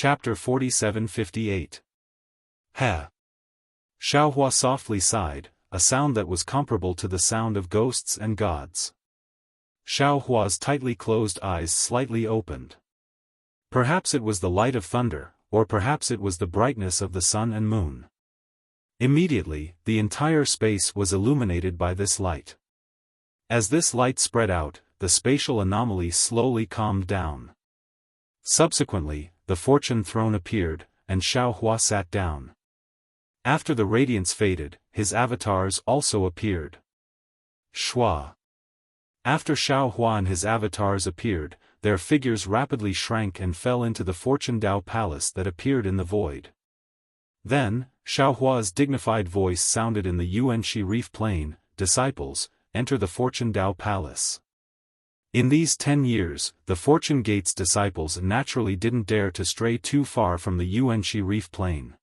Chapter 47-58. Ha! Xiaohua softly sighed, a sound that was comparable to the sound of ghosts and gods. Xiaohua's tightly closed eyes slightly opened. Perhaps it was the light of thunder, or perhaps it was the brightness of the sun and moon. Immediately, the entire space was illuminated by this light. As this light spread out, the spatial anomaly slowly calmed down. Subsequently, the fortune throne appeared, and Xiaohua sat down. After the radiance faded, his avatars also appeared. Shua. After Xiaohua and his avatars appeared, their figures rapidly shrank and fell into the Fortune Dao Palace that appeared in the void. Then, Xiaohua's dignified voice sounded in the Yuanxi Reef Plain, "Disciples, enter the Fortune Dao Palace." In these 10 years, the Fortune Gate's disciples naturally didn't dare to stray too far from the Yuanxi Reef Plain.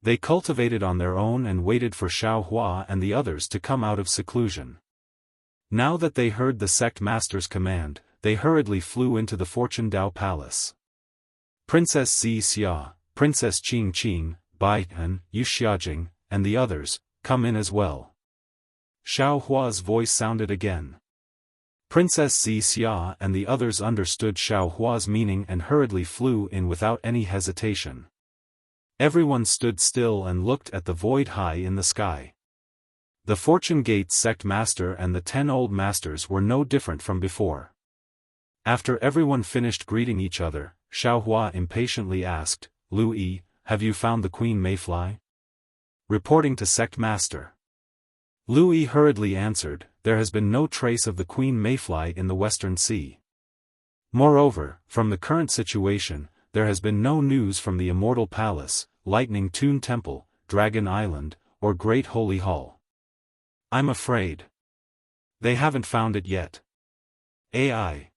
They cultivated on their own and waited for Xiaohua and the others to come out of seclusion. Now that they heard the sect master's command, they hurriedly flew into the Fortune Dao Palace. Princess Xia, Princess Qing Qing, Bai and Yu Xiajing, and the others, come in as well. Xiaohua's voice sounded again. Princess Xia and the others understood Xiaohua's meaning and hurriedly flew in without any hesitation. Everyone stood still and looked at the void high in the sky. The Fortune Gate sect master and the 10 old masters were no different from before. After everyone finished greeting each other, Xiaohua impatiently asked, "Lu Yi, have you found the Queen Mayfly?" Reporting to sect master. Lu Yi hurriedly answered, "There has been no trace of the Queen Mayfly in the Western Sea. Moreover, from the current situation, there has been no news from the Immortal Palace, Lightning Tune Temple, Dragon Island, or Great Holy Hall. I'm afraid they haven't found it yet." AI.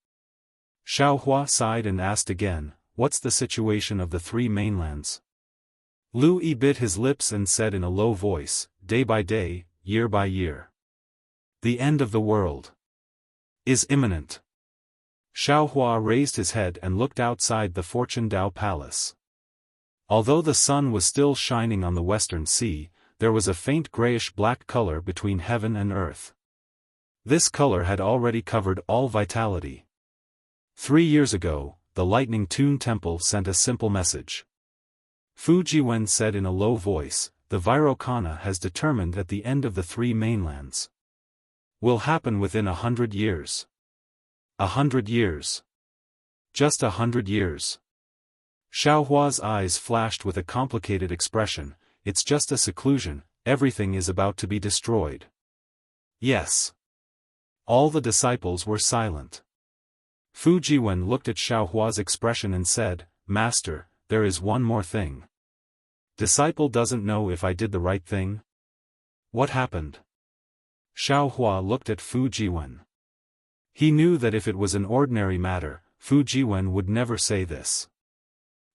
Xiaohua sighed and asked again, "What's the situation of the 3 mainlands?" Lu Yi bit his lips and said in a low voice, "Day by day, year by year. The end of the world is imminent." Xiaohua raised his head and looked outside the Fortune Dao Palace. Although the sun was still shining on the Western Sea, there was a faint grayish-black color between heaven and earth. This color had already covered all vitality. 3 years ago, the Lightning Tune Temple sent a simple message. Fu Jiwen said in a low voice, "The Virokana has determined that the end of the 3 mainlands will happen within 100 years. 100 years. Just 100 years. Xiaohua's eyes flashed with a complicated expression. "It's just a seclusion, everything is about to be destroyed." Yes. All the disciples were silent. Fu Jiwen looked at Xiaohua's expression and said, "Master, there is one more thing. Disciple doesn't know if I did the right thing." What happened? Xiaohua looked at Fu Jiwen. He knew that if it was an ordinary matter, Fu Jiwen would never say this.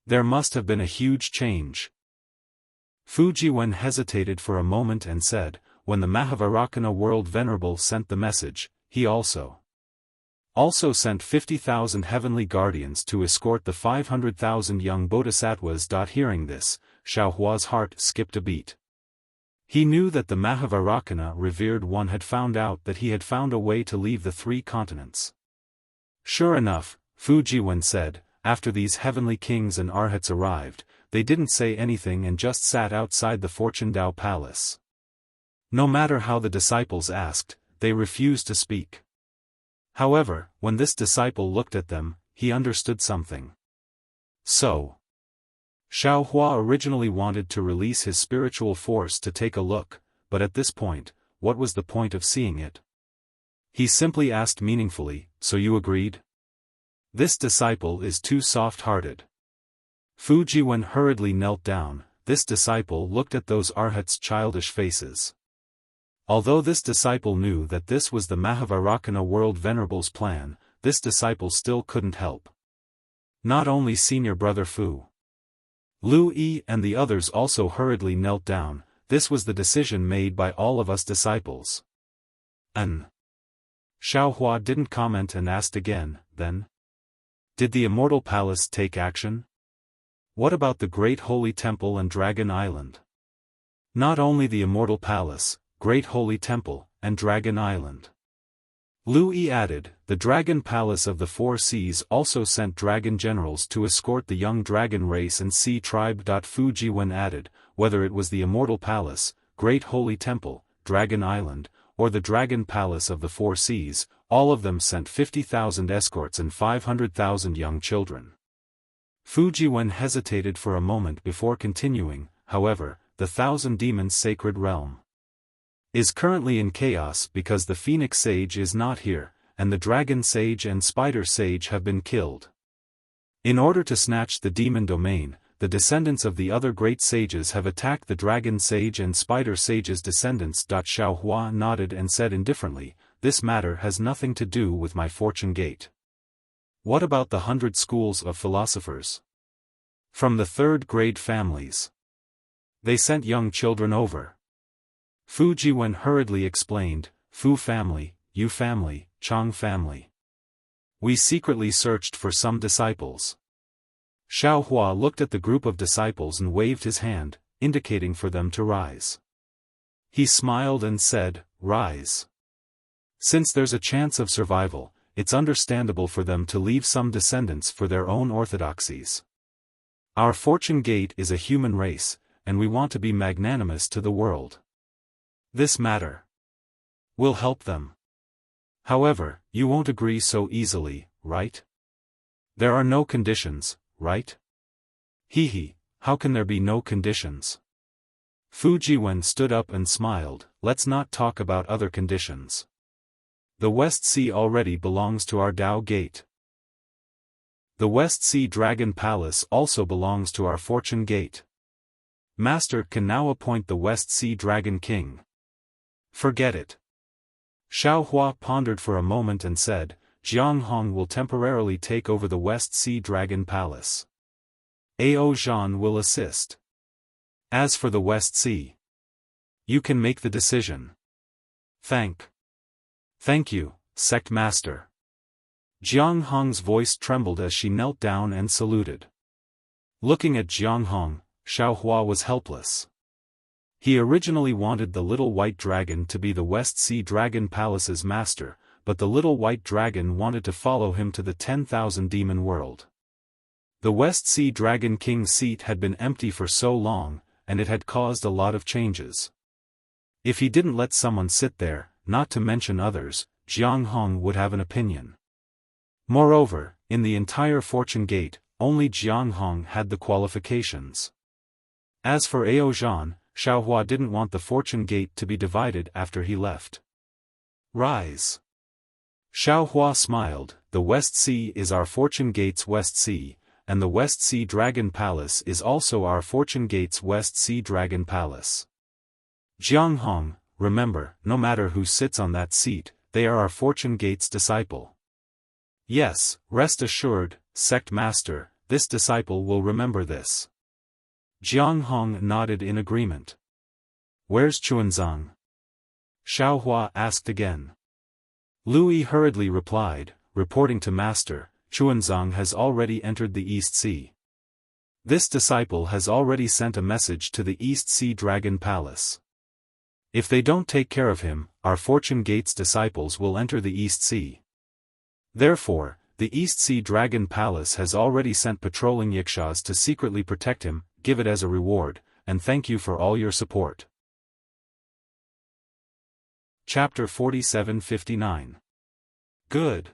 There must have been a huge change. Fu Jiwen hesitated for a moment and said, "When the Mahavarakana World Venerable sent the message, he also sent 50,000 heavenly guardians to escort the 500,000 young bodhisattvas." Hearing this, Xiaohua's heart skipped a beat. He knew that the Mahavarakana revered one had found out that he had found a way to leave the 3 continents. Sure enough, Fu Jiwen said, after these heavenly kings and arhats arrived, they didn't say anything and just sat outside the Fortune Dao Palace. No matter how the disciples asked, they refused to speak. However, when this disciple looked at them, he understood something. So, Xiaohua originally wanted to release his spiritual force to take a look, but at this point, what was the point of seeing it? He simply asked meaningfully, "So you agreed?" This disciple is too soft-hearted. Fu Jiwen hurriedly knelt down. This disciple looked at those arhats' childish faces. Although this disciple knew that this was the Mahavarakana World Venerable's plan, this disciple still couldn't help. Not only senior brother Fu Lu Yi and the others also hurriedly knelt down. This was the decision made by all of us disciples. Xiaohua didn't comment and asked again, "Then? Did the Immortal Palace take action?" What about the Great Holy Temple and Dragon Island? Not only the Immortal Palace, Great Holy Temple, and Dragon Island. Lu Yi added, the Dragon Palace of the Four Seas also sent dragon generals to escort the young dragon race and sea tribe. Fu Jiwen added, whether it was the Immortal Palace, Great Holy Temple, Dragon Island, or the Dragon Palace of the Four Seas, all of them sent 50,000 escorts and 500,000 young children. Fu Jiwen hesitated for a moment before continuing, however, the Thousand Demons Sacred Realm is currently in chaos because the Phoenix Sage is not here, and the Dragon Sage and Spider Sage have been killed. In order to snatch the demon domain, the descendants of the other great sages have attacked the Dragon Sage and Spider Sage's descendants. Xiaofan nodded and said indifferently, this matter has nothing to do with my fortune gate. What about the 100 schools of philosophers? From the third grade families. They sent young children over. Fu Jiwen hurriedly explained, Fu family, Yu family, Chang family. We secretly searched for some disciples. Xiao Hua looked at the group of disciples and waved his hand, indicating for them to rise. He smiled and said, rise. Since there's a chance of survival, it's understandable for them to leave some descendants for their own orthodoxies. Our fortune gate is a human race, and we want to be magnanimous to the world. This matter will help them. However, you won't agree so easily, right? There are no conditions, right? He, how can there be no conditions? Fu Jiwen stood up and smiled, let's not talk about other conditions. The West Sea already belongs to our Dao Gate. The West Sea Dragon Palace also belongs to our Fortune Gate. Master can now appoint the West Sea Dragon King. Forget it. Xiao Hua pondered for a moment and said, Jiang Hong will temporarily take over the West Sea Dragon Palace. Ao Zhan will assist. As for the West Sea, you can make the decision. Thank you, Sect Master. Jiang Hong's voice trembled as she knelt down and saluted. Looking at Jiang Hong, Xiao Hua was helpless. He originally wanted the little white dragon to be the West Sea Dragon Palace's master, but the little white dragon wanted to follow him to the 10,000 demon world. The West Sea Dragon King's seat had been empty for so long, and it had caused a lot of changes. If he didn't let someone sit there, not to mention others, Jiang Hong would have an opinion. Moreover, in the entire Fortune Gate, only Jiang Hong had the qualifications. As for Ao Zhan, Xiao Hua didn't want the Fortune Gate to be divided after he left. Rise. Xiao Hua smiled, the West Sea is our Fortune Gate's West Sea, and the West Sea Dragon Palace is also our Fortune Gate's West Sea Dragon Palace. Jiang Hong, remember, no matter who sits on that seat, they are our Fortune Gate's disciple. Yes, rest assured, Sect Master, this disciple will remember this. Jiang Hong nodded in agreement. Where's Chuanzang? Xiao Hua asked again. Lu Yi hurriedly replied, reporting to Master, Chuanzang has already entered the East Sea. This disciple has already sent a message to the East Sea Dragon Palace. If they don't take care of him, our Fortune Gate's disciples will enter the East Sea. Therefore, the East Sea Dragon Palace has already sent patrolling Yikshaws to secretly protect him, give it as a reward, and thank you for all your support. Chapter 47-59. Good.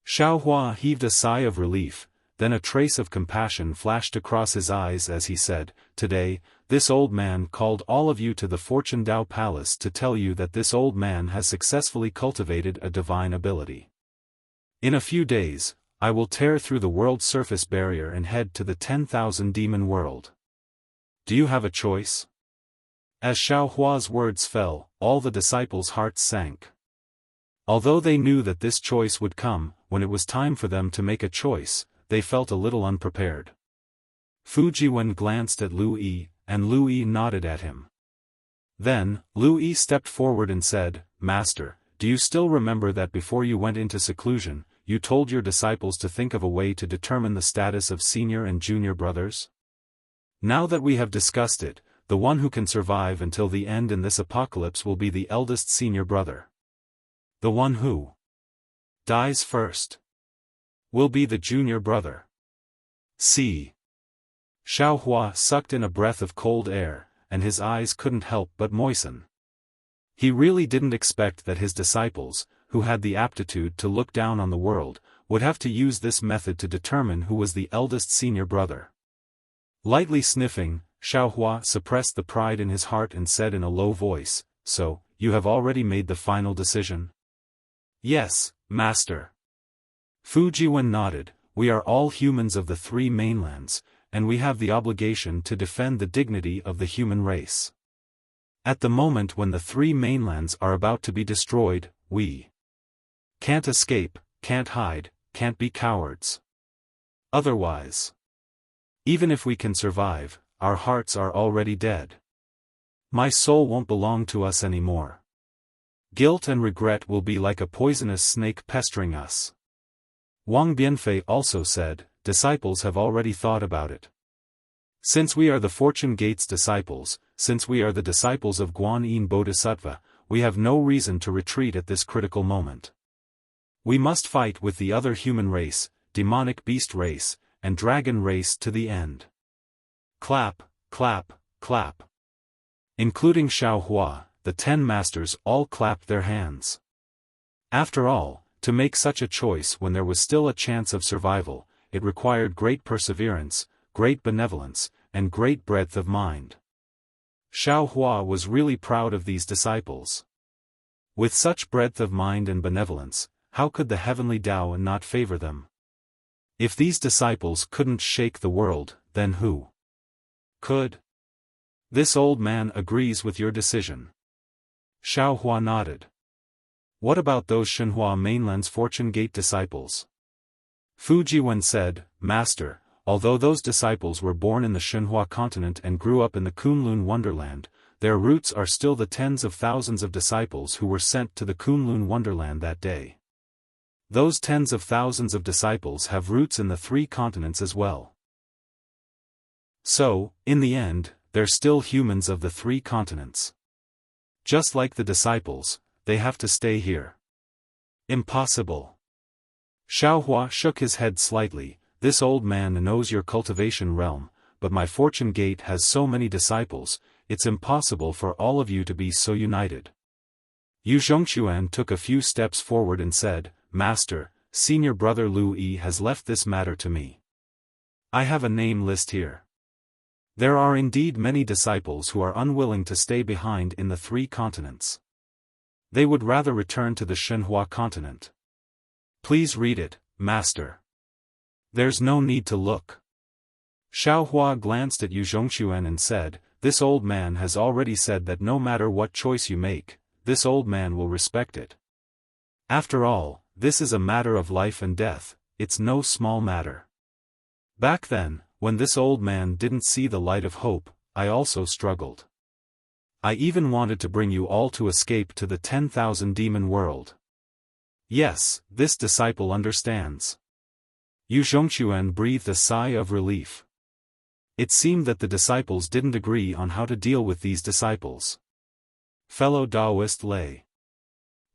Xiao Hua heaved a sigh of relief, then a trace of compassion flashed across his eyes as he said, Today, this old man called all of you to the Fortune Dao Palace to tell you that this old man has successfully cultivated a divine ability. In a few days, I will tear through the world surface barrier and head to the 10,000 demon world. Do you have a choice? As Xiao Hua's words fell, all the disciples' hearts sank. Although they knew that this choice would come, when it was time for them to make a choice, they felt a little unprepared. Fu Jiwen glanced at Lu Yi, and Lu Yi nodded at him. Then, Lu Yi stepped forward and said, Master, do you still remember that before you went into seclusion, you told your disciples to think of a way to determine the status of senior and junior brothers? Now that we have discussed it, the one who can survive until the end in this apocalypse will be the eldest senior brother. The one who dies first will be the junior brother. See. Xiaohua sucked in a breath of cold air, and his eyes couldn't help but moisten. He really didn't expect that his disciples, who had the aptitude to look down on the world, would have to use this method to determine who was the eldest senior brother. Lightly sniffing, Xiaohua suppressed the pride in his heart and said in a low voice, "So, you have already made the final decision?" "Yes, master." Fujiwen nodded. "We are all humans of the three mainlands, and we have the obligation to defend the dignity of the human race. At the moment when the three mainlands are about to be destroyed, we can't escape, can't hide, can't be cowards. Otherwise, even if we can survive, our hearts are already dead. My soul won't belong to us anymore. Guilt and regret will be like a poisonous snake pestering us." Wang Bianfei also said, "Disciples have already thought about it. Since we are the Fortune Gate's disciples, since we are the disciples of Guanyin Bodhisattva, we have no reason to retreat at this critical moment. We must fight with the other human race, demonic beast race, and dragon race to the end." Clap, clap, clap. Including Xiaohua, the 10 masters all clapped their hands. After all, to make such a choice when there was still a chance of survival, it required great perseverance, great benevolence, and great breadth of mind. Xiaohua was really proud of these disciples. With such breadth of mind and benevolence, how could the heavenly Tao not favor them? If these disciples couldn't shake the world, then who could? This old man agrees with your decision. Xiaohua nodded. What about those Shenhua mainland's Fortune Gate disciples? Fujiwen said, "Master, although those disciples were born in the Shenhua continent and grew up in the Kunlun Wonderland, their roots are still the tens of thousands of disciples who were sent to the Kunlun Wonderland that day. Those tens of thousands of disciples have roots in the three continents as well. So, in the end, they're still humans of the three continents. Just like the disciples, they have to stay here." Impossible. Xiaohua shook his head slightly. "This old man knows your cultivation realm, but my Fortune Gate has so many disciples, it's impossible for all of you to be so united." Yu Zhongquan took a few steps forward and said, "Master, senior brother Lu Yi has left this matter to me. I have a name list here. There are indeed many disciples who are unwilling to stay behind in the three continents. They would rather return to the Shenhua continent. Please read it, Master." "There's no need to look." Xiaohua glanced at Yu Zhongquan and said, "This old man has already said that no matter what choice you make, this old man will respect it. After all, this is a matter of life and death, it's no small matter. Back then, when this old man didn't see the light of hope, I also struggled. I even wanted to bring you all to escape to the 10,000 demon world." Yes, this disciple understands. Yu Zhongquan breathed a sigh of relief. It seemed that the disciples didn't agree on how to deal with these disciples. Fellow Taoist Lei.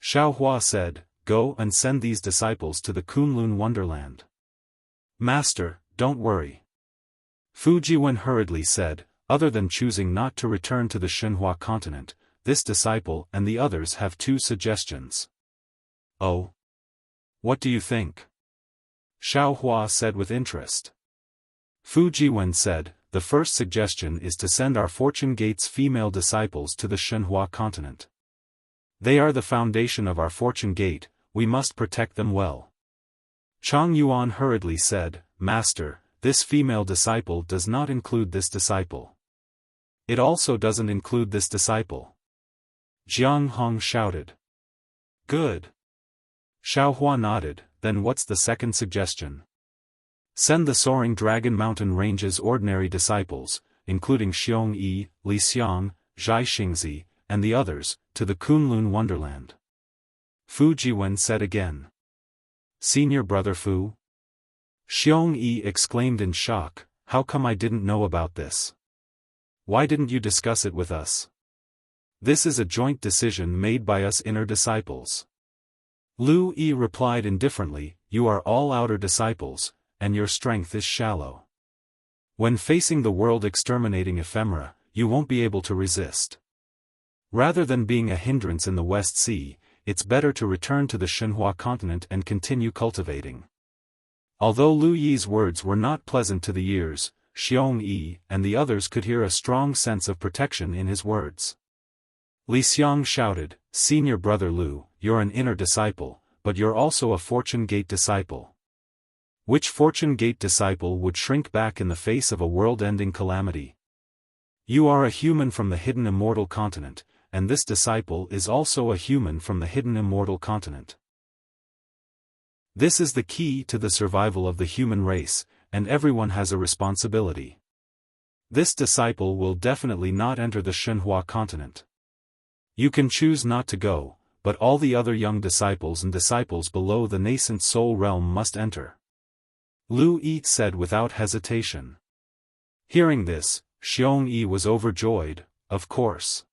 Xiaohua said, "Go and send these disciples to the Kunlun Wonderland." "Master, don't worry." Fujiwen hurriedly said, "Other than choosing not to return to the Shenhua continent, this disciple and the others have 2 suggestions." "Oh? What do you think?" Xiaohua said with interest. Fujiwen said, "The first suggestion is to send our Fortune Gate's female disciples to the Shenhua continent. They are the foundation of our Fortune Gate, we must protect them well." Chang Yuan hurriedly said, "Master, this female disciple does not include this disciple. It also doesn't include this disciple." Jiang Hong shouted. "Good." Xiaohua nodded. "Then what's the second suggestion?" "Send the Soaring Dragon Mountain Range's ordinary disciples, including Xiong Yi, Li Xiang, Zhai Xingzi, and the others, to the Kunlun Wonderland." Fujiwen said again. senior brother Fu? Xiong Yi exclaimed in shock, how come I didn't know about this? Why didn't you discuss it with us? This is a joint decision made by us inner disciples. Lu Yi replied indifferently, you are all outer disciples, and your strength is shallow. When facing the world-exterminating ephemera, you won't be able to resist. Rather than being a hindrance in the West Sea, it's better to return to the Shenhua continent and continue cultivating. Although Lu Yi's words were not pleasant to the ears, Xiong Yi and the others could hear a strong sense of protection in his words. Li Xiang shouted, senior brother Lu, you're an inner disciple, but you're also a Fortune Gate disciple. Which Fortune Gate disciple would shrink back in the face of a world-ending calamity? You are a human from the hidden immortal continent, and this disciple is also a human from the hidden immortal continent. This is the key to the survival of the human race, and everyone has a responsibility. This disciple will definitely not enter the Shenhua continent. You can choose not to go, but all the other young disciples and disciples below the nascent soul realm must enter. Lu Yi said without hesitation. Hearing this, Xiong Yi was overjoyed, of course.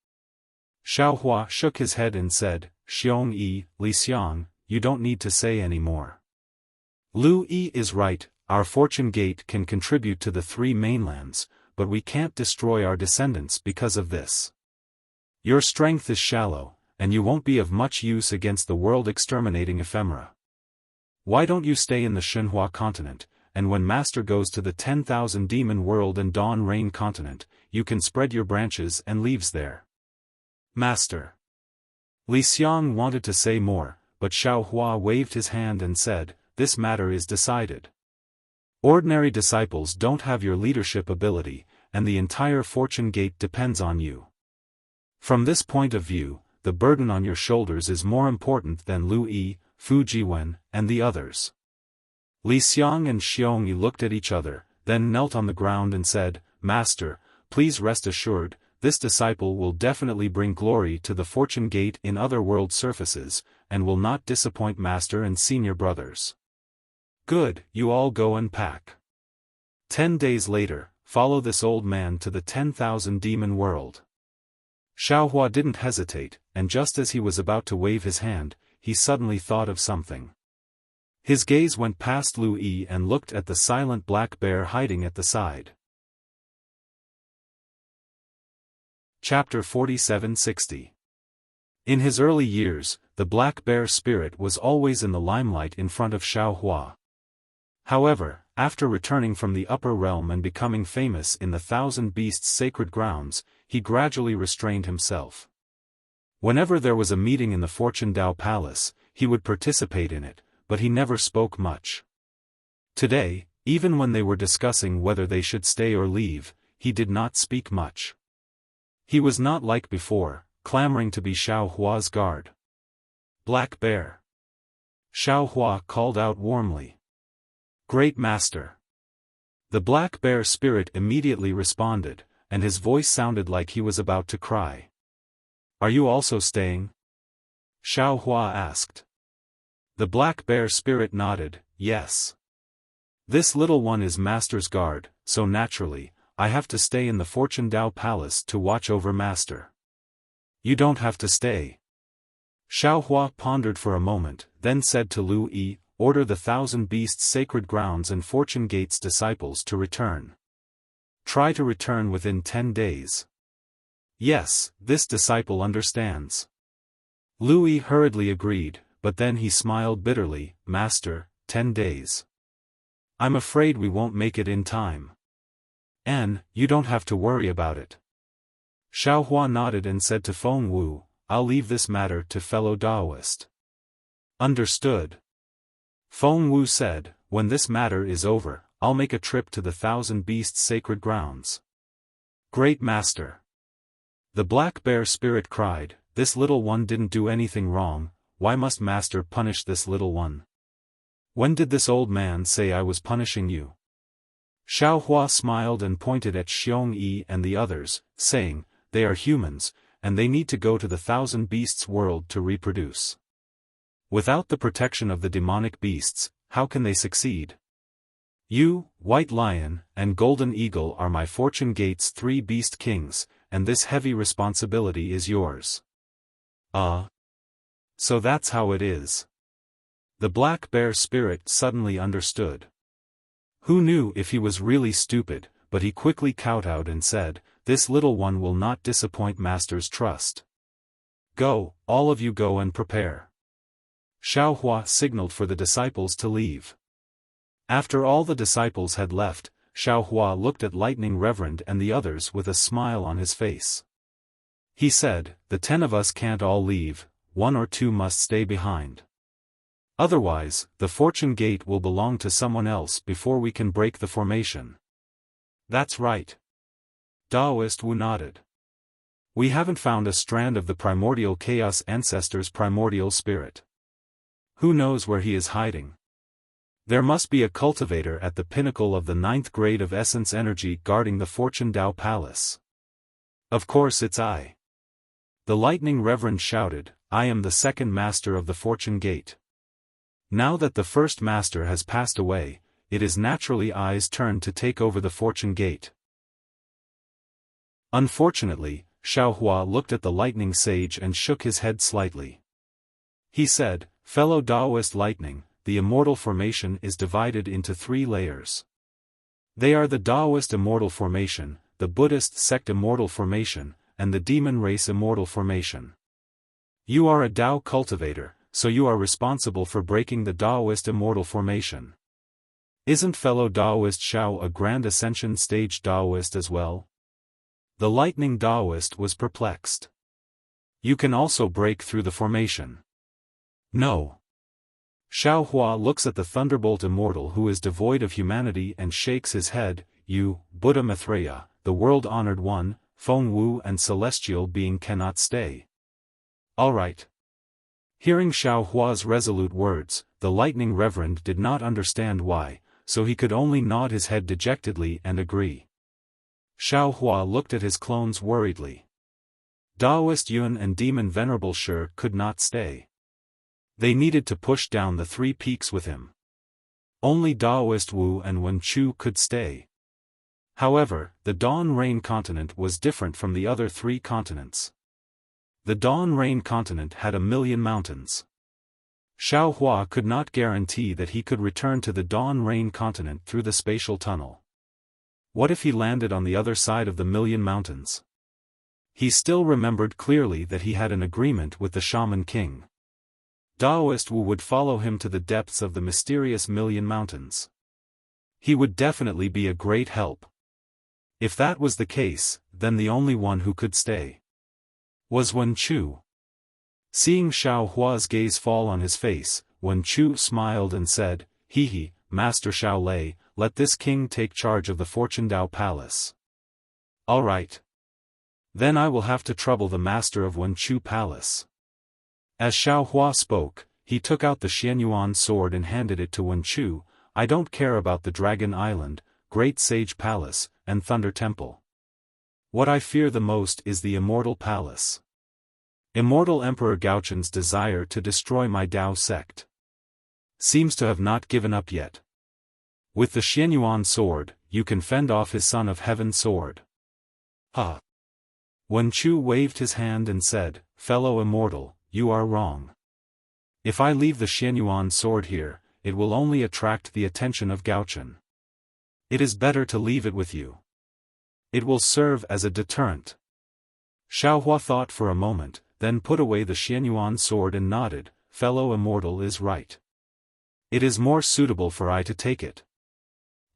Xiaofan shook his head and said, Xiong Yi, Li Xiang, you don't need to say any more. Lu Yi is right, our Fortune Gate can contribute to the three mainlands, but we can't destroy our descendants because of this. Your strength is shallow, and you won't be of much use against the world-exterminating ephemera. Why don't you stay in the Shenhua continent, and when Master goes to the 10,000 demon world and Dawn Rain continent, you can spread your branches and leaves there. Master. Li Xiang wanted to say more, but Xiaofan waved his hand and said, this matter is decided. Ordinary disciples don't have your leadership ability, and the entire Fortune Gate depends on you. From this point of view, the burden on your shoulders is more important than Lu Yi, Fu Jiwen, and the others. Li Xiang and Xiong Yi looked at each other, then knelt on the ground and said, Master, please rest assured, this disciple will definitely bring glory to the Fortune Gate in other world surfaces, and will not disappoint Master and senior brothers. Good, you all go and pack. 10 days later, follow this old man to the 10,000 demon world. Xiaofan didn't hesitate, and just as he was about to wave his hand, he suddenly thought of something. His gaze went past Lu Yi and looked at the silent black bear hiding at the side. Chapter 4760. In his early years, the black bear spirit was always in the limelight in front of Xiaofan. However, after returning from the upper realm and becoming famous in the Thousand Beasts sacred grounds, he gradually restrained himself. Whenever there was a meeting in the Fortune Dao Palace, he would participate in it, but he never spoke much. Today, even when they were discussing whether they should stay or leave, he did not speak much. He was not like before, clamoring to be Xiaohua's guard. Black Bear. Xiaohua called out warmly. Great Master. The black bear spirit immediately responded, and his voice sounded like he was about to cry. Are you also staying? Xiaohua asked. The black bear spirit nodded, yes. This little one is Master's guard, so naturally, I have to stay in the Fortune Dao Palace to watch over Master. You don't have to stay. Xiaohua pondered for a moment, then said to Lu Yi, order the Thousand Beasts sacred grounds and Fortune Gates disciples to return. Try to return within 10 days. Yes, this disciple understands. Lu Yi hurriedly agreed, but then he smiled bitterly, Master, 10 days. I'm afraid we won't make it in time. And, you don't have to worry about it. Xiaohua nodded and said to Feng Wu, I'll leave this matter to fellow Daoist. Understood. Feng Wu said, when this matter is over, I'll make a trip to the Thousand Beasts sacred grounds. Great Master. The black bear spirit cried, this little one didn't do anything wrong, why must Master punish this little one? When did this old man say I was punishing you? Xiaohua smiled and pointed at Xiong Yi and the others, saying, they are humans, and they need to go to the Thousand Beasts world to reproduce. Without the protection of the demonic beasts, how can they succeed? You, White Lion, and Golden Eagle are my Fortune Gate's 3 beast kings, and this heavy responsibility is yours. So that's how it is. The black bear spirit suddenly understood. Who knew if he was really stupid, but he quickly kowtowed and said, "This little one will not disappoint Master's trust. Go, all of you go and prepare." Xiaohua signaled for the disciples to leave. After all the disciples had left, Xiaohua looked at Lightning Reverend and the others with a smile on his face. He said, "The 10 of us can't all leave, 1 or 2 must stay behind. Otherwise, the Fortune Gate will belong to someone else before we can break the formation." "That's right." Daoist Wu nodded. "We haven't found a strand of the primordial chaos ancestor's primordial spirit. Who knows where he is hiding? There must be a cultivator at the pinnacle of the 9th grade of essence energy guarding the Fortune Dao Palace. Of course it's I." The Lightning Reverend shouted, "I am the 2nd master of the Fortune Gate. Now that the 1st master has passed away, it is naturally I's turn to take over the Fortune Gate." Unfortunately, Xiaohua looked at the Lightning Sage and shook his head slightly. He said, "Fellow Daoist Lightning, the immortal formation is divided into 3 layers. They are the Daoist immortal formation, the Buddhist sect immortal formation, and the demon race immortal formation. You are a Dao cultivator, so you are responsible for breaking the Daoist immortal formation. Isn't fellow Daoist Xiao a grand ascension stage Daoist as well?" The Lightning Daoist was perplexed. "You can also break through the formation." "No." Xiaohua looks at the Thunderbolt Immortal who is devoid of humanity and shakes his head. "You, Buddha Maitreya, the world-honored one, Feng Wu and celestial being cannot stay." "All right." Hearing Xiaohua's resolute words, the Lightning Reverend did not understand why, so he could only nod his head dejectedly and agree. Xiaohua looked at his clones worriedly. Daoist Yun and Demon Venerable Shi could not stay. They needed to push down the 3 peaks with him. Only Daoist Wu and Wen Chu could stay. However, the Dawn Rain continent was different from the other 3 continents. The Dawn Rain continent had 1,000,000 mountains. Xiaohua could not guarantee that he could return to the Dawn Rain continent through the spatial tunnel. What if he landed on the other side of the 1,000,000 mountains? He still remembered clearly that he had an agreement with the Shaman King. Daoist Wu would follow him to the depths of the mysterious 1,000,000 mountains. He would definitely be a great help. If that was the case, then the only one who could stay was Wen Chu. Seeing Xiaohua's gaze fall on his face, Wen Chu smiled and said, "Hee, Master Xiao Lei, let this king take charge of the Fortune Dao Palace." "All right. Then I will have to trouble the master of Wen Chu Palace." As Xiaohua spoke, he took out the Xianyuan sword and handed it to Wen Chu. "I don't care about the Dragon Island, Great Sage Palace, and Thunder Temple. What I fear the most is the Immortal Palace. Immortal Emperor Gaochun's desire to destroy my Dao sect seems to have not given up yet. With the Xianyuan sword, you can fend off his Son of Heaven sword." "Ha!" Wen Chu waved his hand and said, "Fellow Immortal, you are wrong. If I leave the Xianyuan sword here, it will only attract the attention of Gaochun. It is better to leave it with you. It will serve as a deterrent." Xiaohua thought for a moment, then put away the Xianyuan sword and nodded. "Fellow Immortal is right. It is more suitable for I to take it."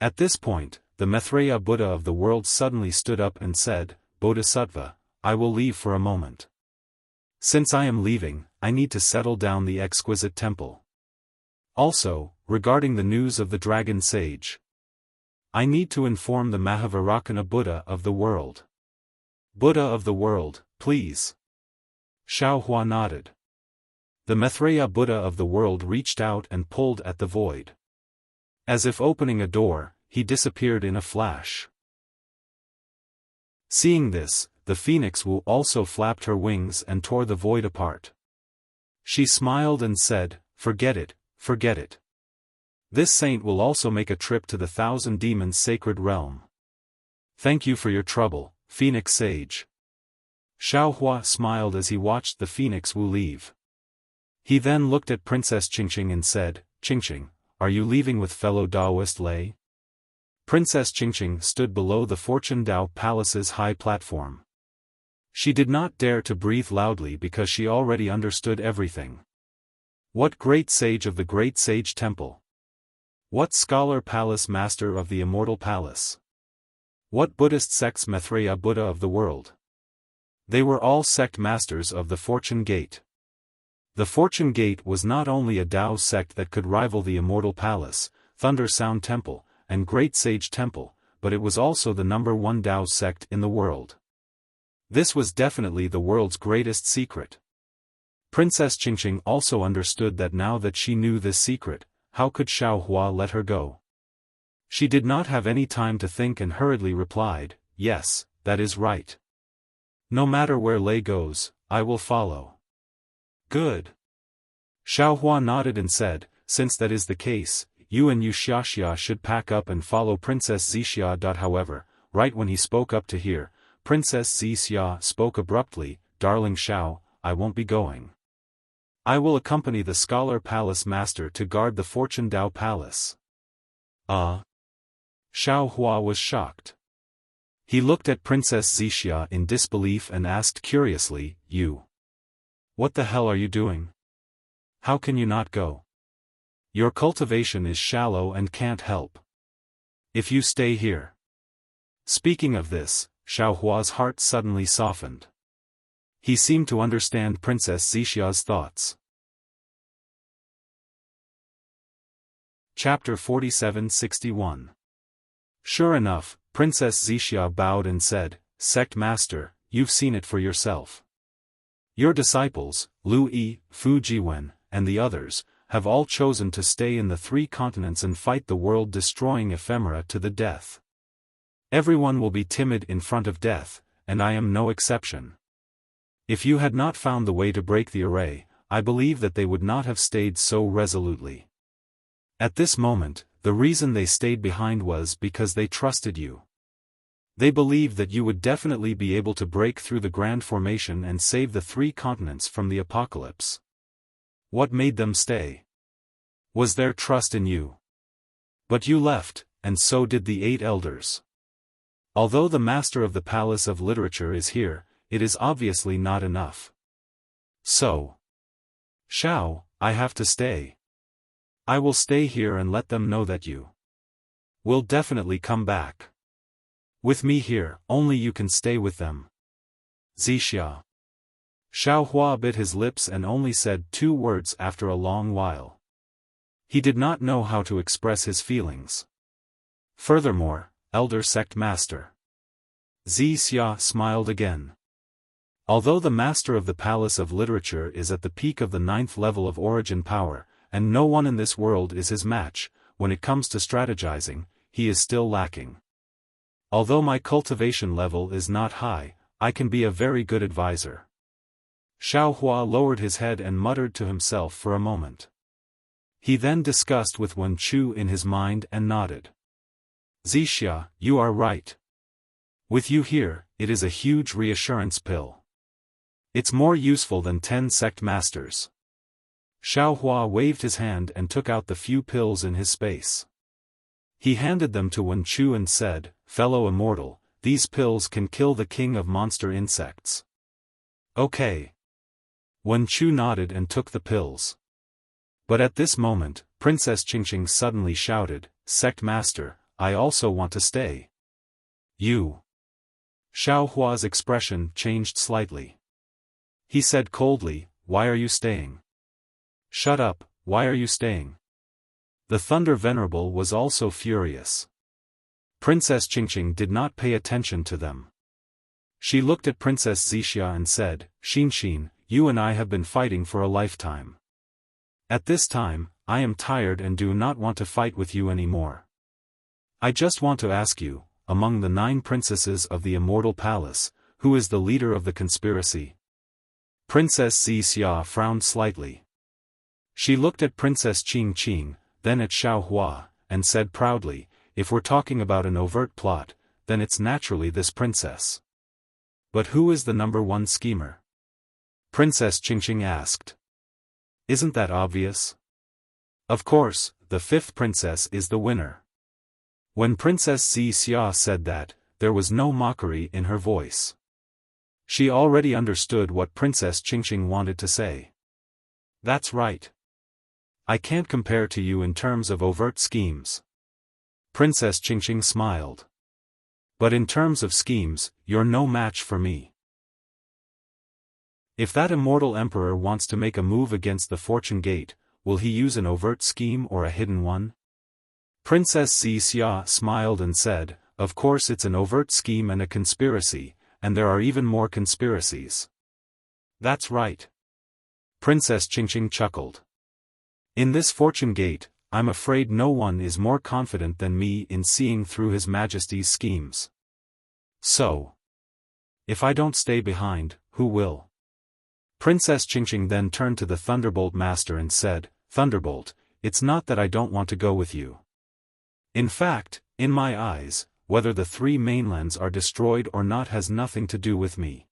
At this point, the Maitreya Buddha of the world suddenly stood up and said, "Bodhisattva, I will leave for a moment. Since I am leaving, I need to settle down the exquisite temple. Also, regarding the news of the Dragon Sage, I need to inform the Mahavarakana Buddha of the world." "Buddha of the world, please." Xiaohua nodded. The Maitreya Buddha of the world reached out and pulled at the void. As if opening a door, he disappeared in a flash. Seeing this, the Phoenix Wu also flapped her wings and tore the void apart. She smiled and said, forget it, forget it. This saint will also make a trip to the Thousand Demons' sacred realm. Thank you for your trouble, Phoenix Sage. Xiaohua smiled as he watched the Phoenix Wu leave. He then looked at Princess Qingqing and said, Qingqing, are you leaving with fellow Daoist Lei? Princess Qingqing stood below the Fortune Dao Palace's high platform. She did not dare to breathe loudly because she already understood everything. What great sage of the Great Sage Temple? What scholar palace master of the Immortal Palace? What Buddhist sect's Maitreya Buddha of the world? They were all sect masters of the Fortune Gate. The Fortune Gate was not only a Dao sect that could rival the Immortal Palace, Thunder Sound Temple, and Great Sage Temple, but it was also the #1 Dao sect in the world. This was definitely the world's greatest secret. Princess Qingqing also understood that now that she knew this secret, how could Xiaohua let her go? She did not have any time to think and hurriedly replied, yes, that is right. No matter where Lei goes, I will follow. Good. Xiaohua nodded and said, since that is the case, you and Wuxia should pack up and follow Princess Zixia. However, right when he spoke up to hear, Princess Zixia spoke abruptly, Darling Xiao, I won't be going. I will accompany the Scholar Palace Master to guard the Fortune Dao Palace. Xiaohua was shocked. He looked at Princess Zixia in disbelief and asked curiously, You? What the hell are you doing? How can you not go? Your cultivation is shallow and can't help. If you stay here. Speaking of this, Xiaohua's heart suddenly softened. He seemed to understand Princess Zixia's thoughts. Chapter 47-61. Sure enough, Princess Zixia bowed and said, Sect Master, you've seen it for yourself. Your disciples, Lu Yi, Fu Jiwen, and the others, have all chosen to stay in the 3 continents and fight the world-destroying ephemera to the death. Everyone will be timid in front of death, and I am no exception. If you had not found the way to break the array, I believe that they would not have stayed so resolutely. At this moment, the reason they stayed behind was because they trusted you. They believed that you would definitely be able to break through the Grand Formation and save the 3 continents from the apocalypse. What made them stay? Was their trust in you. But you left, and so did the 8 elders. Although the Master of the Palace of Literature is here, it is obviously not enough. So, Xiao, I have to stay. I will stay here and let them know that you will definitely come back. With me here, only you can stay with them. Zixia. Xiaohua bit his lips and only said 2 words after a long while. He did not know how to express his feelings. Furthermore, Elder Sect Master. Zixia smiled again. Although the Master of the Palace of Literature is at the peak of the 9th level of origin power, and no one in this world is his match, when it comes to strategizing, he is still lacking. Although my cultivation level is not high, I can be a very good advisor. Xiaohua lowered his head and muttered to himself for a moment. He then discussed with Wen Chu in his mind and nodded. Zixia, you are right. With you here, it is a huge reassurance pill. It's more useful than 10 sect masters. Xiaohua waved his hand and took out the few pills in his space. He handed them to Wen Chu and said, Fellow immortal, these pills can kill the king of monster insects. Okay. Wen Chu nodded and took the pills. But at this moment, Princess Qingqing suddenly shouted, Sect Master, I also want to stay. You. Xiaohua's expression changed slightly. He said coldly, Why are you staying? Shut up, why are you staying? The Thunder Venerable was also furious. Princess Qingqing did not pay attention to them. She looked at Princess Zixia and said, Xin, you and I have been fighting for a lifetime. At this time, I am tired and do not want to fight with you anymore. I just want to ask you, among the 9 princesses of the Immortal Palace, who is the leader of the conspiracy? Princess Xixia frowned slightly. She looked at Princess Qing, then at Xiao Hua, and said proudly, if we're talking about an overt plot, then it's naturally this princess. But who is the number one schemer? Princess Qing asked. Isn't that obvious? Of course, the fifth princess is the winner. When Princess Xixia said that, there was no mockery in her voice. She already understood what Princess Qing wanted to say. That's right. I can't compare to you in terms of overt schemes. Princess Qing smiled. But in terms of schemes, you're no match for me. If that immortal emperor wants to make a move against the fortune gate, will he use an overt scheme or a hidden one? Princess Xixia smiled and said, of course it's an overt scheme and a conspiracy, and there are even more conspiracies. That's right. Princess Qing chuckled. In this fortune gate, I'm afraid no one is more confident than me in seeing through His Majesty's schemes. So, if I don't stay behind, who will? Princess Qing then turned to the Thunderbolt Master and said, Thunderbolt, it's not that I don't want to go with you. In fact, in my eyes, whether the three mainlands are destroyed or not has nothing to do with me.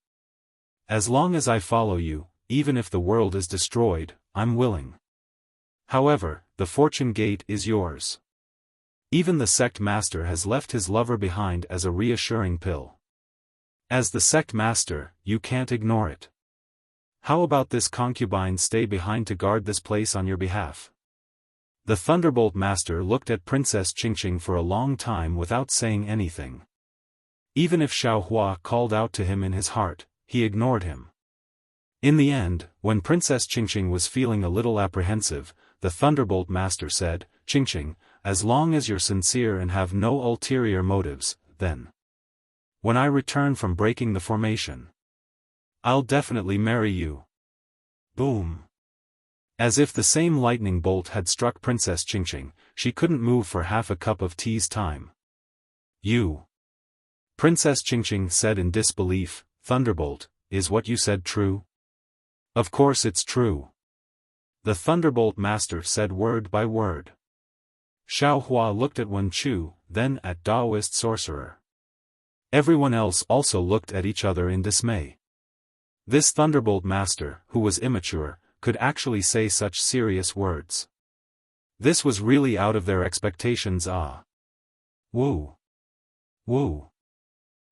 As long as I follow you, even if the world is destroyed, I'm willing. However, the fortune gate is yours. Even the sect master has left his lover behind as a reassuring pill. As the sect master, you can't ignore it. How about this concubine stay behind to guard this place on your behalf? The Thunderbolt Master looked at Princess Qing for a long time without saying anything. Even if Xiao Hua called out to him in his heart, he ignored him. In the end, when Princess Qing was feeling a little apprehensive, the Thunderbolt Master said, Qing, as long as you're sincere and have no ulterior motives, then. When I return from breaking the formation, I'll definitely marry you. Boom. As if the same lightning bolt had struck Princess Qing, she couldn't move for half a cup of tea's time. You. Princess Qing said in disbelief, Thunderbolt, is what you said true? Of course it's true. The Thunderbolt Master said word by word. Xiao Hua looked at Wen Chu, then at Daoist Sorcerer. Everyone else also looked at each other in dismay. This Thunderbolt Master, who was immature, could actually say such serious words. This was really out of their expectations. Woo. Woo.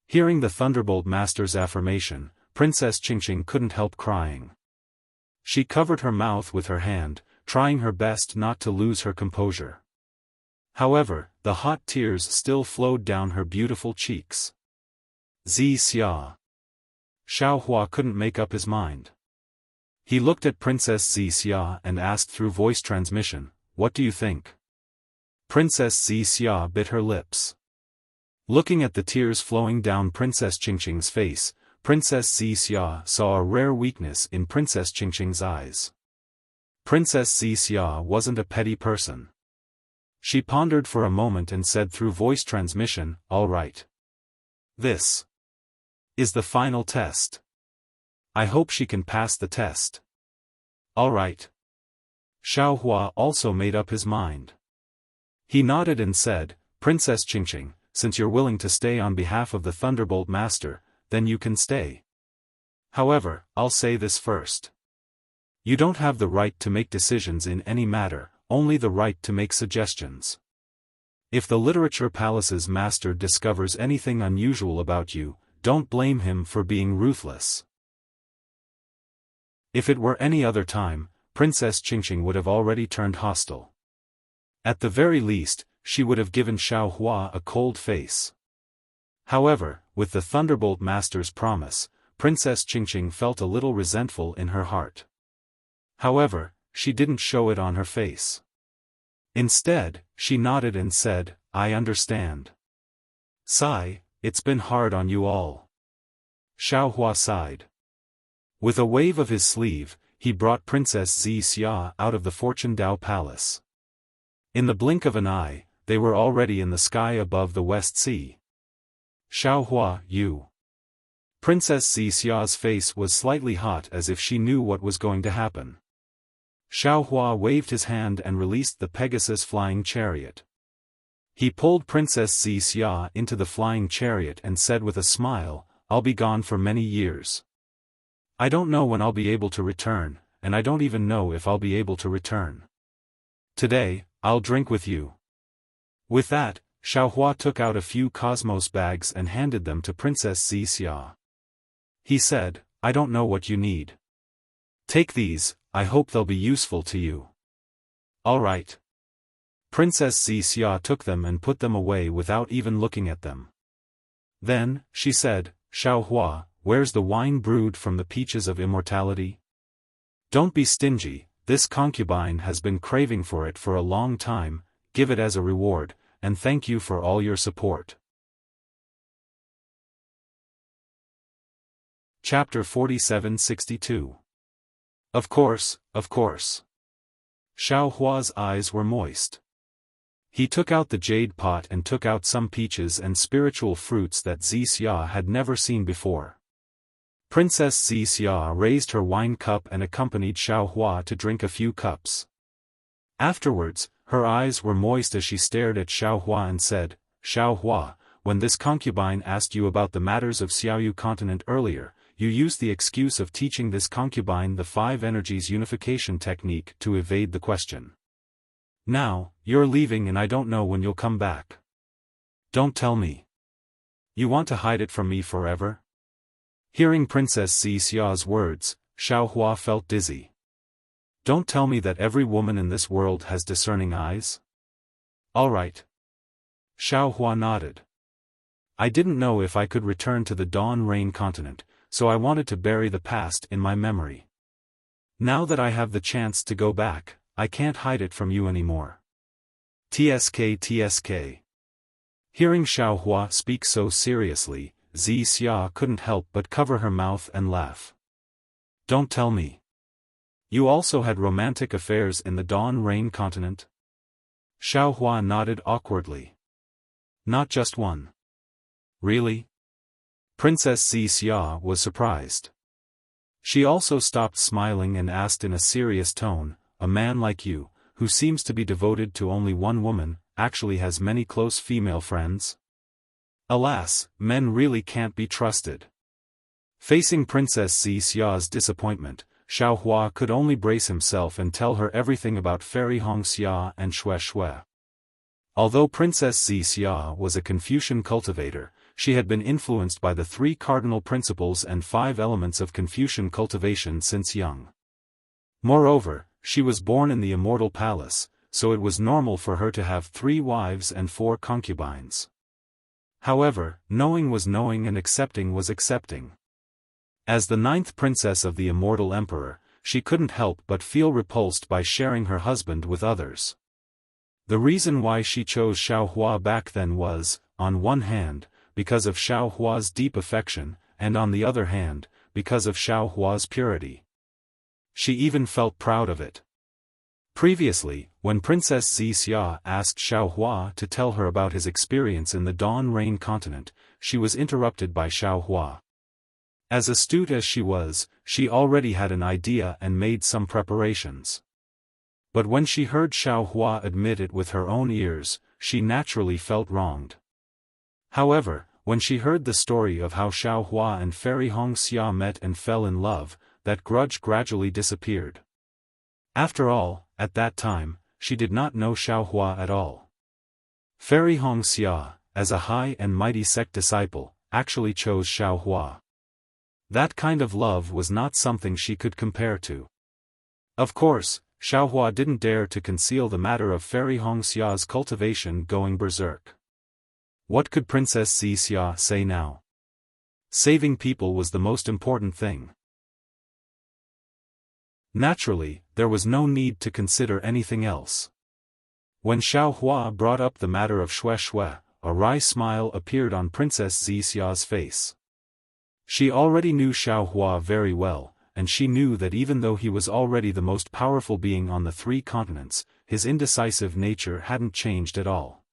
Hearing the Thunderbolt Master's affirmation, Princess Qing couldn't help crying. She covered her mouth with her hand, trying her best not to lose her composure. However, the hot tears still flowed down her beautiful cheeks. Xixia. Xiao Hua couldn't make up his mind. He looked at Princess Xixia and asked through voice transmission, what do you think? Princess Xixia bit her lips. Looking at the tears flowing down Princess Qing's face, Princess Xixia saw a rare weakness in Princess Qing's eyes. Princess Xixia wasn't a petty person. She pondered for a moment and said through voice transmission, all right. This is the final test. I hope she can pass the test. All right. Xiao Hua also made up his mind. He nodded and said, Princess Qing, since you're willing to stay on behalf of the Thunderbolt Master, then you can stay. However, I'll say this first. You don't have the right to make decisions in any matter, only the right to make suggestions. If the Literature Palace's master discovers anything unusual about you, don't blame him for being ruthless. If it were any other time, Princess Qing would have already turned hostile. At the very least, she would have given Xiao Hua a cold face. However, with the Thunderbolt Master's promise, Princess Qing felt a little resentful in her heart. However, she didn't show it on her face. Instead, she nodded and said, I understand. Sigh, it's been hard on you all. Xiao Hua sighed. With a wave of his sleeve, he brought Princess Xixia out of the Fortune Dao Palace. In the blink of an eye, they were already in the sky above the West Sea. Xiao Hua, you. Princess Xia's face was slightly hot as if she knew what was going to happen. Xiaohua waved his hand and released the Pegasus flying chariot. He pulled Princess Xia into the flying chariot and said with a smile, "I'll be gone for many years. I don't know when I'll be able to return, and I don't even know if I'll be able to return. Today, I'll drink with you." With that, Xiaohua took out a few cosmos bags and handed them to Princess Xia. He said, "I don't know what you need. Take these, I hope they'll be useful to you." "All right." Princess Xia took them and put them away without even looking at them. Then, she said, "Xiaohua, where's the wine brewed from the peaches of immortality? Don't be stingy, this concubine has been craving for it for a long time, give it as a reward, and thank you for all your support." Chapter 4762. Of course, of course. Xiaohua's eyes were moist. He took out the jade pot and took out some peaches and spiritual fruits that Xia had never seen before. Princess Xia raised her wine cup and accompanied Xiaohua to drink a few cups. Afterwards, her eyes were moist as she stared at Xiaohua and said, "Xiaohua, when this concubine asked you about the matters of Xiaoyu continent earlier, you used the excuse of teaching this concubine the 5 energies unification technique to evade the question. Now, you're leaving and I don't know when you'll come back. Don't tell me. You want to hide it from me forever?" Hearing Princess Xia's words, Xiaohua felt dizzy. "Don't tell me that every woman in this world has discerning eyes?" "All right." Xiaohua nodded. "I didn't know if I could return to the Dawn Rain continent, so I wanted to bury the past in my memory. Now that I have the chance to go back, I can't hide it from you anymore. TSK TSK. Hearing Xiaohua speak so seriously, Xia couldn't help but cover her mouth and laugh. "Don't tell me. You also had romantic affairs in the Dawn Rain continent?" Xiaohua nodded awkwardly. "Not just one." "Really?" Princess Xia was surprised. She also stopped smiling and asked in a serious tone, "A man like you, who seems to be devoted to only one woman, actually has many close female friends?" Alas, men really can't be trusted. Facing Princess Xia's disappointment, Xiaohua could only brace himself and tell her everything about Fairy Hongxia and Shui. Although Princess Xia was a Confucian cultivator, she had been influenced by the 3 cardinal principles and 5 elements of Confucian cultivation since young. Moreover, she was born in the immortal palace, so it was normal for her to have 3 wives and 4 concubines. However, knowing was knowing and accepting was accepting. As the 9th princess of the immortal emperor, she couldn't help but feel repulsed by sharing her husband with others. The reason why she chose Xiaohua back then was, on one hand, because of Xiaohua's deep affection, and on the other hand, because of Xiaohua's purity. She even felt proud of it. Previously, when Princess Xia asked Xiaohua to tell her about his experience in the Dawn Rain continent, she was interrupted by Xiaohua. As astute as she was, she already had an idea and made some preparations. But when she heard Xiaohua admit it with her own ears, she naturally felt wronged. However, when she heard the story of how Xiaohua and Fairy Hongxia met and fell in love, that grudge gradually disappeared. After all, at that time, she did not know Xiaohua at all. Fairy Hongxia, as a high and mighty sect disciple, actually chose Xiaohua. That kind of love was not something she could compare to. Of course, Xiaohua didn't dare to conceal the matter of Fairy Hongxia's cultivation going berserk. What could Princess Xia say now? Saving people was the most important thing. Naturally, there was no need to consider anything else. When Xiaohua brought up the matter of Shui, a wry smile appeared on Princess Xia's face. She already knew Xiaohua very well, and she knew that even though he was already the most powerful being on the 3 continents, his indecisive nature hadn't changed at all.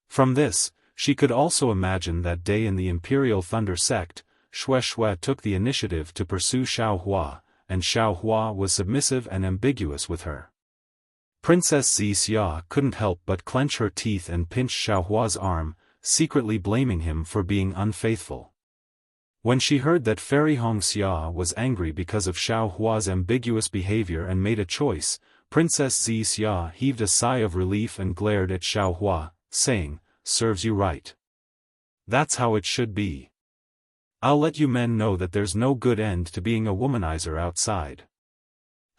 From this, she could also imagine that day in the Imperial Thunder sect, Xue took the initiative to pursue Xiaohua, and Xiaohua was submissive and ambiguous with her. Princess Xixia couldn't help but clench her teeth and pinch Xiaohua's arm, secretly blaming him for being unfaithful. When she heard that Fairy Hongxia was angry because of Xiaohua's ambiguous behavior and made a choice, Princess Xixia heaved a sigh of relief and glared at Xiaohua, saying, "Serves you right. That's how it should be. I'll let you men know that there's no good end to being a womanizer outside."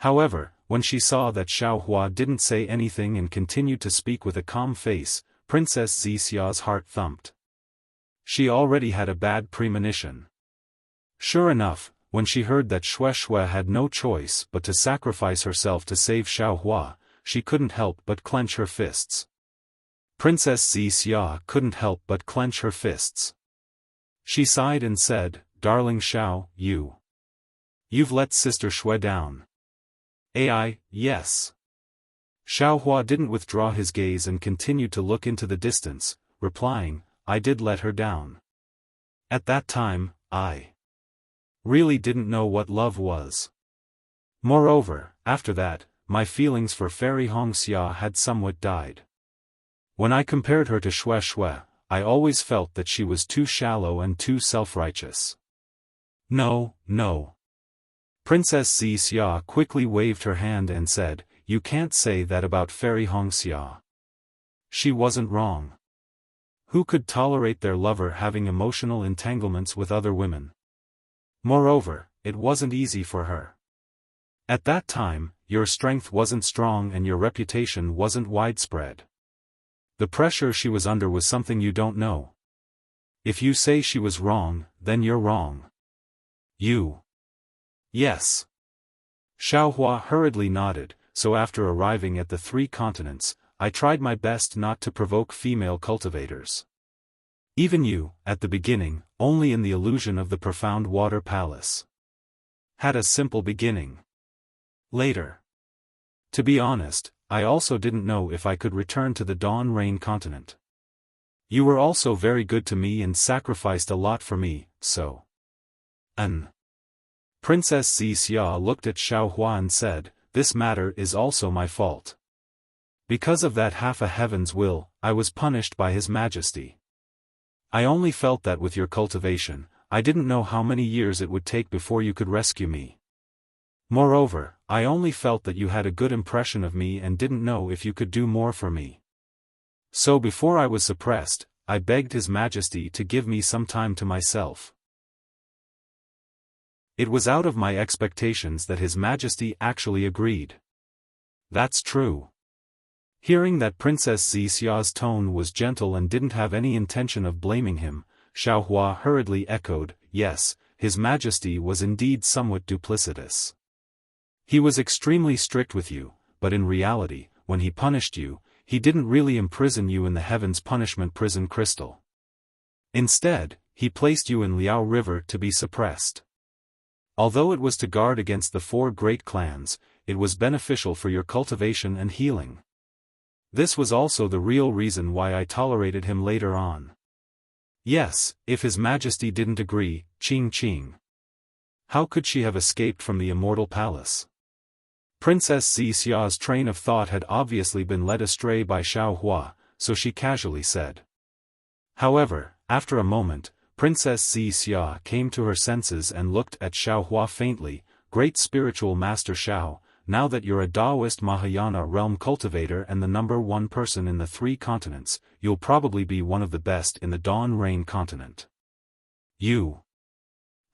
However, when she saw that Xiaohua didn't say anything and continued to speak with a calm face, Princess Xixia's heart thumped. She already had a bad premonition. Sure enough, when she heard that Xue had no choice but to sacrifice herself to save Xiaohua, she couldn't help but clench her fists. Princess Xixia couldn't help but clench her fists. She sighed and said, "Darling Xiao, you've let Sister Xue down." Yes. Xiaohua didn't withdraw his gaze and continued to look into the distance, replying, "I did let her down. At that time, I really didn't know what love was. Moreover, after that, my feelings for Fairy Hongxia had somewhat died. When I compared her to Xue, I always felt that she was too shallow and too self-righteous." No. Princess Xixia quickly waved her hand and said, "You can't say that about Fairy Hongxia. She wasn't wrong. Who could tolerate their lover having emotional entanglements with other women? Moreover, it wasn't easy for her. At that time, your strength wasn't strong and your reputation wasn't widespread. The pressure she was under was something you don't know. If you say she was wrong, then you're wrong. Yes." Xiaohua hurriedly nodded, "So after arriving at the 3 continents, I tried my best not to provoke female cultivators. Even you, at the beginning, only in the illusion of the profound water palace. Had a simple beginning. Later. To be honest, I also didn't know if I could return to the Dawn Rain continent. You were also very good to me and sacrificed a lot for me, so." Princess Xixia looked at Xiaohua and said, "This matter is also my fault. Because of that half a heaven's will, I was punished by His Majesty. I only felt that with your cultivation, I didn't know how many years it would take before you could rescue me. Moreover, I only felt that you had a good impression of me and didn't know if you could do more for me. So before I was suppressed, I begged His Majesty to give me some time to myself. It was out of my expectations that His Majesty actually agreed." "That's true." Hearing that Princess Xixia's tone was gentle and didn't have any intention of blaming him, Xiaohua hurriedly echoed, "Yes, His Majesty was indeed somewhat duplicitous. He was extremely strict with you, but in reality, when he punished you, he didn't really imprison you in the Heaven's Punishment Prison Crystal. Instead, he placed you in Liao River to be suppressed. Although it was to guard against the 4 great clans, it was beneficial for your cultivation and healing. This was also the real reason why I tolerated him later on. Yes, if His Majesty didn't agree, Qing. How could she have escaped from the Immortal Palace?" Princess Xixia's train of thought had obviously been led astray by Xiaohua, so she casually said. However, after a moment, Princess Xixia came to her senses and looked at Xiaohua faintly, "Great spiritual master Xiao, now that you're a Taoist Mahayana realm cultivator and the #1 person in the 3 continents, you'll probably be one of the best in the Dawn Rain continent. You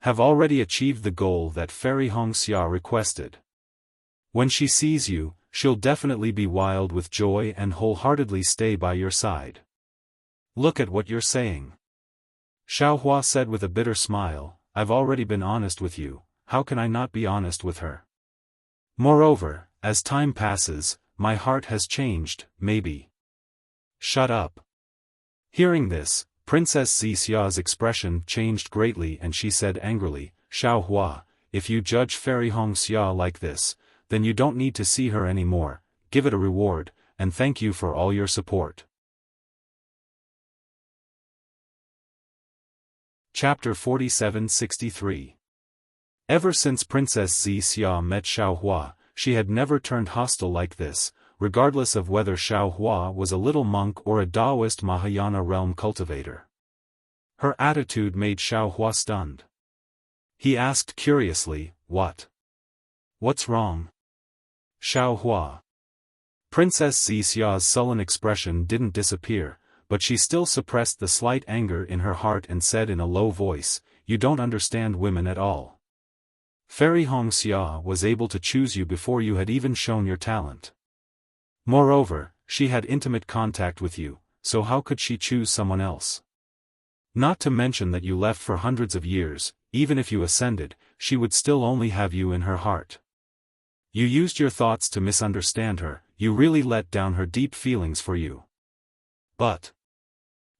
have already achieved the goal that Fairy Hongxia requested. When she sees you, she'll definitely be wild with joy and wholeheartedly stay by your side. Look at what you're saying." Xiaohua said with a bitter smile, "I've already been honest with you, how can I not be honest with her? Moreover, as time passes, my heart has changed, maybe." "Shut up." Hearing this, Princess Xixia's expression changed greatly and she said angrily, "Xiaohua, if you judge Fairy Hongxia like this, then you don't need to see her anymore, give it a reward, and thank you for all your support." Chapter 4763. Ever since Princess Xixia met Xiaohua, she had never turned hostile like this, regardless of whether Xiaohua was a little monk or a Taoist Mahayana realm cultivator. Her attitude made Xiaohua stunned. He asked curiously, What's wrong? Xiaohua. Princess Xixia's sullen expression didn't disappear, but she still suppressed the slight anger in her heart and said in a low voice, "You don't understand women at all. Fairy Hongxia was able to choose you before you had even shown your talent. Moreover, she had intimate contact with you, so how could she choose someone else? Not to mention that you left for hundreds of years, even if you ascended, she would still only have you in her heart. You used your thoughts to misunderstand her, you really let down her deep feelings for you." "But,"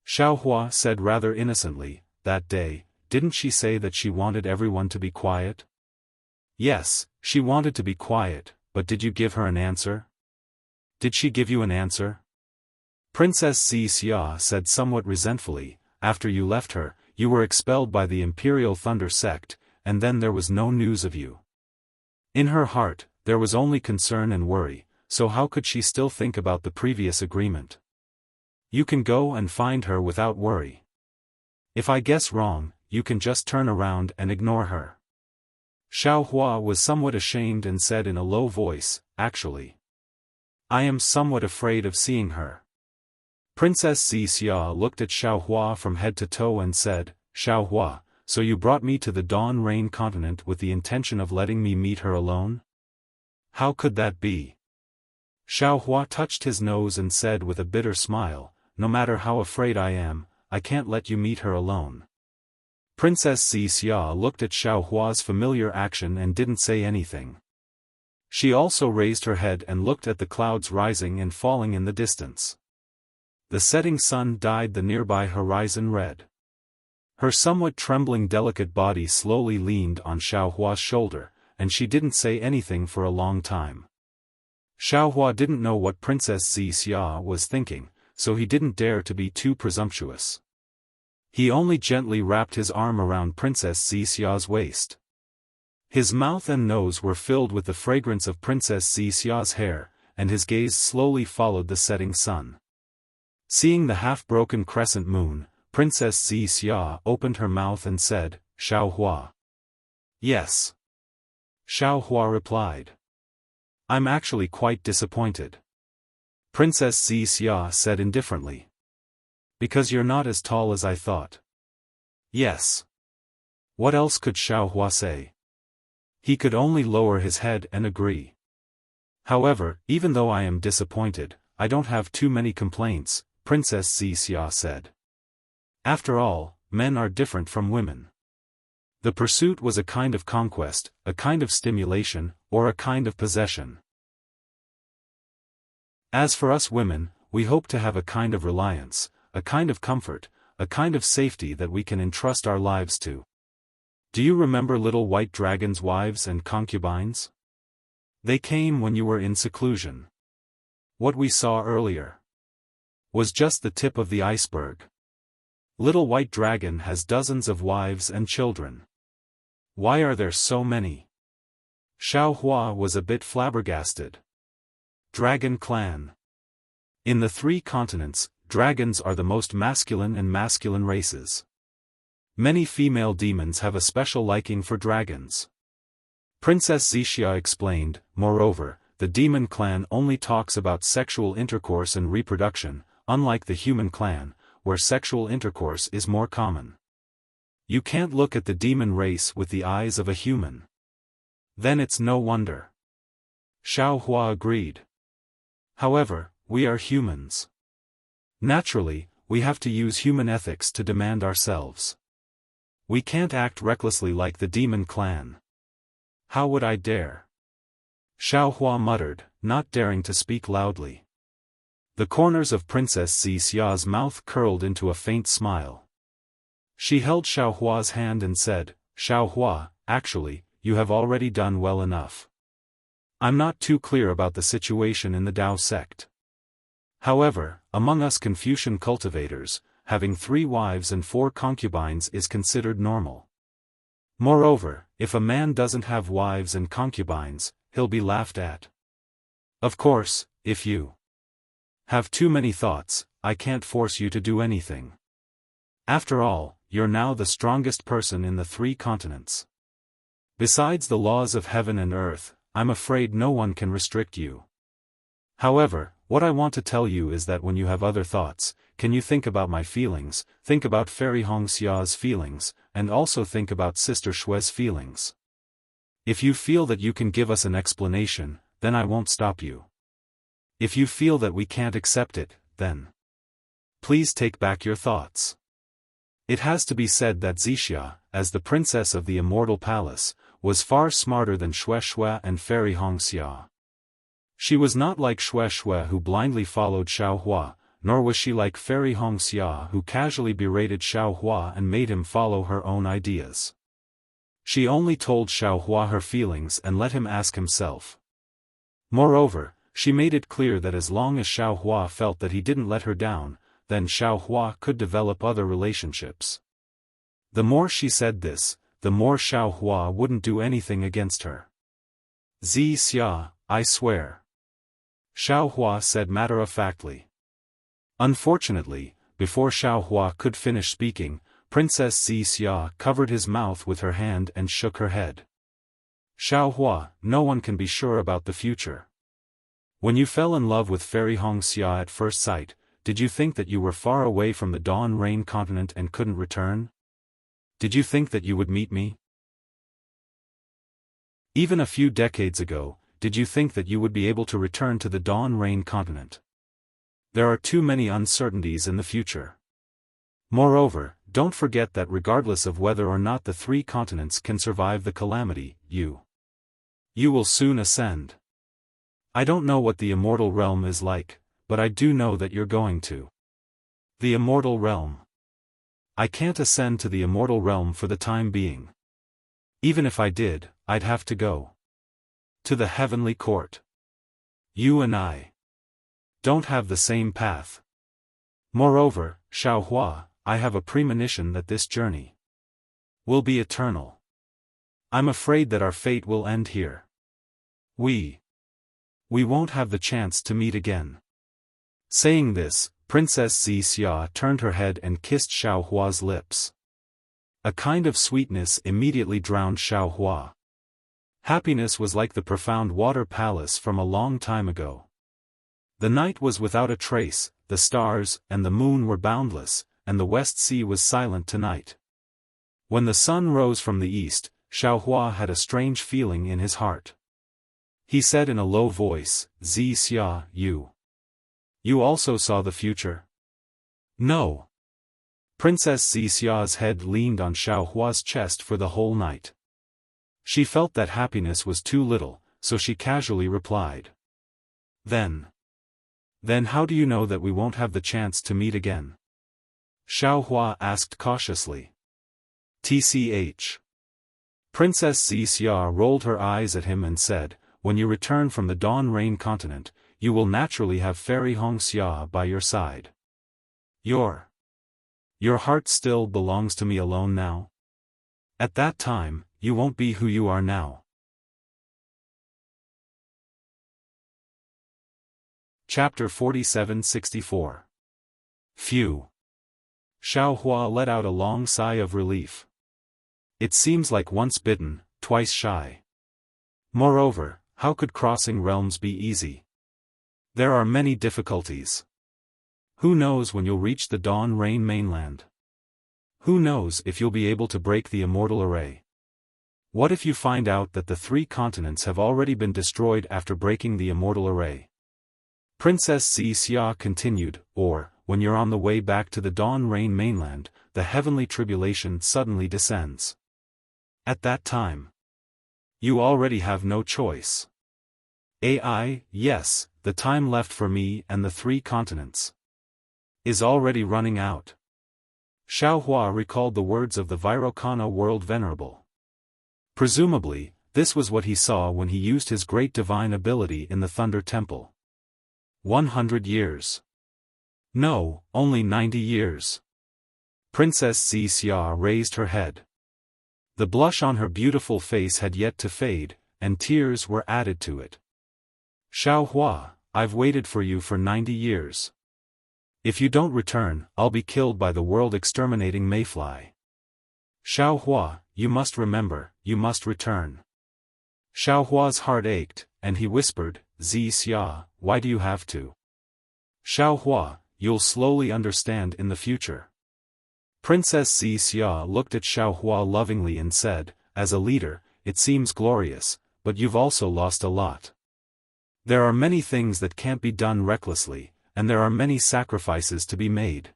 Xiaohua said rather innocently, "that day, didn't she say that she wanted everyone to be quiet?" "Yes, she wanted to be quiet, but did you give her an answer? Did she give you an answer?" Princess Xixia said somewhat resentfully, "After you left her, you were expelled by the Imperial Thunder sect, and then there was no news of you." In her heart, there was only concern and worry, so how could she still think about the previous agreement? "You can go and find her without worry. If I guess wrong, you can just turn around and ignore her." Xiaohua was somewhat ashamed and said in a low voice, "Actually, I am somewhat afraid of seeing her." Princess Xixia looked at Xiaohua from head to toe and said, "Xiaohua, so you brought me to the Dawn Rain continent with the intention of letting me meet her alone? How could that be?" Xiaohua touched his nose and said with a bitter smile, "No matter how afraid I am, I can't let you meet her alone." Princess Xixia looked at Xiaohua's familiar action and didn't say anything. She also raised her head and looked at the clouds rising and falling in the distance. The setting sun dyed the nearby horizon red. Her somewhat trembling delicate body slowly leaned on Xiaohua's shoulder, and she didn't say anything for a long time. Xiaohua didn't know what Princess Xixia was thinking, so he didn't dare to be too presumptuous. He only gently wrapped his arm around Princess Xixia's waist. His mouth and nose were filled with the fragrance of Princess Xixia's hair, and his gaze slowly followed the setting sun. Seeing the half-broken crescent moon, Princess Xixia opened her mouth and said, "Xiaohua." "Yes." Xiaohua replied. "I'm actually quite disappointed." Princess Xixia said indifferently. "Because you're not as tall as I thought." "Yes." What else could Xiaohua say? He could only lower his head and agree. "However, even though I am disappointed, I don't have too many complaints," Princess Xixia said. "After all, men are different from women. The pursuit was a kind of conquest, a kind of stimulation, or a kind of possession. As for us women, we hope to have a kind of reliance, a kind of comfort, a kind of safety that we can entrust our lives to. Do you remember little white dragons' wives and concubines? They came when you were in seclusion. What we saw earlier was just the tip of the iceberg. Little White Dragon has dozens of wives and children. Why are there so many?" Xiaohua was a bit flabbergasted. Dragon Clan. In the 3 continents, dragons are the most masculine and masculine races. Many female demons have a special liking for dragons. Princess Xixia explained. Moreover, the demon clan only talks about sexual intercourse and reproduction, unlike the human clan, where sexual intercourse is more common. You can't look at the demon race with the eyes of a human. Then it's no wonder. Xiaohua agreed. However, we are humans. Naturally, we have to use human ethics to demand ourselves. We can't act recklessly like the demon clan. How would I dare? Xiaohua muttered, not daring to speak loudly. The corners of Princess Xixia's mouth curled into a faint smile. She held Xiaohua's hand and said, "Xiaohua, actually, you have already done well enough. I'm not too clear about the situation in the Tao sect. However, among us Confucian cultivators, having 3 wives and 4 concubines is considered normal. Moreover, if a man doesn't have wives and concubines, he'll be laughed at. Of course, if you have too many thoughts, I can't force you to do anything. After all, you're now the strongest person in the 3 continents. Besides the laws of heaven and earth, I'm afraid no one can restrict you. However, what I want to tell you is that when you have other thoughts, can you think about my feelings, think about Fairy Hongxia's feelings, and also think about Sister Shui's feelings. If you feel that you can give us an explanation, then I won't stop you. If you feel that we can't accept it, then please take back your thoughts. It has to be said that Wuxia, as the princess of the immortal palace, was far smarter than Shui and Fairy Hongxia. She was not like Shui who blindly followed Xiaofan, nor was she like Fairy Hongxia who casually berated Xiaofan and made him follow her own ideas. She only told Xiaofan her feelings and let him ask himself. Moreover, she made it clear that as long as Xiaofan felt that he didn't let her down, then Xiaofan could develop other relationships. The more she said this, the more Xiaofan wouldn't do anything against her. Wuxia, I swear. Xiaofan said matter-of-factly. Unfortunately, before Xiaofan could finish speaking, Princess Wuxia covered his mouth with her hand and shook her head. Xiaofan, no one can be sure about the future. When you fell in love with Fairy Hongxia at first sight, did you think that you were far away from the Dawn Rain continent and couldn't return? Did you think that you would meet me? Even a few decades ago, did you think that you would be able to return to the Dawn Rain continent? There are too many uncertainties in the future. Moreover, don't forget that regardless of whether or not the 3 continents can survive the calamity, you will soon ascend. I don't know what the immortal realm is like, but I do know that you're going to the immortal realm. I can't ascend to the immortal realm for the time being. Even if I did, I'd have to go to the heavenly court. You and I don't have the same path. Moreover, Xiaofan, I have a premonition that this journey will be eternal. I'm afraid that our fate will end here. We won't have the chance to meet again. Saying this, Princess Wuxia turned her head and kissed Xiaohua's lips. A kind of sweetness immediately drowned Xiaofan. Happiness was like the profound water palace from a long time ago. The night was without a trace, the stars and the moon were boundless, and the West Sea was silent tonight. When the sun rose from the east, Xiaofan had a strange feeling in his heart. He said in a low voice, Wuxia, you also saw the future? No. Princess Wuxia's head leaned on Xiaohua's chest for the whole night. She felt that happiness was too little, so she casually replied. Then how do you know that we won't have the chance to meet again? Xiaohua asked cautiously. Tch. Princess Wuxia rolled her eyes at him and said, when you return from the Dawn Rain continent, you will naturally have Fairy Hongxia by your side. Your heart still belongs to me alone now? At that time, you won't be who you are now. Chapter 47-64. Phew. Xiaohua let out a long sigh of relief. It seems like once bitten, twice shy. Moreover, how could crossing realms be easy? There are many difficulties. Who knows when you'll reach the Dawn Rain mainland? Who knows if you'll be able to break the immortal array? What if you find out that the 3 continents have already been destroyed after breaking the immortal array? Princess Wuxia continued, or, when you're on the way back to the Dawn Rain mainland, the heavenly tribulation suddenly descends. At that time, you already have no choice. Yes, the time left for me and the 3 continents is already running out. Xiaohua recalled the words of the Virokana World Venerable. Presumably, this was what he saw when he used his great divine ability in the Thunder Temple. 100 years. No, only 90 years. Princess Xia raised her head. The blush on her beautiful face had yet to fade, and tears were added to it. Xiaohua, I've waited for you for 90 years. If you don't return, I'll be killed by the world-exterminating mayfly. Xiaohua, you must remember, you must return. Xiaohua's heart ached, and he whispered, Xia, why do you have to? Xiaohua, you'll slowly understand in the future. Princess Xia looked at Xiaohua lovingly and said, as a leader, it seems glorious, but you've also lost a lot. There are many things that can't be done recklessly, and there are many sacrifices to be made.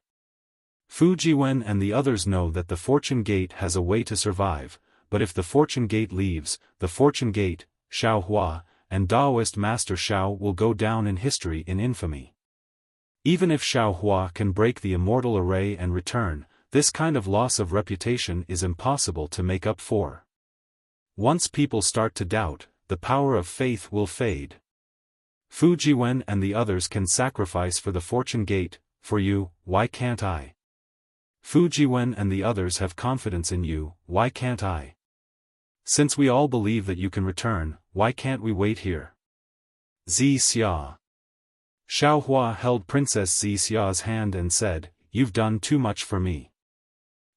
Fujiwen and the others know that the Fortune Gate has a way to survive, but if the Fortune Gate leaves, the Fortune Gate, Xiaohua, and Taoist Master Xiao will go down in history in infamy. Even if Xiaohua can break the immortal array and return, this kind of loss of reputation is impossible to make up for. Once people start to doubt, the power of faith will fade. Fujiwen and the others can sacrifice for the Fortune Gate, for you, why can't I? Fujiwen and the others have confidence in you, why can't I? Since we all believe that you can return, why can't we wait here? Xia. Xiaohua held Princess Xia's hand and said, You've done too much for me.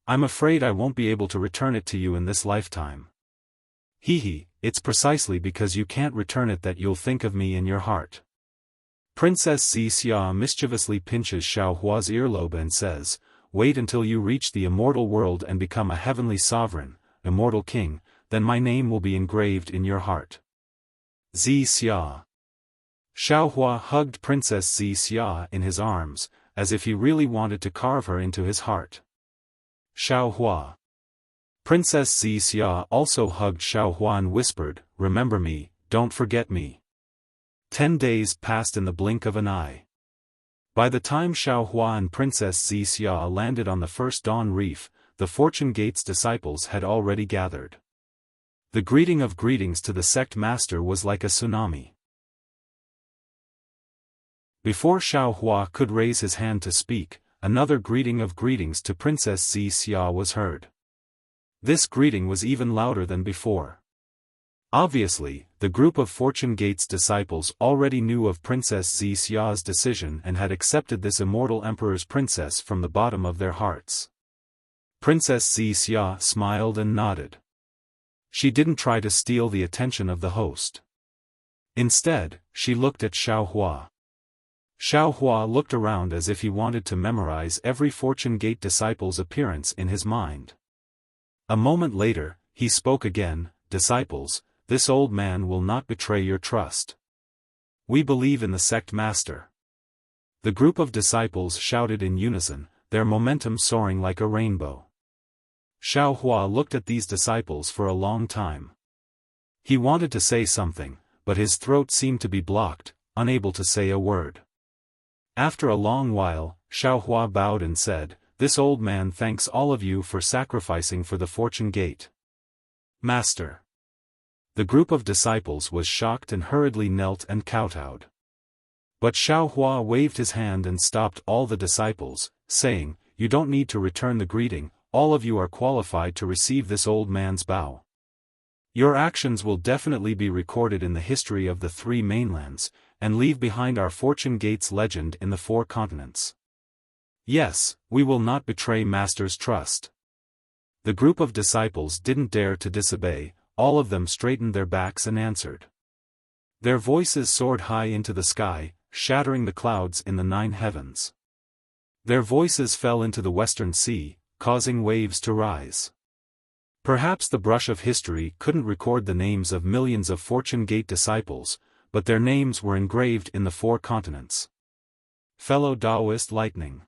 I'm afraid I won't be able to return it to you in this lifetime. Hehe, it's precisely because you can't return it that you'll think of me in your heart. Princess Xia mischievously pinches Xiaohua's earlobe and says, Wait until you reach the immortal world and become a heavenly sovereign, immortal king, then my name will be engraved in your heart. Xia. Xiaohua hugged Princess Xia in his arms, as if he really wanted to carve her into his heart. Xiaohua. Princess Xia also hugged Xiaohua and whispered, Remember me, don't forget me. 10 days passed in the blink of an eye. By the time Xiaohua and Princess Xia landed on the first dawn reef, the Fortune Gate's disciples had already gathered. The greeting of greetings to the sect master was like a tsunami. Before Xiaohua could raise his hand to speak, another greeting of greetings to Princess Xia was heard. This greeting was even louder than before. Obviously, the group of Fortune Gate's disciples already knew of Princess Xia's decision and had accepted this immortal emperor's princess from the bottom of their hearts. Princess Xia smiled and nodded. She didn't try to steal the attention of the host. Instead, she looked at Xiaohua. Xiaohua looked around as if he wanted to memorize every Fortune Gate disciple's appearance in his mind. A moment later, he spoke again, Disciples, this old man will not betray your trust. We believe in the sect master. The group of disciples shouted in unison, their momentum soaring like a rainbow. Xiaohua looked at these disciples for a long time. He wanted to say something, but his throat seemed to be blocked, unable to say a word. After a long while, Xiaohua bowed and said, This old man thanks all of you for sacrificing for the Fortune Gate. Master. The group of disciples was shocked and hurriedly knelt and kowtowed. But Xiaohua waved his hand and stopped all the disciples, saying, You don't need to return the greeting, all of you are qualified to receive this old man's bow. Your actions will definitely be recorded in the history of the 3 mainlands, and leave behind our Fortune Gate's legend in the 4 continents. Yes, we will not betray Master's trust. The group of disciples didn't dare to disobey, all of them straightened their backs and answered. Their voices soared high into the sky, shattering the clouds in the 9 heavens. Their voices fell into the western sea, causing waves to rise. Perhaps the brush of history couldn't record the names of millions of Fortune Gate disciples, but their names were engraved in the 4 continents. Fellow Taoist Lightning.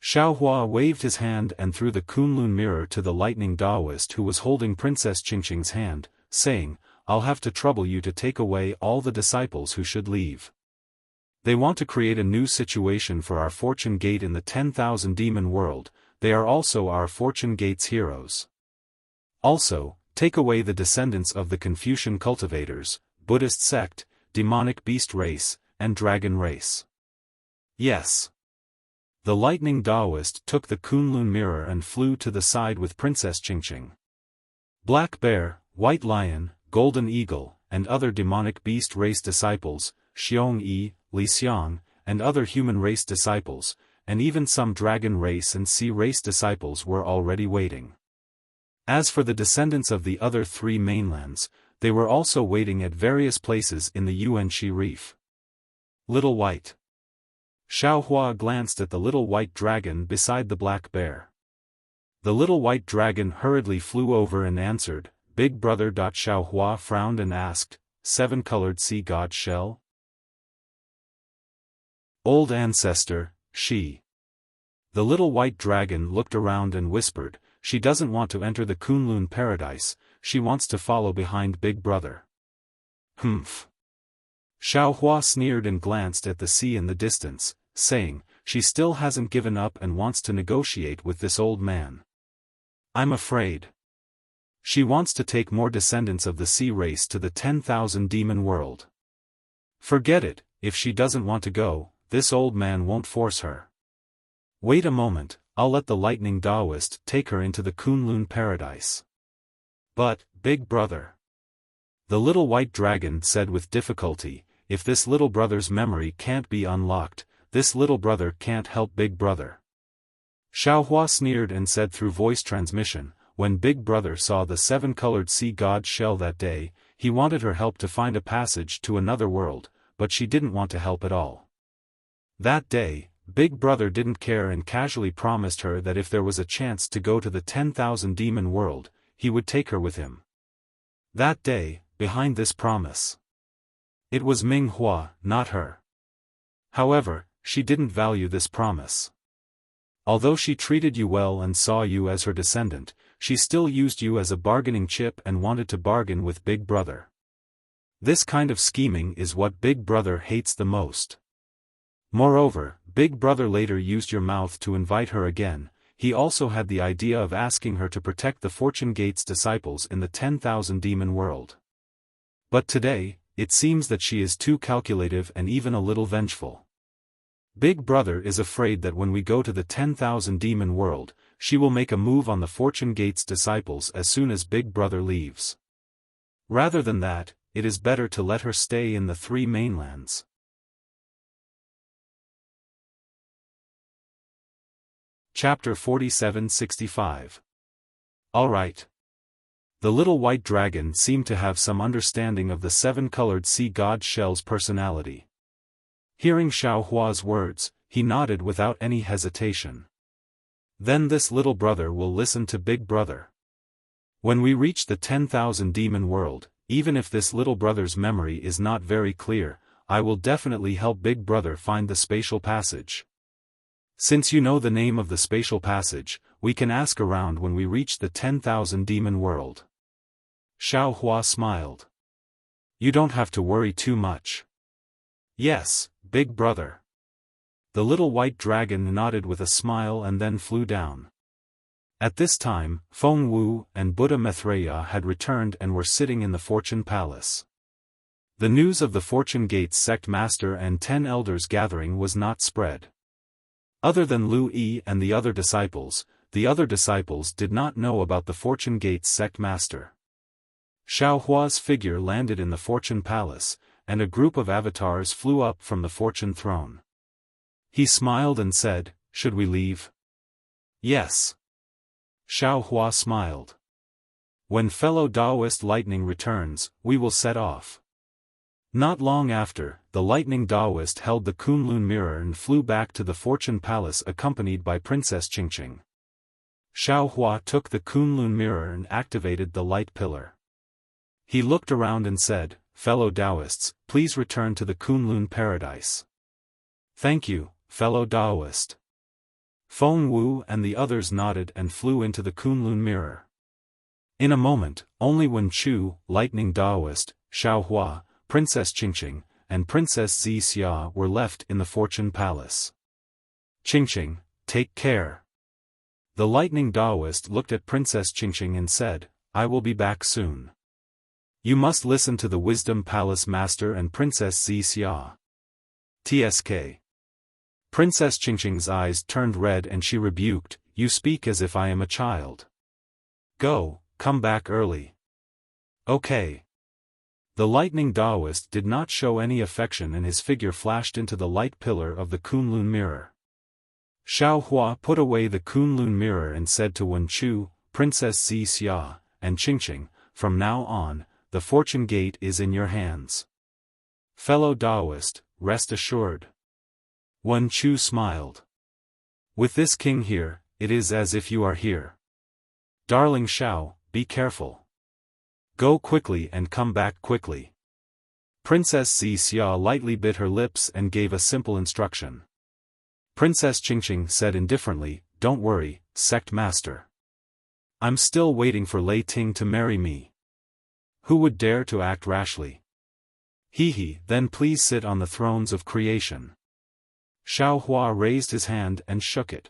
Xiaohua waved his hand and threw the Kunlun mirror to the lightning Taoist who was holding Princess Qingqing's hand, saying, I'll have to trouble you to take away all the disciples who should leave. They want to create a new situation for our Fortune Gate in the 10,000 demon world, they are also our Fortune Gate's heroes. Also, take away the descendants of the Confucian cultivators, Buddhist sect, demonic beast race, and dragon race. Yes. The lightning Taoist took the Kunlun mirror and flew to the side with Princess Qingqing. Black Bear, White Lion, Golden Eagle, and other demonic beast race disciples, Xiong Yi, Li Xiang, and other human race disciples, and even some dragon race and sea race disciples were already waiting. As for the descendants of the other three mainlands, they were also waiting at various places in the Yuanxi Reef. Little White. Xiaohua glanced at the little white dragon beside the black bear. The little white dragon hurriedly flew over and answered, "Big brother." Xiaohua frowned and asked, "Seven-colored sea god shell?" Old ancestor, she. The little white dragon looked around and whispered, "She doesn't want to enter the Kunlun paradise, she wants to follow behind Big Brother." Humph. Xiaohua sneered and glanced at the sea in the distance, saying, "She still hasn't given up and wants to negotiate with this old man. I'm afraid she wants to take more descendants of the sea race to the 10,000 demon world. Forget it, if she doesn't want to go, this old man won't force her. Wait a moment, I'll let the lightning Taoist take her into the Kunlun paradise." "But, Big Brother," the little white dragon said with difficulty, "if this little brother's memory can't be unlocked, this little brother can't help Big Brother." Xiaohua sneered and said through voice transmission, "When Big Brother saw the seven-colored sea god shell that day, he wanted her help to find a passage to another world, but she didn't want to help at all. That day, Big Brother didn't care and casually promised her that if there was a chance to go to the 10,000 demon world, he would take her with him. That day, behind this promise, it was Ming Hua, not her. However, she didn't value this promise. Although she treated you well and saw you as her descendant, she still used you as a bargaining chip and wanted to bargain with Big Brother. This kind of scheming is what Big Brother hates the most. Moreover, Big Brother later used your mouth to invite her again. He also had the idea of asking her to protect the Fortune Gate's disciples in the 10,000 demon world. But today, it seems that she is too calculative and even a little vengeful. Big Brother is afraid that when we go to the 10,000 demon world, she will make a move on the Fortune Gate's disciples as soon as Big Brother leaves. Rather than that, it is better to let her stay in the three mainlands. Chapter 4765. Alright. The little white dragon seemed to have some understanding of the seven-colored sea god shell's personality. Hearing Xiaohua's words, he nodded without any hesitation. Then this little brother will listen to Big Brother. When we reach the 10,000 demon world, even if this little brother's memory is not very clear, I will definitely help Big Brother find the spatial passage. Since you know the name of the spatial passage, we can ask around when we reach the 10,000 demon world. Xiaohua smiled. You don't have to worry too much. Yes, Big Brother. The little white dragon nodded with a smile and then flew down. At this time, Feng Wu and Buddha Maitreya had returned and were sitting in the Fortune Palace. The news of the Fortune Gate's sect master and 10 elders gathering was not spread. Other than Lu Yi and the other disciples did not know about the Fortune Gate's sect master. Xiaohua's figure landed in the Fortune Palace, and a group of avatars flew up from the Fortune Throne. He smiled and said, "Should we leave?" "Yes." Xiaohua smiled. "When fellow Taoist lightning returns, we will set off." Not long after, the lightning Taoist held the Kunlun mirror and flew back to the Fortune Palace accompanied by Princess Qingqing. Xiaohua took the Kunlun mirror and activated the light pillar. He looked around and said, "Fellow Taoists, please return to the Kunlun paradise." "Thank you, fellow Taoist." Feng Wu and the others nodded and flew into the Kunlun mirror. In a moment, only Wen Chu, lightning Taoist, Xiaohua, Princess Qingqing, and Princess Xia were left in the Fortune Palace. "Qingqing, take care." The lightning Taoist looked at Princess Qingqing and said, "I will be back soon. You must listen to the Wisdom Palace Master and Princess Xia. TSK. Princess Qingqing's eyes turned red and she rebuked, "You speak as if I am a child. Come back early." "Okay." The lightning Taoist did not show any affection and his figure flashed into the light pillar of the Kunlun mirror. Xiaohua put away the Kunlun mirror and said to Wen Chu, "Princess Xia, and Qingqing, from now on, the fortune gate is in your hands. Fellow Taoist, rest assured." Wen Chu smiled. "With this king here, it is as if you are here. Darling Xiao, be careful. Go quickly and come back quickly." Princess Xia lightly bit her lips and gave a simple instruction. Princess Qingqing said indifferently, "Don't worry, sect master. I'm still waiting for Lei Ting to marry me. Who would dare to act rashly? Then please sit on the thrones of creation." Xiaohua raised his hand and shook it.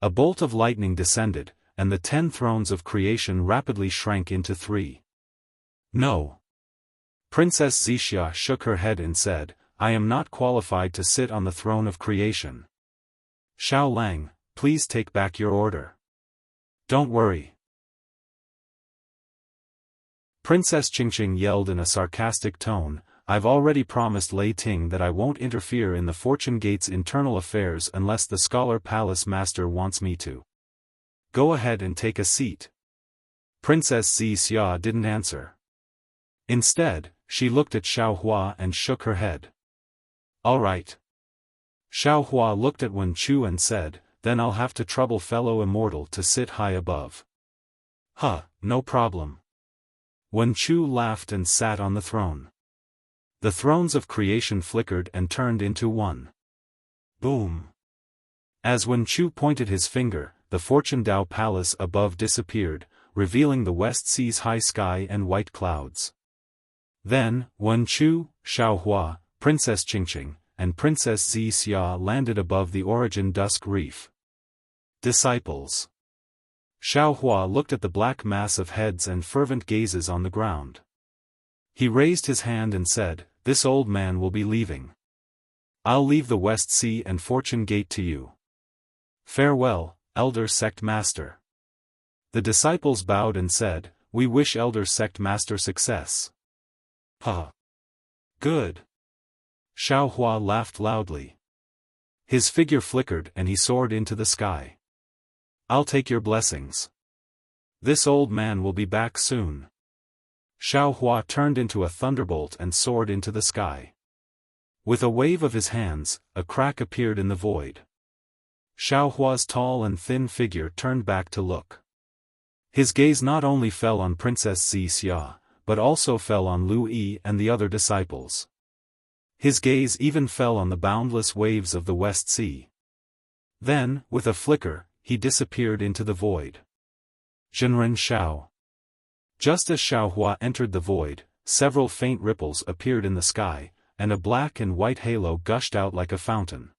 A bolt of lightning descended, and the 10 thrones of creation rapidly shrank into 3. "No." Princess Xia shook her head and said, "I am not qualified to sit on the throne of creation. Xiao Lang, please take back your order." "Don't worry." Princess Qingqing yelled in a sarcastic tone, "I've already promised Lei Ting that I won't interfere in the Fortune Gate's internal affairs unless the Scholar Palace Master wants me to. Go ahead and take a seat." Princess Xia didn't answer. Instead, she looked at Xiaohua and shook her head. "All right." Xiaohua looked at Wen Chu and said, "Then I'll have to trouble fellow immortal to sit high above." No problem." Wen Chu laughed and sat on the throne. The thrones of creation flickered and turned into one. Boom! As Wen Chu pointed his finger, the Fortune Dao Palace above disappeared, revealing the West Sea's high sky and white clouds. Then, Wen Chu, Xiaohua, Princess Qingqing, and Princess Xia landed above the Origin Dusk Reef. Disciples. Xiaohua looked at the black mass of heads and fervent gazes on the ground. He raised his hand and said, "This old man will be leaving. I'll leave the West Sea and Fortune Gate to you. Farewell, Elder Sect Master." The disciples bowed and said, "We wish Elder Sect Master success." Good. Xiaohua laughed loudly. His figure flickered and he soared into the sky. "I'll take your blessings. This old man will be back soon." Xiaohua turned into a thunderbolt and soared into the sky. With a wave of his hands, a crack appeared in the void. Xiaohua's tall and thin figure turned back to look. His gaze not only fell on Princess Xia, but also fell on Lu Yi and the other disciples. His gaze even fell on the boundless waves of the West Sea. Then, with a flicker, he disappeared into the void. Zhenren Shao. Just as Xiaohua entered the void, several faint ripples appeared in the sky, and a black and white halo gushed out like a fountain.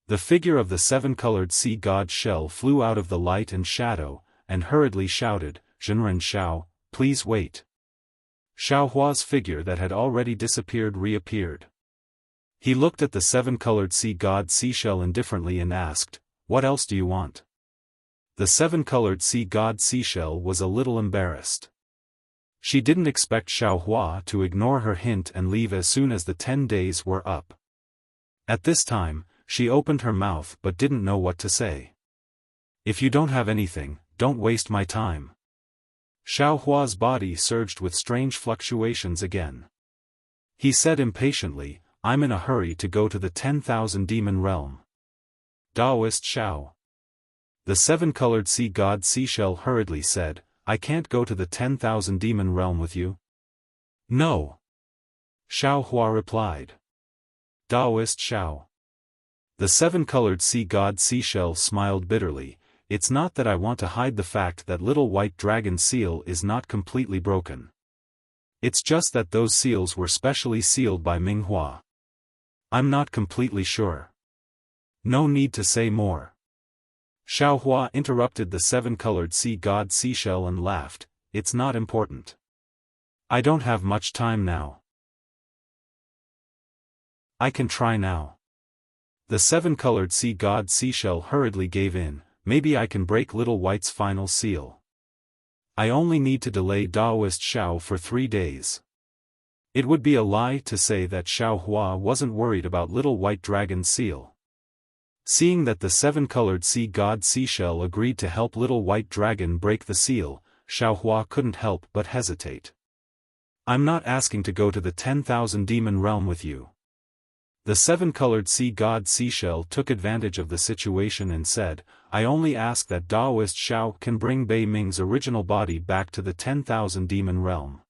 The figure of the 7-colored sea god Shell flew out of the light and shadow, and hurriedly shouted, "Zhenren Shao, please wait." Xiaohua's figure that had already disappeared reappeared. He looked at the 7-colored sea god Seashell indifferently and asked, "What else do you want?" The 7-colored sea god Seashell was a little embarrassed. She didn't expect Xiaohua to ignore her hint and leave as soon as the 10 days were up. At this time, she opened her mouth but didn't know what to say. "If you don't have anything, don't waste my time." Xiaohua's body surged with strange fluctuations again. He said impatiently, "I'm in a hurry to go to the 10,000 demon realm." Taoist Xiao. The 7-colored sea god Seashell hurriedly said, "I can't go to the 10,000 demon realm with you." "No." Xiaohua replied. Taoist Xiao. The 7-colored sea god Seashell smiled bitterly, "It's not that I want to hide the fact that little white dragon seal is not completely broken. It's just that those seals were specially sealed by Minghua. I'm not completely sure." "No need to say more." Xiaohua interrupted the 7-colored sea god Seashell and laughed, "It's not important. I don't have much time now. I can try now." The seven-colored sea god seashell hurriedly gave in. Maybe I can break Little White's final seal. I only need to delay Daoist Xiao for 3 days. It would be a lie to say that Xiao Hua wasn't worried about Little White Dragon's seal. Seeing that the seven-colored sea god seashell agreed to help Little White Dragon break the seal, Xiao Hua couldn't help but hesitate. I'm not asking to go to the 10,000 demon realm with you. The seven-colored sea god seashell took advantage of the situation and said, I only ask that Daoist Xiao can bring Bei Ming's original body back to the 10,000 demon realm.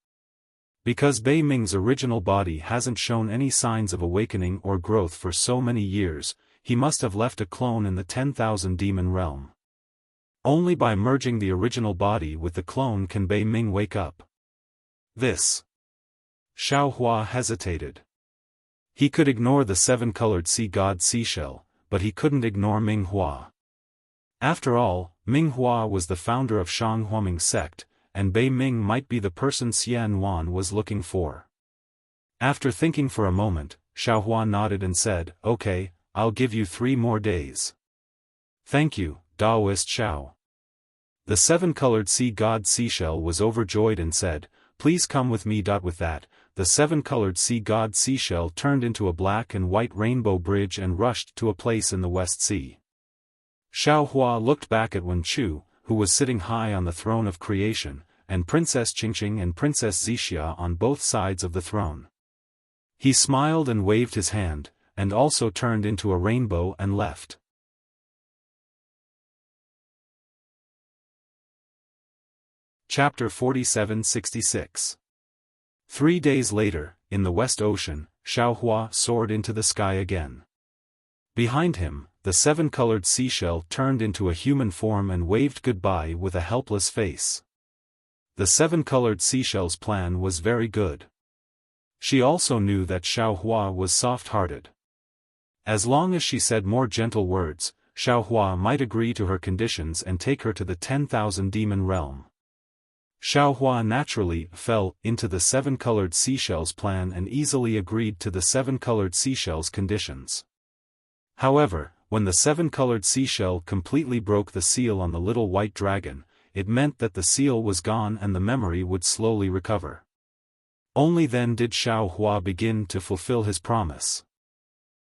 Because Bei Ming's original body hasn't shown any signs of awakening or growth for so many years, he must have left a clone in the 10,000 demon realm. Only by merging the original body with the clone can Bei Ming wake up. This. Xiao Hua hesitated. He could ignore the seven-colored sea god seashell, but he couldn't ignore Ming Hua. After all, Ming Hua was the founder of Shang Huaming sect, and Bei Ming might be the person Xian Wan was looking for. After thinking for a moment, Xiao Hua nodded and said, Okay, I'll give you 3 more days. Thank you, Daoist Xiao. The seven-colored sea god seashell was overjoyed and said, Please come with me. With that, the seven-colored sea god seashell turned into a black and white rainbow bridge and rushed to a place in the West Sea. Xiao Hua looked back at Wen Chu, who was sitting high on the throne of creation, and Princess Qingqing and Princess Zixia on both sides of the throne. He smiled and waved his hand, and also turned into a rainbow and left. Chapter 47-66. 3 days later, in the West Ocean, Xiao Hua soared into the sky again. Behind him, the seven-colored seashell turned into a human form and waved goodbye with a helpless face. The seven-colored seashell's plan was very good. She also knew that Xiao Hua was soft-hearted. As long as she said more gentle words, Xiao Hua might agree to her conditions and take her to the 10,000 demon realm. Xiao Hua naturally fell into the seven-colored seashell's plan and easily agreed to the seven-colored seashell's conditions. However, when the seven-colored seashell completely broke the seal on the little white dragon, it meant that the seal was gone and the memory would slowly recover. Only then did Xiao Hua begin to fulfill his promise.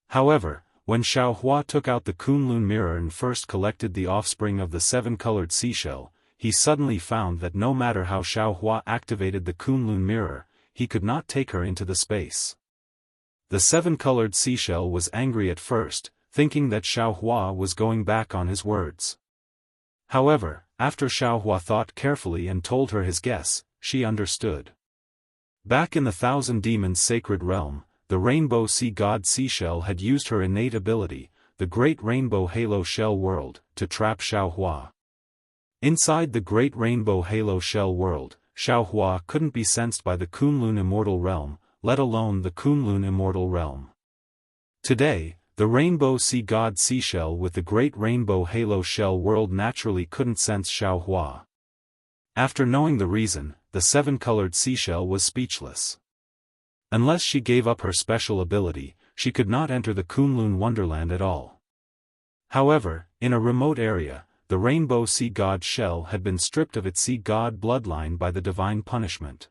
However, when Xiao Hua took out the Kunlun mirror and first collected the offspring of the seven-colored seashell, he suddenly found that no matter how Xiao Hua activated the Kunlun mirror, he could not take her into the space. The seven-colored seashell was angry at first, thinking that Xiao Hua was going back on his words. However, after Xiao Hua thought carefully and told her his guess, she understood. Back in the Thousand Demons Sacred Realm, the Rainbow Sea God Seashell had used her innate ability, the Great Rainbow Halo Shell World, to trap Xiao Hua. Inside the Great Rainbow Halo Shell World, Xiao Hua couldn't be sensed by the Kunlun Immortal Realm, let alone the Kunlun Immortal Realm. Today, the Rainbow Sea God Seashell with the Great Rainbow Halo Shell World naturally couldn't sense Xiao Hua. After knowing the reason, the seven-colored seashell was speechless. Unless she gave up her special ability, she could not enter the Kunlun Wonderland at all. However, in a remote area, the Rainbow Sea God shell had been stripped of its sea god bloodline by the divine punishment.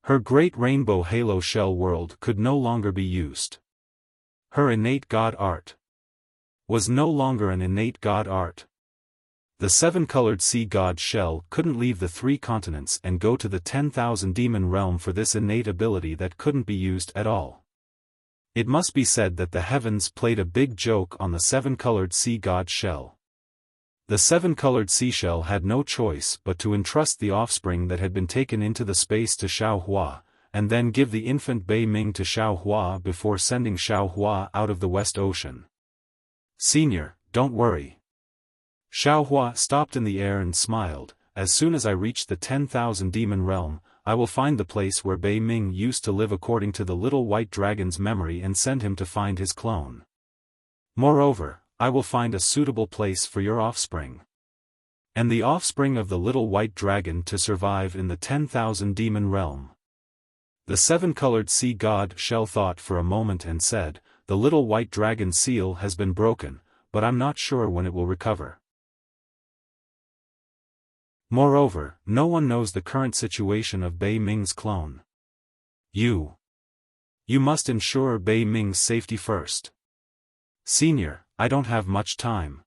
Her Great Rainbow Halo Shell World could no longer be used. Her innate god art was no longer an innate god art. The seven-colored sea god shell couldn't leave the 3 continents and go to the 10,000 demon realm for this innate ability that couldn't be used at all. It must be said that the heavens played a big joke on the seven-colored sea god shell. The seven-colored seashell had no choice but to entrust the offspring that had been taken into the space to Xiao Hua, and then give the infant Bei Ming to Xiao Hua before sending Xiao Hua out of the West Ocean. Senior, don't worry. Xiao Hua stopped in the air and smiled. As soon as I reach the 10,000 demon realm, I will find the place where Bei Ming used to live according to the little white dragon's memory and send him to find his clone. Moreover, I will find a suitable place for your offspring. And the offspring of the little white dragon to survive in the 10,000 demon realm. The seven-colored sea god shell thought for a moment and said, the little white dragon seal has been broken, but I'm not sure when it will recover. Moreover, no one knows the current situation of Bei Ming's clone. You must ensure Bei Ming's safety first. Senior, I don't have much time.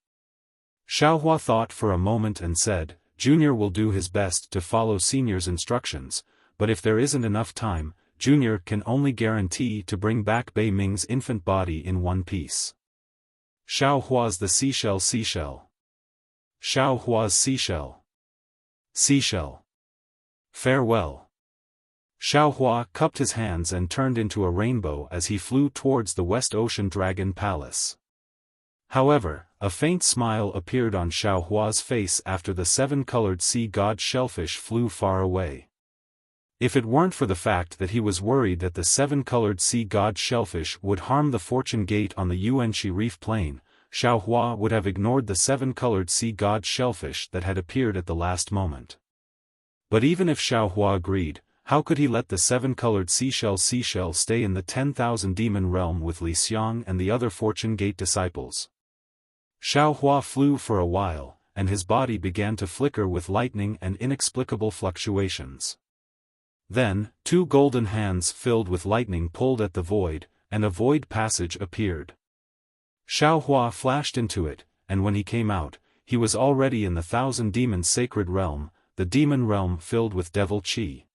Xiaohua thought for a moment and said, Junior will do his best to follow Senior's instructions, but if there isn't enough time, Junior can only guarantee to bring back Bei Ming's infant body in one piece. Xiaohua's the seashell. Xiaohua's seashell. Farewell. Xiaohua cupped his hands and turned into a rainbow as he flew towards the West Ocean Dragon Palace. However, a faint smile appeared on Xiaohua's face after the seven-colored sea god shellfish flew far away. If it weren't for the fact that he was worried that the seven-colored sea god shellfish would harm the fortune gate on the Yuanxi Reef Plain, Xiaohua would have ignored the seven-colored sea god shellfish that had appeared at the last moment. But even if Xiaohua agreed, how could he let the seven-colored seashell stay in the 10,000 demon realm with Li Xiang and the other fortune gate disciples? Xiaohua flew for a while, and his body began to flicker with lightning and inexplicable fluctuations. Then, two golden hands filled with lightning pulled at the void, and a void passage appeared. Xiaohua flashed into it, and when he came out, he was already in the 1,000 demon sacred realm, the demon realm filled with devil chi.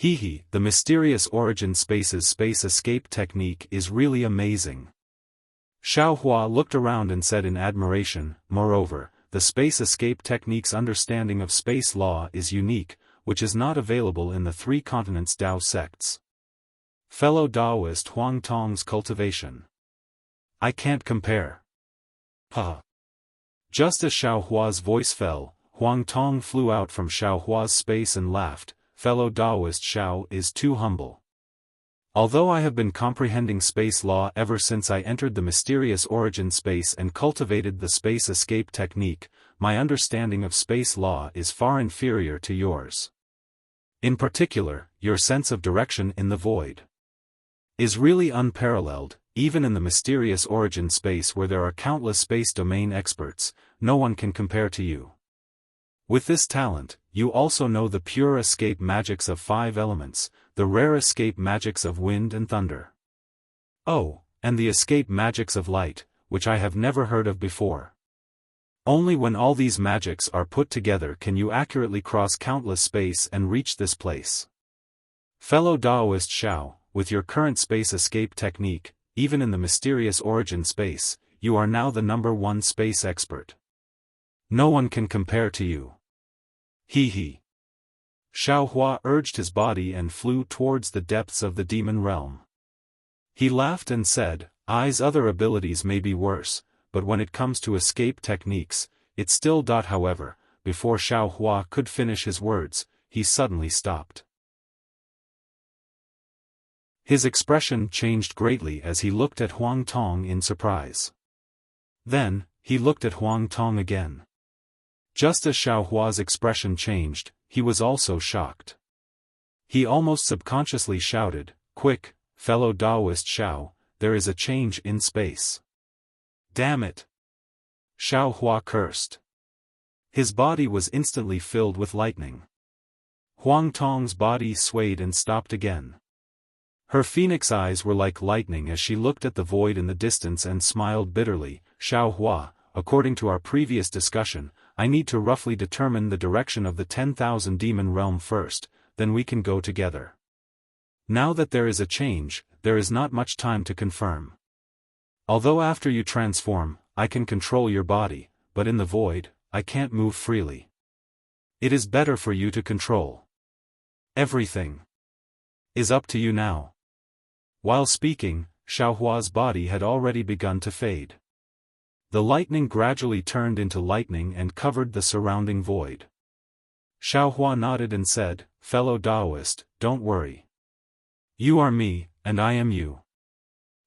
The mysterious origin space's space escape technique is really amazing. Xiaohua looked around and said in admiration, moreover, the space escape technique's understanding of space law is unique, which is not available in the three continents Dao sects. Fellow Daoist Huang Tong's cultivation. I can't compare. Just as Xiaohua's voice fell, Huang Tong flew out from Xiaohua's space and laughed, fellow Daoist Xiao is too humble. Although I have been comprehending space law ever since I entered the mysterious origin space and cultivated the space escape technique, my understanding of space law is far inferior to yours. In particular, your sense of direction in the void is really unparalleled. Even in the mysterious origin space where there are countless space domain experts, no one can compare to you. With this talent, you also know the pure escape magics of 5 elements, the rare escape magics of wind and thunder. Oh, and the escape magics of light, which I have never heard of before. Only when all these magics are put together can you accurately cross countless space and reach this place. Fellow Daoist Xiao, with your current space escape technique, even in the mysterious origin space, you are now the #1 space expert. No one can compare to you. Xiaohua urged his body and flew towards the depths of the demon realm. He laughed and said, I's other abilities may be worse, but when it comes to escape techniques, it's still. However, before Xiaohua could finish his words, he suddenly stopped. His expression changed greatly as he looked at Huang Tong in surprise. Then, he looked at Huang Tong again. Just as Xiaohua's expression changed, he was also shocked. He almost subconsciously shouted, Quick, fellow Daoist Xiao, there is a change in space. Damn it! Xiaohua cursed. His body was instantly filled with lightning. Huang Tong's body swayed and stopped again. Her phoenix eyes were like lightning as she looked at the void in the distance and smiled bitterly. Xiaohua, according to our previous discussion, I need to roughly determine the direction of the 10,000 demon realm first, then we can go together. Now that there is a change, there is not much time to confirm. Although after you transform, I can control your body, but in the void, I can't move freely. It is better for you to control. Everything is up to you now. While speaking, Xiaohua's body had already begun to fade. The lightning gradually turned into lightning and covered the surrounding void. Xiaohua nodded and said, Fellow Daoist, don't worry. You are me, and I am you.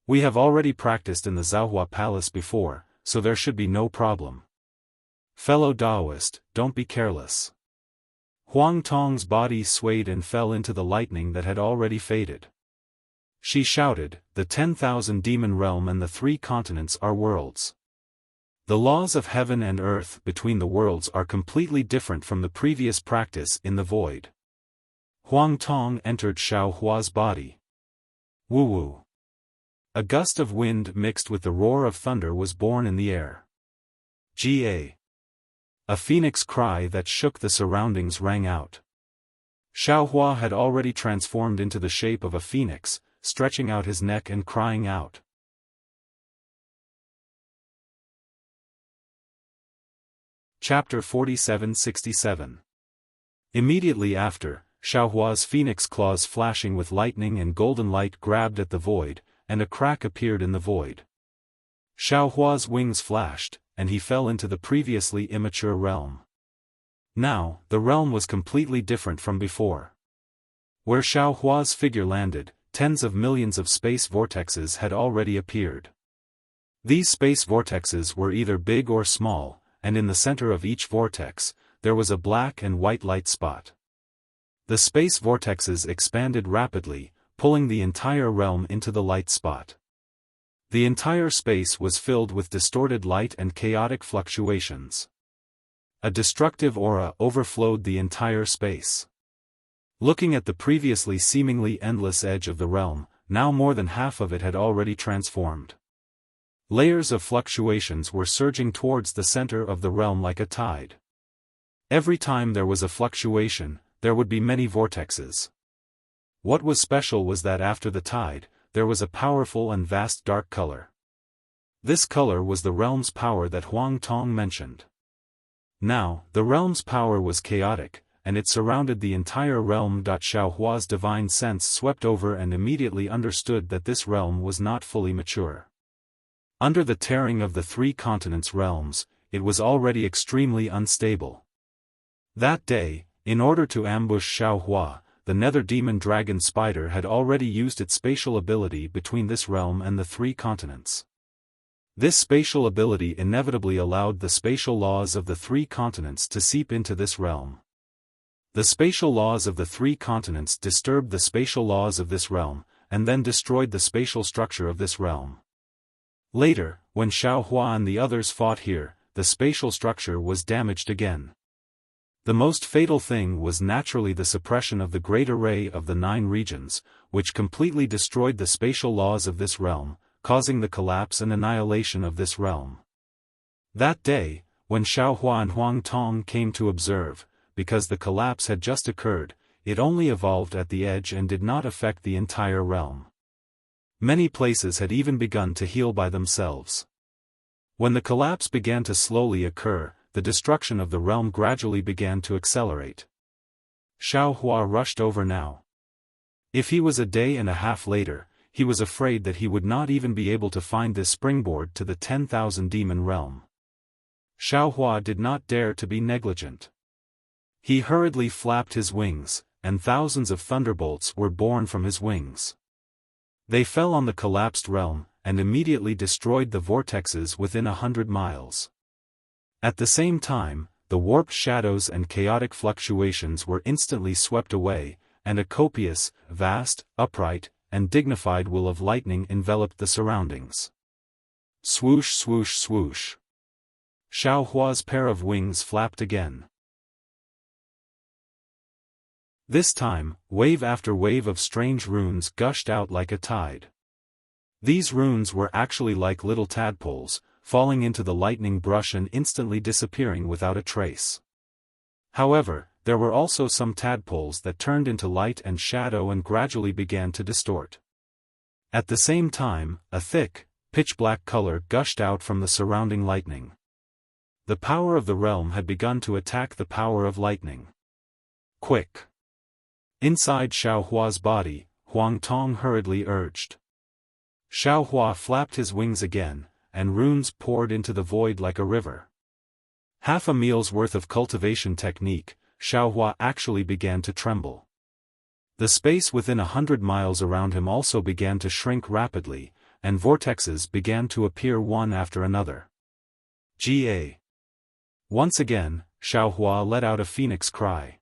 We have already practiced in the Zhaohua Palace before, so there should be no problem. Fellow Daoist, don't be careless. Huang Tong's body swayed and fell into the lightning that had already faded. She shouted, "The 10,000 demon realm and the 3 continents are worlds. The laws of heaven and earth between the worlds are completely different from the previous practice in the void." Huang Tong entered Xiao Hua's body. Woo-woo. A gust of wind mixed with the roar of thunder was born in the air. Ga. A phoenix cry that shook the surroundings rang out. Xiao Hua had already transformed into the shape of a phoenix, stretching out his neck and crying out. Chapter 47-67. Immediately after, Xiao Hua's phoenix claws flashing with lightning and golden light grabbed at the void, and a crack appeared in the void. Xiao Hua's wings flashed, and he fell into the previously immature realm. Now, the realm was completely different from before. Where Xiao Hua's figure landed, tens of millions of space vortexes had already appeared. These space vortexes were either big or small, and in the center of each vortex, there was a black and white light spot. The space vortexes expanded rapidly, pulling the entire realm into the light spot. The entire space was filled with distorted light and chaotic fluctuations. A destructive aura overflowed the entire space. Looking at the previously seemingly endless edge of the realm, now more than half of it had already transformed. Layers of fluctuations were surging towards the center of the realm like a tide. Every time there was a fluctuation, there would be many vortexes. What was special was that after the tide, there was a powerful and vast dark color. This color was the realm's power that Huang Tong mentioned. Now, the realm's power was chaotic, and it surrounded the entire realm. Xiao Hua's divine sense swept over and immediately understood that this realm was not fully mature. Under the tearing of the 3 continents' realms, it was already extremely unstable. That day, in order to ambush Xiao Hua, the nether demon dragon spider had already used its spatial ability between this realm and the 3 continents. This spatial ability inevitably allowed the spatial laws of the 3 continents to seep into this realm. The spatial laws of the 3 continents disturbed the spatial laws of this realm, and then destroyed the spatial structure of this realm. Later, when Xiao Hua and the others fought here, the spatial structure was damaged again. The most fatal thing was naturally the suppression of the great array of the 9 regions, which completely destroyed the spatial laws of this realm, causing the collapse and annihilation of this realm. That day, when Xiao Hua and Huang Tong came to observe, because the collapse had just occurred, it only evolved at the edge and did not affect the entire realm. Many places had even begun to heal by themselves. When the collapse began to slowly occur, the destruction of the realm gradually began to accelerate. Xiao Hua rushed over now. If he was a day and a half later, he was afraid that he would not even be able to find this springboard to the 10,000 demon realm. Xiao Hua did not dare to be negligent. He hurriedly flapped his wings, and thousands of thunderbolts were born from his wings. They fell on the collapsed realm, and immediately destroyed the vortexes within 100 miles. At the same time, the warped shadows and chaotic fluctuations were instantly swept away, and a copious, vast, upright, and dignified will of lightning enveloped the surroundings. Swoosh swoosh swoosh. Xiao Hua's pair of wings flapped again. This time, wave after wave of strange runes gushed out like a tide. These runes were actually like little tadpoles, falling into the lightning brush and instantly disappearing without a trace. However, there were also some tadpoles that turned into light and shadow and gradually began to distort. At the same time, a thick, pitch-black color gushed out from the surrounding lightning. The power of the realm had begun to attack the power of lightning. Quick! Inside Xiao Hua's body, Huang Tong hurriedly urged. Xiao Hua flapped his wings again, and runes poured into the void like a river. Half a meal's worth of cultivation technique, Xiao Hua actually began to tremble. The space within 100 miles around him also began to shrink rapidly, and vortexes began to appear one after another. Ga. Once again, Xiao Hua let out a phoenix cry.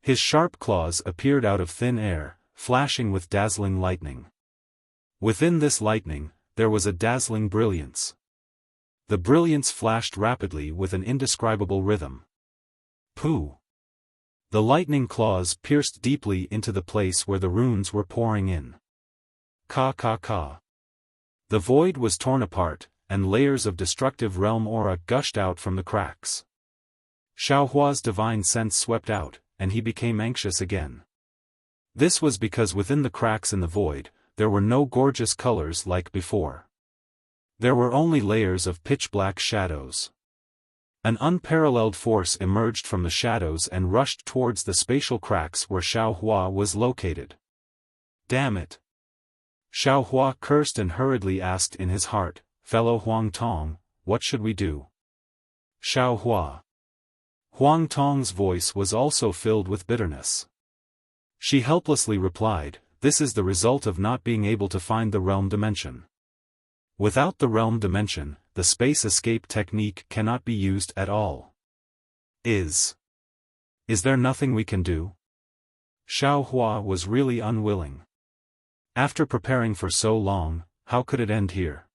His sharp claws appeared out of thin air, flashing with dazzling lightning. Within this lightning, there was a dazzling brilliance. The brilliance flashed rapidly with an indescribable rhythm. Pooh! The lightning claws pierced deeply into the place where the runes were pouring in. Ka ka ka. The void was torn apart, and layers of destructive realm aura gushed out from the cracks. Xiaohua's divine sense swept out, and he became anxious again. This was because within the cracks in the void, there were no gorgeous colors like before. There were only layers of pitch-black shadows. An unparalleled force emerged from the shadows and rushed towards the spatial cracks where Xiaohua was located. Damn it! Xiaohua cursed and hurriedly asked in his heart, "Fellow Huang Tong, what should we do?" Xiaohua. Huang Tong's voice was also filled with bitterness. She helplessly replied, "This is the result of not being able to find the realm dimension. Without the realm dimension, the space escape technique cannot be used at all. Is there nothing we can do?" Xiaohua was really unwilling. After preparing for so long, how could it end here?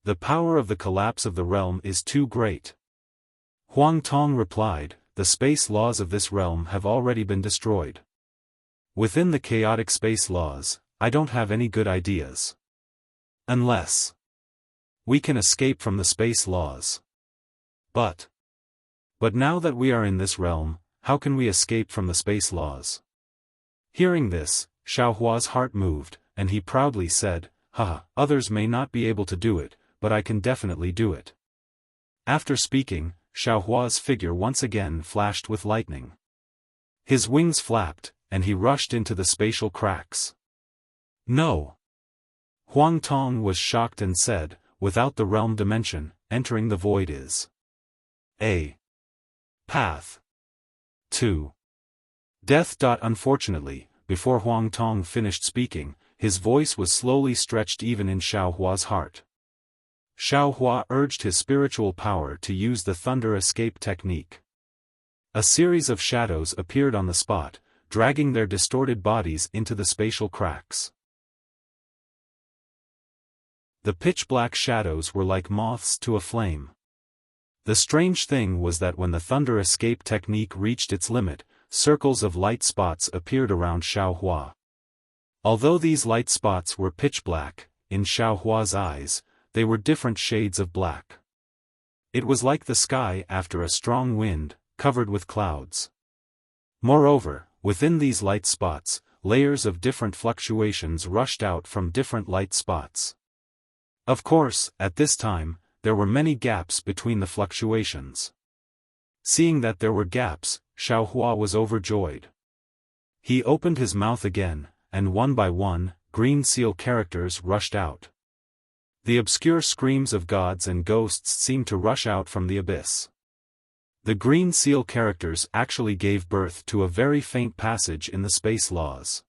The power of the collapse of the realm is too great. Huang Tong replied, "The space laws of this realm have already been destroyed. Within the chaotic space laws, I don't have any good ideas. Unless we can escape from the space laws. But now that we are in this realm, how can we escape from the space laws?" Hearing this, Xiaohua's heart moved, and he proudly said, "Haha, others may not be able to do it, but I can definitely do it." After speaking, Xiaohua's figure once again flashed with lightning. His wings flapped, and he rushed into the spatial cracks. "No!" Huang Tong was shocked and said, "Without the realm dimension, entering the void is a path to death." Unfortunately, before Huang Tong finished speaking, his voice was slowly stretched even in Xiaohua's heart. Xiaohua urged his spiritual power to use the thunder escape technique. A series of shadows appeared on the spot, dragging their distorted bodies into the spatial cracks. The pitch-black shadows were like moths to a flame. The strange thing was that when the thunder escape technique reached its limit, circles of light spots appeared around Xiaohua. Although these light spots were pitch-black, in Xiaohua's eyes, they were different shades of black. It was like the sky after a strong wind, covered with clouds. Moreover, within these light spots, layers of different fluctuations rushed out from different light spots. Of course, at this time, there were many gaps between the fluctuations. Seeing that there were gaps, Xiaohua was overjoyed. He opened his mouth again, and one by one, green seal characters rushed out. The obscure screams of gods and ghosts seemed to rush out from the abyss. The green seal characters actually gave birth to a very faint passage in the space laws.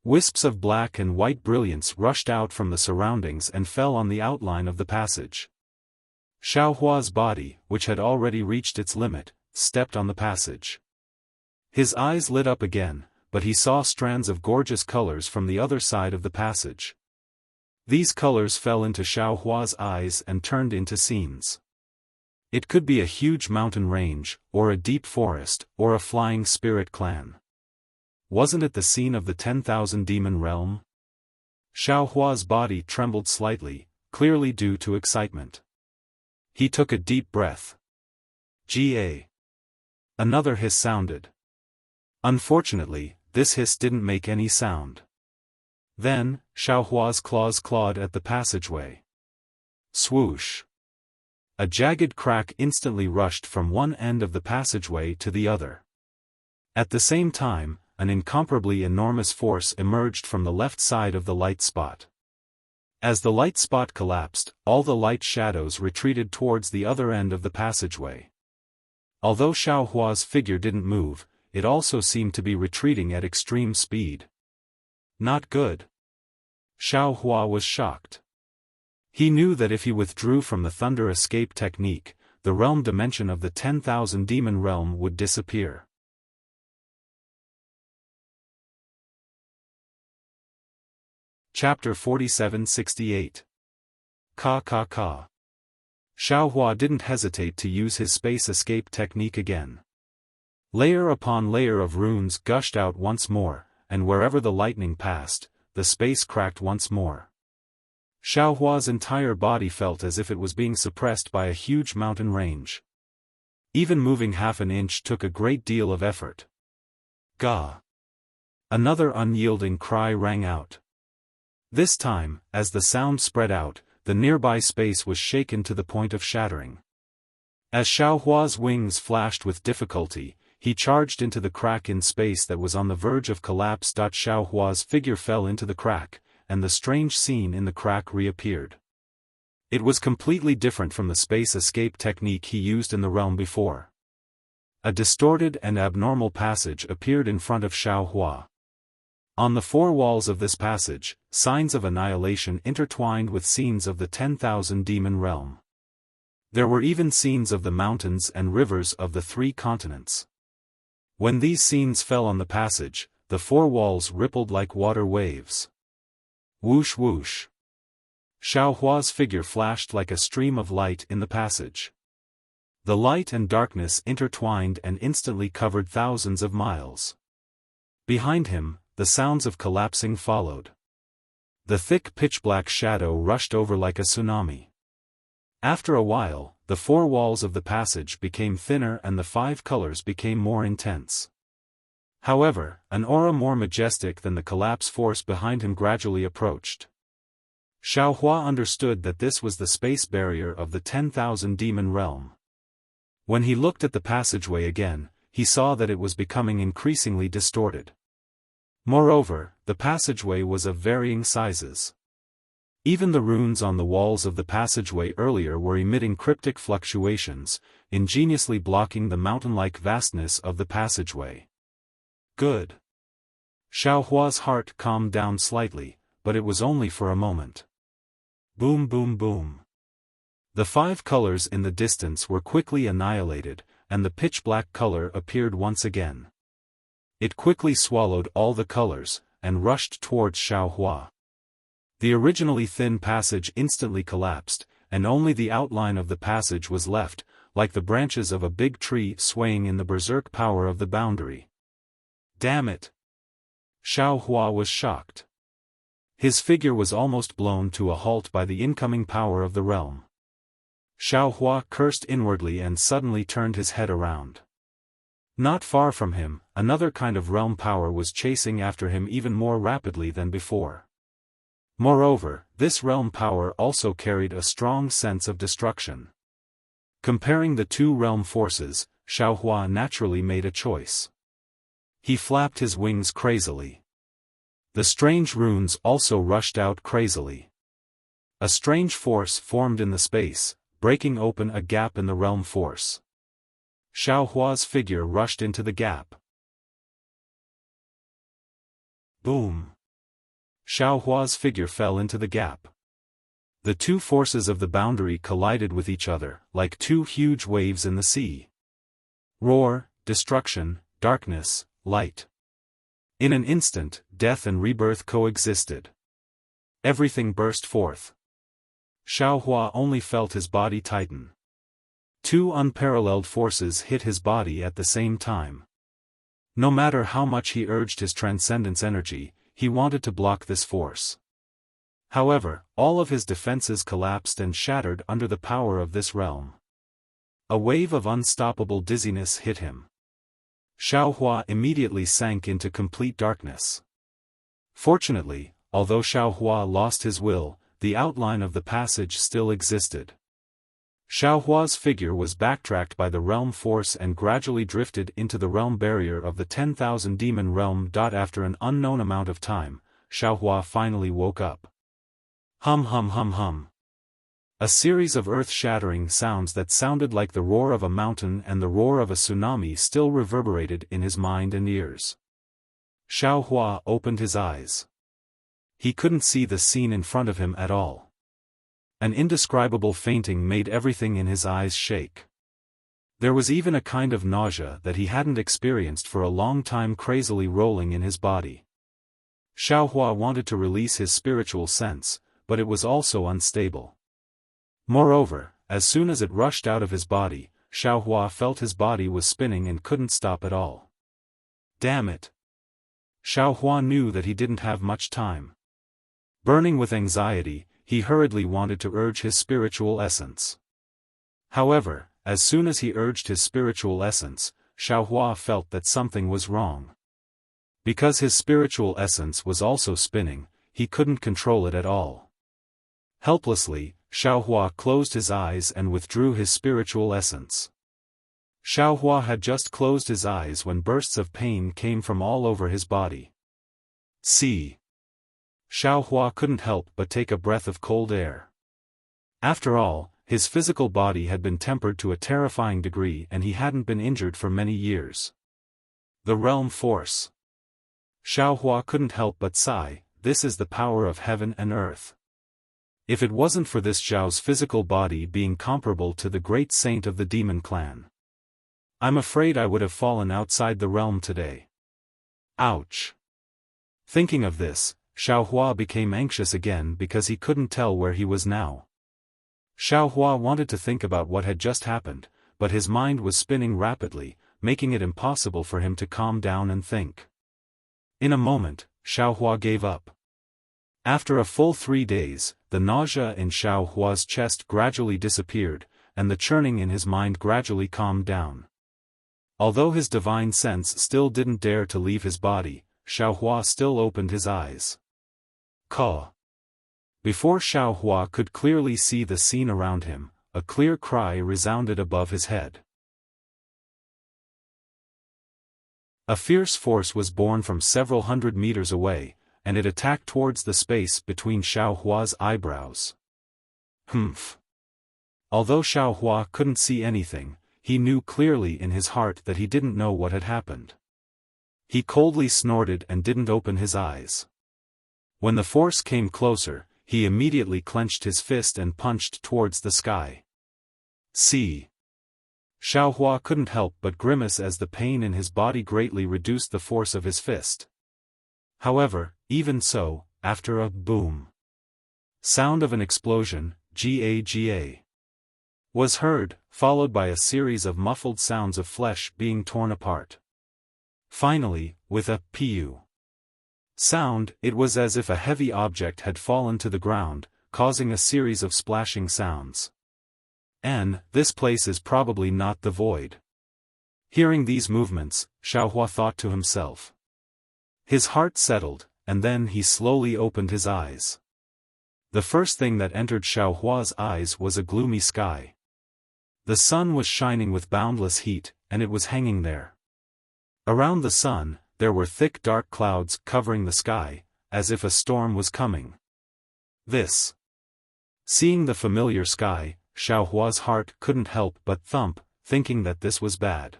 Wisps of black and white brilliance rushed out from the surroundings and fell on the outline of the passage. Xiaohua's body, which had already reached its limit, stepped on the passage. His eyes lit up again, but he saw strands of gorgeous colors from the other side of the passage. These colors fell into Xiaohua's eyes and turned into scenes. It could be a huge mountain range, or a deep forest, or a flying spirit clan. Wasn't it the scene of the 10,000 demon realm? Xiaohua's body trembled slightly, clearly due to excitement. He took a deep breath. Ga. Another hiss sounded. Unfortunately, this hiss didn't make any sound. Then, Xiaohua's claws clawed at the passageway. Swoosh! A jagged crack instantly rushed from one end of the passageway to the other. At the same time, an incomparably enormous force emerged from the left side of the light spot. As the light spot collapsed, all the light shadows retreated towards the other end of the passageway. Although Xiaohua's figure didn't move, it also seemed to be retreating at extreme speed. Not good. Xiaohua was shocked. He knew that if he withdrew from the thunder escape technique, the realm dimension of the 10,000 demon realm would disappear. Chapter 4768. Ka ka ka. Xiaohua didn't hesitate to use his space escape technique again. Layer upon layer of runes gushed out once more, and wherever the lightning passed, the space cracked once more. Xiaohua's entire body felt as if it was being suppressed by a huge mountain range. Even moving half an inch took a great deal of effort. Gah! Another unyielding cry rang out. This time, as the sound spread out, the nearby space was shaken to the point of shattering. As Xiaohua's wings flashed with difficulty, he charged into the crack in space that was on the verge of collapse. Xiaohua's figure fell into the crack, and the strange scene in the crack reappeared. It was completely different from the space escape technique he used in the realm before. A distorted and abnormal passage appeared in front of Xiaohua. On the four walls of this passage, signs of annihilation intertwined with scenes of the 10,000 demon realm. There were even scenes of the mountains and rivers of the three continents. When these scenes fell on the passage, the four walls rippled like water waves. Whoosh whoosh. Xiaohua's figure flashed like a stream of light in the passage. The light and darkness intertwined and instantly covered thousands of miles. Behind him, the sounds of collapsing followed. The thick pitch-black shadow rushed over like a tsunami. After a while, the four walls of the passage became thinner and the five colors became more intense. However, an aura more majestic than the collapse force behind him gradually approached. Xiaohua understood that this was the space barrier of the 10,000 demon realm. When he looked at the passageway again, he saw that it was becoming increasingly distorted. Moreover, the passageway was of varying sizes. Even the runes on the walls of the passageway earlier were emitting cryptic fluctuations, ingeniously blocking the mountain-like vastness of the passageway. Good. Xiaohua's heart calmed down slightly, but it was only for a moment. Boom boom boom. The five colors in the distance were quickly annihilated, and the pitch-black color appeared once again. It quickly swallowed all the colors, and rushed towards Xiaohua. The originally thin passage instantly collapsed, and only the outline of the passage was left, like the branches of a big tree swaying in the berserk power of the boundary. Damn it! Xiaohua was shocked. His figure was almost blown to a halt by the incoming power of the realm. Xiaohua cursed inwardly and suddenly turned his head around. Not far from him, another kind of realm power was chasing after him even more rapidly than before. Moreover, this realm power also carried a strong sense of destruction. Comparing the two realm forces, Xiaohua naturally made a choice. He flapped his wings crazily. The strange runes also rushed out crazily. A strange force formed in the space, breaking open a gap in the realm force. Xiaohua's figure rushed into the gap. Boom! Xiaohua's figure fell into the gap. The two forces of the boundary collided with each other, like two huge waves in the sea. Roar, destruction, darkness, light. In an instant, death and rebirth coexisted. Everything burst forth. Xiaohua only felt his body tighten. Two unparalleled forces hit his body at the same time. No matter how much he urged his transcendence energy, he wanted to block this force. However, all of his defenses collapsed and shattered under the power of this realm. A wave of unstoppable dizziness hit him. Xiaohua immediately sank into complete darkness. Fortunately, although Xiaohua lost his will, the outline of the passage still existed. Xiaohua's figure was backtracked by the realm force and gradually drifted into the realm barrier of the 10,000 demon realm. After an unknown amount of time, Xiaohua finally woke up. Hum hum hum hum. A series of earth-shattering sounds that sounded like the roar of a mountain and the roar of a tsunami still reverberated in his mind and ears. Xiaohua opened his eyes. He couldn't see the scene in front of him at all. An indescribable fainting made everything in his eyes shake. There was even a kind of nausea that he hadn't experienced for a long time crazily rolling in his body. Xiaohua wanted to release his spiritual sense, but it was also unstable. Moreover, as soon as it rushed out of his body, Xiaohua felt his body was spinning and couldn't stop at all. Damn it! Xiaohua knew that he didn't have much time. Burning with anxiety, he hurriedly wanted to urge his spiritual essence. However, as soon as he urged his spiritual essence, Xiaohua felt that something was wrong. Because his spiritual essence was also spinning, he couldn't control it at all. Helplessly, Xiaohua closed his eyes and withdrew his spiritual essence. Xiaohua had just closed his eyes when bursts of pain came from all over his body. See. Xiaohua couldn't help but take a breath of cold air. After all, his physical body had been tempered to a terrifying degree and he hadn't been injured for many years. The realm force. Xiaohua couldn't help but sigh, this is the power of heaven and earth. If it wasn't for this Zhao's physical body being comparable to the great saint of the demon clan, I'm afraid I would have fallen outside the realm today. Ouch. Thinking of this, Xiaohua became anxious again because he couldn't tell where he was now. Xiaohua wanted to think about what had just happened, but his mind was spinning rapidly, making it impossible for him to calm down and think. In a moment, Xiaohua gave up. After a full 3 days, the nausea in Xiaohua's chest gradually disappeared, and the churning in his mind gradually calmed down. Although his divine sense still didn't dare to leave his body, Xiaohua still opened his eyes. Caw. Before Xiaohua could clearly see the scene around him, a clear cry resounded above his head. A fierce force was born from several hundred meters away, and it attacked towards the space between Xiaohua's eyebrows. Humph. Although Xiaohua couldn't see anything, he knew clearly in his heart that he didn't know what had happened. He coldly snorted and didn't open his eyes. When the force came closer, he immediately clenched his fist and punched towards the sky. See. Xiaohua couldn't help but grimace as the pain in his body greatly reduced the force of his fist. However, even so, after a boom sound of an explosion, GAGA, was heard, followed by a series of muffled sounds of flesh being torn apart. Finally, with a pu sound, it was as if a heavy object had fallen to the ground, causing a series of splashing sounds. This place is probably not the void. Hearing these movements, Xiaohua thought to himself. His heart settled, and then he slowly opened his eyes. The first thing that entered Xiaohua's eyes was a gloomy sky. The sun was shining with boundless heat, and it was hanging there. Around the sun, there were thick dark clouds covering the sky, as if a storm was coming. Seeing the familiar sky, Xiaohua's heart couldn't help but thump, thinking that this was bad.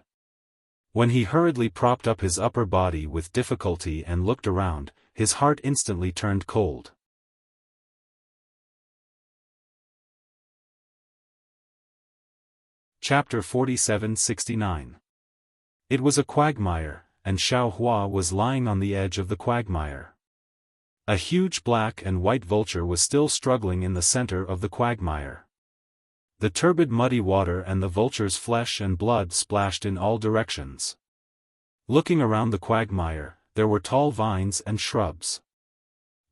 When he hurriedly propped up his upper body with difficulty and looked around, his heart instantly turned cold. Chapter 47-69. It was a quagmire, and Xiaohua was lying on the edge of the quagmire. A huge black and white vulture was still struggling in the center of the quagmire. The turbid muddy water and the vulture's flesh and blood splashed in all directions. Looking around the quagmire, there were tall vines and shrubs.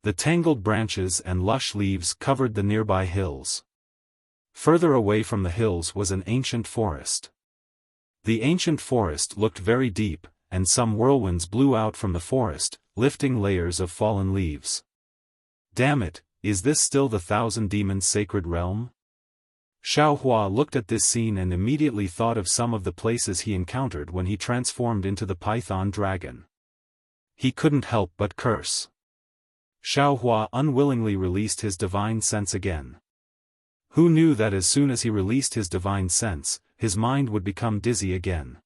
The tangled branches and lush leaves covered the nearby hills. Further away from the hills was an ancient forest. The ancient forest looked very deep, and some whirlwinds blew out from the forest, lifting layers of fallen leaves. Damn it, is this still the Thousand Demons' sacred realm? Xiaohua looked at this scene and immediately thought of some of the places he encountered when he transformed into the python dragon. He couldn't help but curse. Xiaohua unwillingly released his divine sense again. Who knew that as soon as he released his divine sense, his mind would become dizzy again?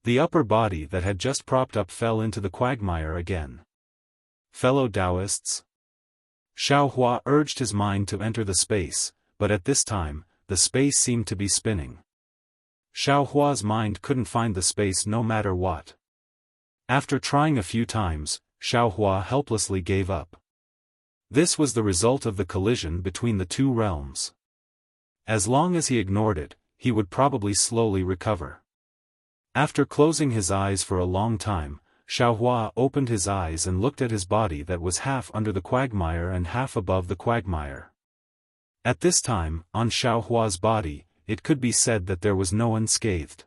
The upper body that had just propped up fell into the quagmire again. Fellow Taoists? Xiaohua urged his mind to enter the space, but at this time, the space seemed to be spinning. Xiaohua's mind couldn't find the space no matter what. After trying a few times, Xiaohua helplessly gave up. This was the result of the collision between the two realms. As long as he ignored it, he would probably slowly recover. After closing his eyes for a long time, Xiaohua opened his eyes and looked at his body that was half under the quagmire and half above the quagmire. At this time, on Xiaohua's body, it could be said that there was no unscathed.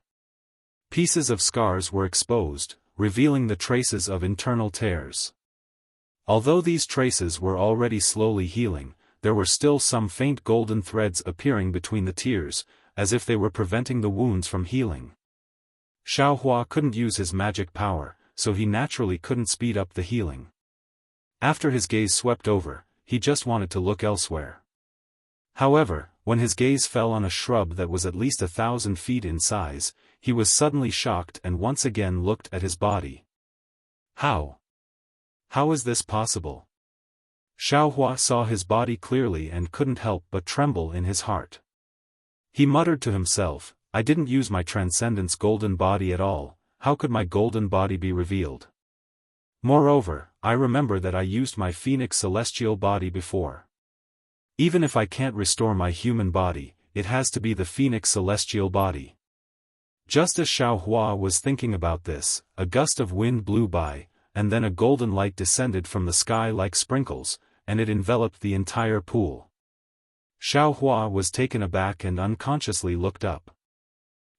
Pieces of scars were exposed, revealing the traces of internal tears. Although these traces were already slowly healing, there were still some faint golden threads appearing between the tears, as if they were preventing the wounds from healing. Xiaohua couldn't use his magic power, so he naturally couldn't speed up the healing. After his gaze swept over, he just wanted to look elsewhere. However, when his gaze fell on a shrub that was at least 1,000 feet in size, he was suddenly shocked and once again looked at his body. How? How is this possible? Xiaohua saw his body clearly and couldn't help but tremble in his heart. He muttered to himself, I didn't use my transcendence golden body at all, how could my golden body be revealed? Moreover, I remember that I used my phoenix celestial body before. Even if I can't restore my human body, it has to be the phoenix celestial body. Just as Xiaohua was thinking about this, a gust of wind blew by, and then a golden light descended from the sky like sprinkles, and it enveloped the entire pool. Xiaohua was taken aback and unconsciously looked up.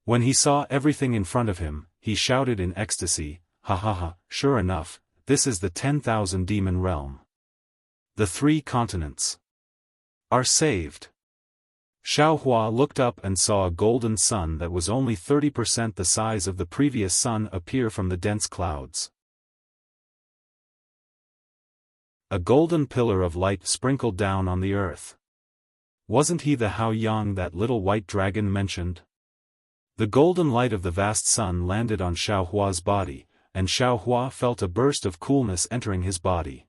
When he saw everything in front of him, he shouted in ecstasy, ha ha ha, sure enough, this is the 10,000 demon realm. The 3 continents are saved. Xiaohua looked up and saw a golden sun that was only 30% the size of the previous sun appear from the dense clouds. A golden pillar of light sprinkled down on the earth. Wasn't he the Hao Yang that little white dragon mentioned? The golden light of the vast sun landed on Xiaohua's body, and Xiaohua felt a burst of coolness entering his body.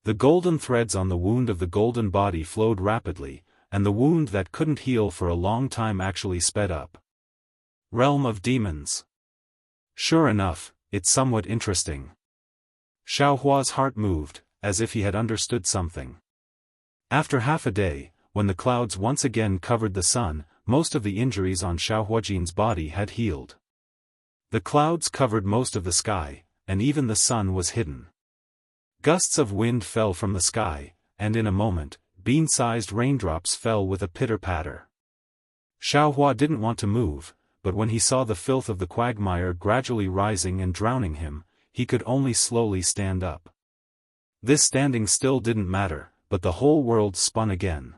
The golden threads on the wound of the golden body flowed rapidly, and the wound that couldn't heal for a long time actually sped up. Realm of Demons. Sure enough, it's somewhat interesting. Xiaohua's heart moved, as if he had understood something. After half a day, when the clouds once again covered the sun, most of the injuries on Xiaohuajin's body had healed. The clouds covered most of the sky, and even the sun was hidden. Gusts of wind fell from the sky, and in a moment, bean-sized raindrops fell with a pitter-patter. Xiaohua didn't want to move, but when he saw the filth of the quagmire gradually rising and drowning him, he could only slowly stand up. This standing still didn't matter, but the whole world spun again.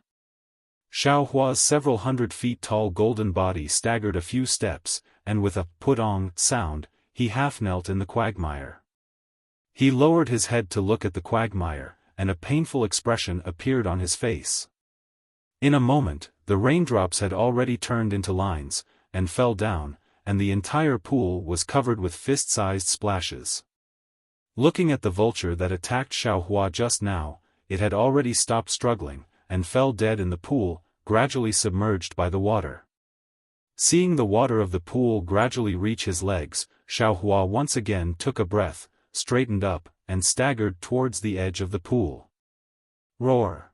Xiaohua's several hundred feet tall golden body staggered a few steps, and with a put-ong sound, he half-knelt in the quagmire. He lowered his head to look at the quagmire, and a painful expression appeared on his face. In a moment, the raindrops had already turned into lines, and fell down, and the entire pool was covered with fist-sized splashes. Looking at the vulture that attacked Xiaohua just now, it had already stopped struggling, and fell dead in the pool, gradually submerged by the water. Seeing the water of the pool gradually reach his legs, Xiaohua once again took a breath, straightened up, and staggered towards the edge of the pool. Roar!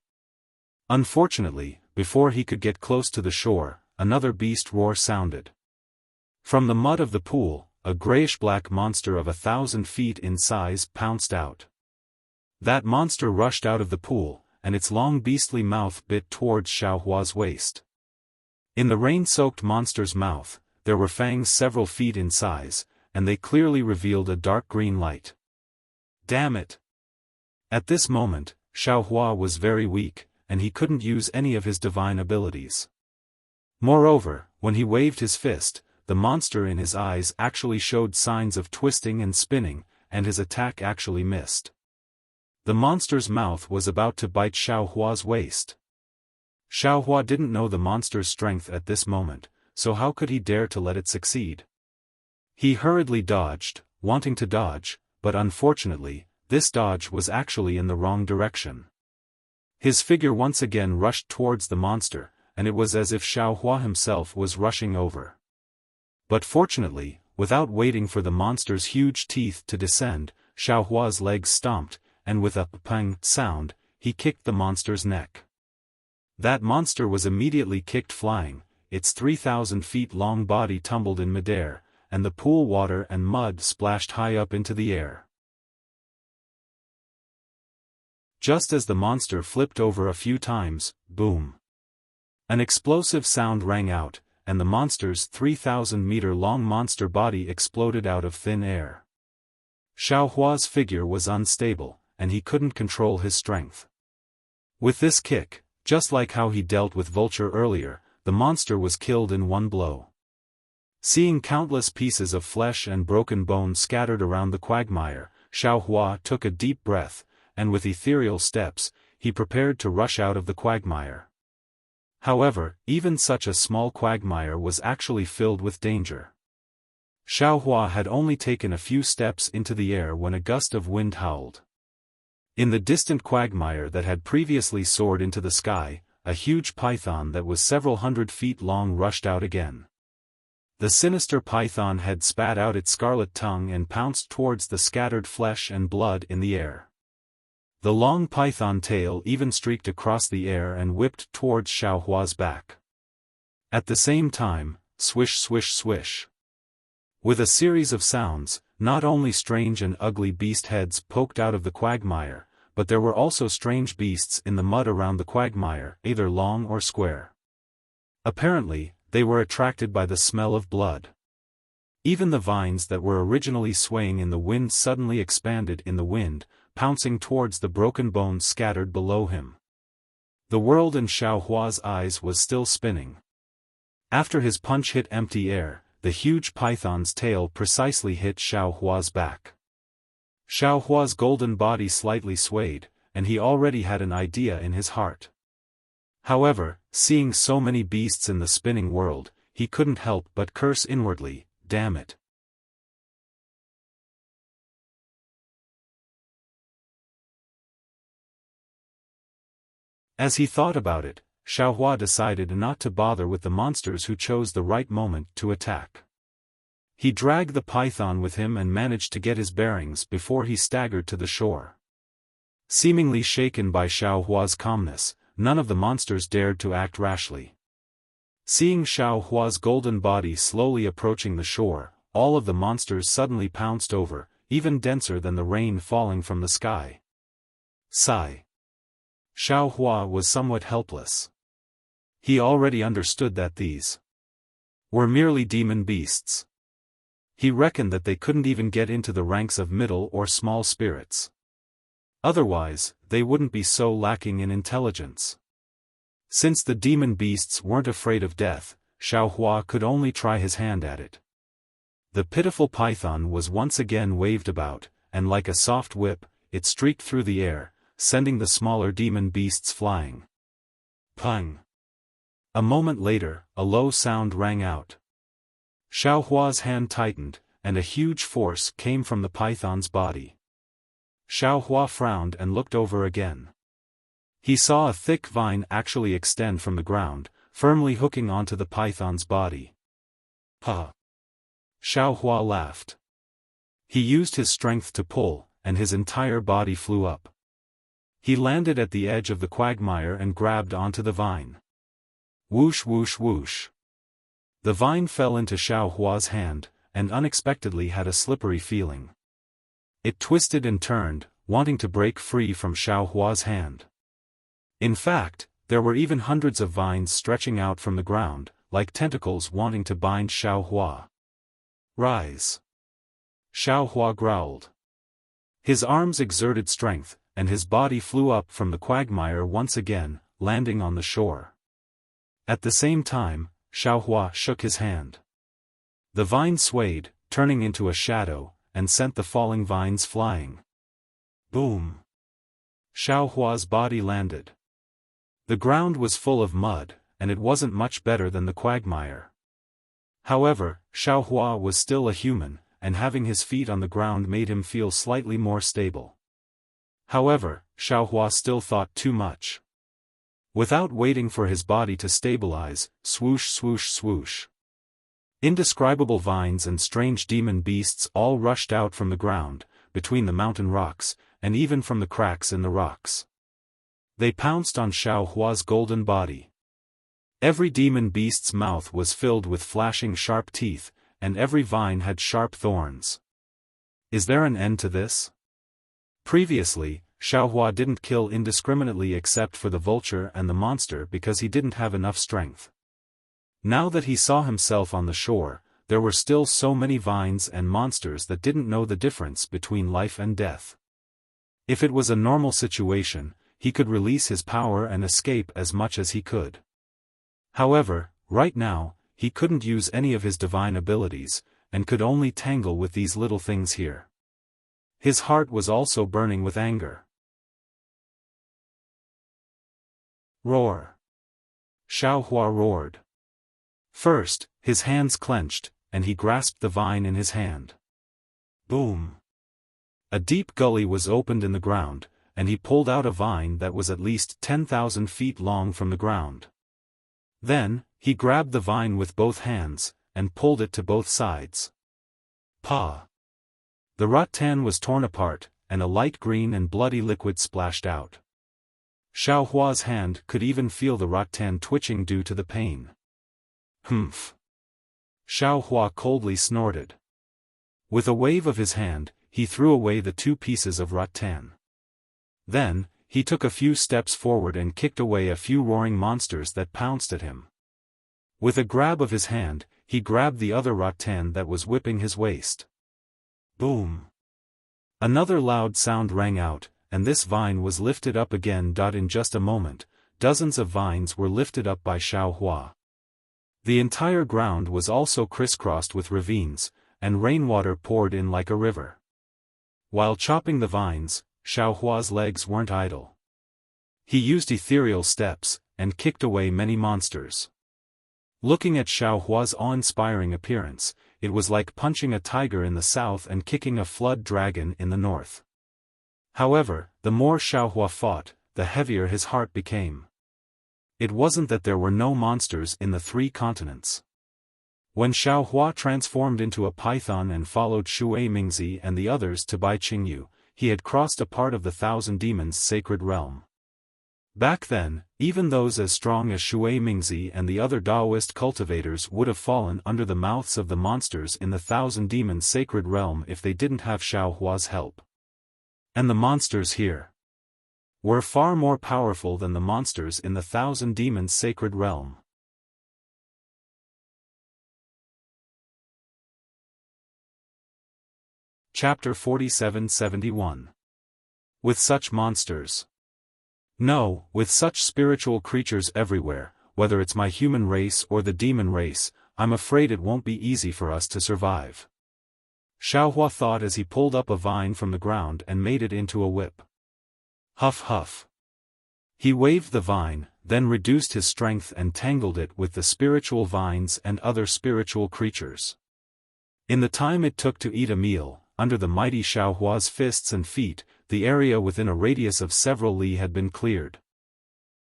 Unfortunately, before he could get close to the shore, another beast roar sounded. From the mud of the pool, a grayish-black monster of 1,000 feet in size pounced out. That monster rushed out of the pool, and its long beastly mouth bit towards Xiaohua's waist. In the rain-soaked monster's mouth, there were fangs several feet in size, and they clearly revealed a dark green light. Damn it! At this moment, Xiaohua was very weak, and he couldn't use any of his divine abilities. Moreover, when he waved his fist, the monster in his eyes actually showed signs of twisting and spinning, and his attack actually missed. The monster's mouth was about to bite Xiaohua's waist. Xiaohua didn't know the monster's strength at this moment, so how could he dare to let it succeed? He hurriedly dodged, wanting to dodge, but unfortunately, this dodge was actually in the wrong direction. His figure once again rushed towards the monster, and it was as if Xiaohua himself was rushing over. But fortunately, without waiting for the monster's huge teeth to descend, Xiaohua's legs stomped, and with a pang sound, he kicked the monster's neck. That monster was immediately kicked flying, its 3,000 feet long body tumbled in midair, and the pool water and mud splashed high up into the air. Just as the monster flipped over a few times, boom! An explosive sound rang out, and the monster's 3,000-meter-long monster body exploded out of thin air. Xiaohua's figure was unstable, and he couldn't control his strength. With this kick, just like how he dealt with Vulture earlier, the monster was killed in one blow. Seeing countless pieces of flesh and broken bones scattered around the quagmire, Xiaohua took a deep breath, and with ethereal steps, he prepared to rush out of the quagmire. However, even such a small quagmire was actually filled with danger. Xiaohua had only taken a few steps into the air when a gust of wind howled. In the distant quagmire that had previously soared into the sky, a huge python that was several hundred feet long rushed out again. The sinister python had spat out its scarlet tongue and pounced towards the scattered flesh and blood in the air. The long python tail even streaked across the air and whipped towards Xiaohua's back. At the same time, swish swish swish. With a series of sounds, not only strange and ugly beast heads poked out of the quagmire, but there were also strange beasts in the mud around the quagmire, either long or square. Apparently, they were attracted by the smell of blood. Even the vines that were originally swaying in the wind suddenly expanded in the wind, pouncing towards the broken bones scattered below him. The world in Xiaohua's eyes was still spinning. After his punch hit empty air, the huge python's tail precisely hit Xiaohua's back. Xiaohua's golden body slightly swayed, and he already had an idea in his heart. However, seeing so many beasts in the spinning world, he couldn't help but curse inwardly, "Damn it." As he thought about it, Xiaohua decided not to bother with the monsters who chose the right moment to attack. He dragged the python with him and managed to get his bearings before he staggered to the shore. Seemingly shaken by Xiaohua's calmness, none of the monsters dared to act rashly. Seeing Xiaohua's golden body slowly approaching the shore, all of the monsters suddenly pounced over, even denser than the rain falling from the sky. Sigh. Xiaohua was somewhat helpless. He already understood that these were merely demon beasts. He reckoned that they couldn't even get into the ranks of middle or small spirits. Otherwise, they wouldn't be so lacking in intelligence. Since the demon beasts weren't afraid of death, Xiaohua could only try his hand at it. The pitiful python was once again waved about, and like a soft whip, it streaked through the air, sending the smaller demon beasts flying. Pang! A moment later, a low sound rang out. Xiaohua's hand tightened, and a huge force came from the python's body. Xiaohua frowned and looked over again. He saw a thick vine actually extend from the ground, firmly hooking onto the python's body. Ha! Xiaohua laughed. He used his strength to pull, and his entire body flew up. He landed at the edge of the quagmire and grabbed onto the vine. Whoosh whoosh whoosh. The vine fell into Xiaohua's hand, and unexpectedly had a slippery feeling. It twisted and turned, wanting to break free from Xiaohua's hand. In fact, there were even hundreds of vines stretching out from the ground, like tentacles wanting to bind Xiaohua. Rise! Xiaohua growled. His arms exerted strength, and his body flew up from the quagmire once again, landing on the shore. At the same time, Xiaohua shook his hand. The vine swayed, turning into a shadow, and sent the falling vines flying. Boom! Xiaohua's body landed. The ground was full of mud, and it wasn't much better than the quagmire. However, Xiaohua was still a human, and having his feet on the ground made him feel slightly more stable. However, Xiaohua still thought too much. Without waiting for his body to stabilize, swoosh swoosh swoosh. Indescribable vines and strange demon beasts all rushed out from the ground, between the mountain rocks, and even from the cracks in the rocks. They pounced on Xiaohua's golden body. Every demon beast's mouth was filled with flashing sharp teeth, and every vine had sharp thorns. Is there an end to this? Previously, Xiaohua didn't kill indiscriminately except for the vulture and the monster because he didn't have enough strength. Now that he saw himself on the shore, there were still so many vines and monsters that didn't know the difference between life and death. If it was a normal situation, he could release his power and escape as much as he could. However, right now, he couldn't use any of his divine abilities, and could only tangle with these little things here. His heart was also burning with anger. Roar! Xiaohua roared. First, his hands clenched, and he grasped the vine in his hand. Boom! A deep gully was opened in the ground, and he pulled out a vine that was at least 10,000 feet long from the ground. Then, he grabbed the vine with both hands, and pulled it to both sides. Pa! The rattan was torn apart, and a light green and bloody liquid splashed out. Xiaohua's hand could even feel the rattan twitching due to the pain. Humph! Xiaohua coldly snorted. With a wave of his hand, he threw away the 2 pieces of rattan. Then, he took a few steps forward and kicked away a few roaring monsters that pounced at him. With a grab of his hand, he grabbed the other rattan that was whipping his waist. Boom! Another loud sound rang out, and this vine was lifted up again. In just a moment, dozens of vines were lifted up by Xiaohua. The entire ground was also crisscrossed with ravines, and rainwater poured in like a river. While chopping the vines, Xiaohua's legs weren't idle. He used ethereal steps, and kicked away many monsters. Looking at Xiaohua's awe-inspiring appearance, it was like punching a tiger in the south and kicking a flood dragon in the north. However, the more Xiaohua fought, the heavier his heart became. It wasn't that there were no monsters in the 3 continents. When Xiaohua transformed into a python and followed Shui Mingzi and the others to Bai Qingyu, he had crossed a part of the 1,000 Demons' sacred realm. Back then, even those as strong as Shui Mingzi and the other Taoist cultivators would have fallen under the mouths of the monsters in the 1,000 Demons' sacred realm if they didn't have Xiaohua's help. And the monsters here were far more powerful than the monsters in the 1,000 Demons' sacred realm. Chapter 47-71. With such monsters. No, with such spiritual creatures everywhere, whether it's my human race or the demon race, I'm afraid it won't be easy for us to survive. Xiaohua thought as he pulled up a vine from the ground and made it into a whip. Huff huff. He waved the vine, then reduced his strength and tangled it with the spiritual vines and other spiritual creatures. In the time it took to eat a meal, under the mighty Xiaohua's fists and feet, the area within a radius of several li had been cleared.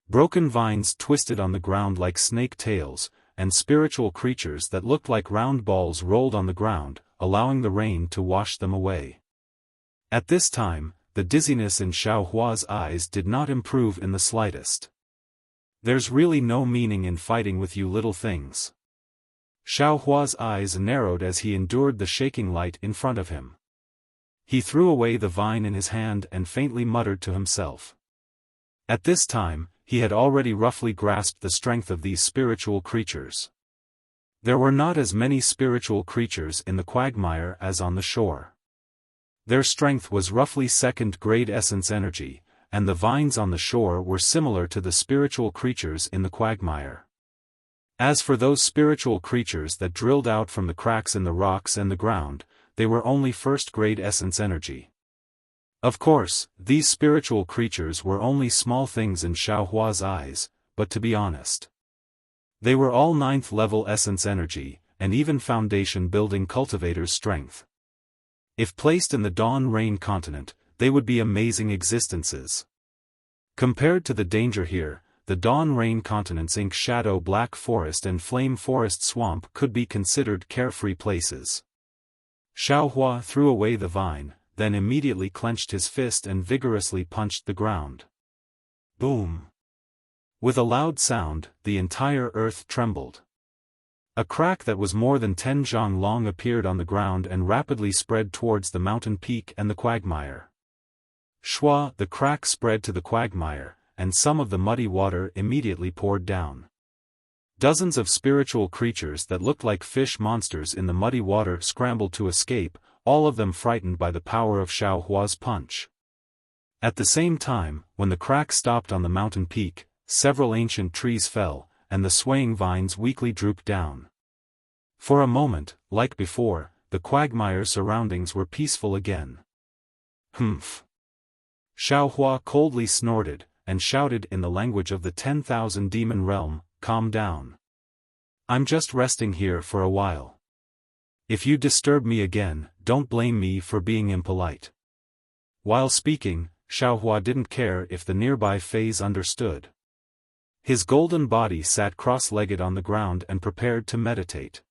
Broken vines twisted on the ground like snake tails, and spiritual creatures that looked like round balls rolled on the ground, allowing the rain to wash them away. At this time, the dizziness in Xiaohua's eyes did not improve in the slightest. There's really no meaning in fighting with you little things. Xiaohua's eyes narrowed as he endured the shaking light in front of him. He threw away the vine in his hand and faintly muttered to himself. At this time, he had already roughly grasped the strength of these spiritual creatures. There were not as many spiritual creatures in the quagmire as on the shore. Their strength was roughly second-grade essence energy, and the vines on the shore were similar to the spiritual creatures in the quagmire. As for those spiritual creatures that drilled out from the cracks in the rocks and the ground, they were only first-grade essence energy. Of course, these spiritual creatures were only small things in Xiaohua's eyes, but to be honest, they were all 9th-level essence energy, and even foundation-building cultivators' strength. If placed in the Dawn Rain continent, they would be amazing existences. Compared to the danger here, the Dawn Rain continent's Ink Shadow Black Forest and Flame Forest Swamp could be considered carefree places. Xiaohua threw away the vine, then immediately clenched his fist and vigorously punched the ground. Boom! With a loud sound, the entire earth trembled. A crack that was more than 10 zhang long appeared on the ground and rapidly spread towards the mountain peak and the quagmire. Shua, the crack spread to the quagmire, and some of the muddy water immediately poured down. Dozens of spiritual creatures that looked like fish monsters in the muddy water scrambled to escape, all of them frightened by the power of Xiaohua's punch. At the same time, when the crack stopped on the mountain peak, several ancient trees fell, and the swaying vines weakly drooped down. For a moment, like before, the quagmire's surroundings were peaceful again. Humph! Xiaohua coldly snorted, and shouted in the language of the 10,000 demon realm, "Calm down. I'm just resting here for a while. If you disturb me again, don't blame me for being impolite." While speaking, Xiaohua didn't care if the nearby Fays understood. His golden body sat cross-legged on the ground and prepared to meditate.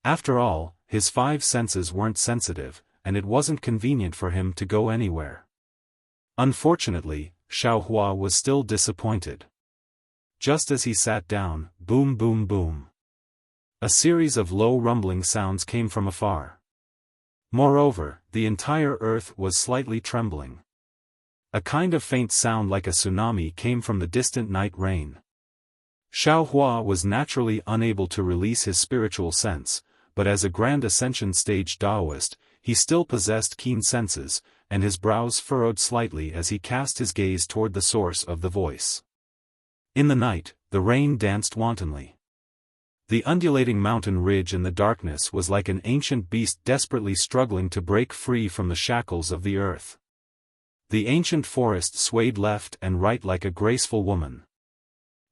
After all, his 5 senses weren't sensitive, and it wasn't convenient for him to go anywhere. Unfortunately, Xiaohua was still disappointed. Just as he sat down, boom boom boom. A series of low rumbling sounds came from afar. Moreover, the entire earth was slightly trembling. A kind of faint sound like a tsunami came from the distant night rain. Xiaohua was naturally unable to release his spiritual sense, but as a Grand Ascension stage Taoist, he still possessed keen senses, and his brows furrowed slightly as he cast his gaze toward the source of the voice. In the night, the rain danced wantonly. The undulating mountain ridge in the darkness was like an ancient beast desperately struggling to break free from the shackles of the earth. The ancient forest swayed left and right like a graceful woman.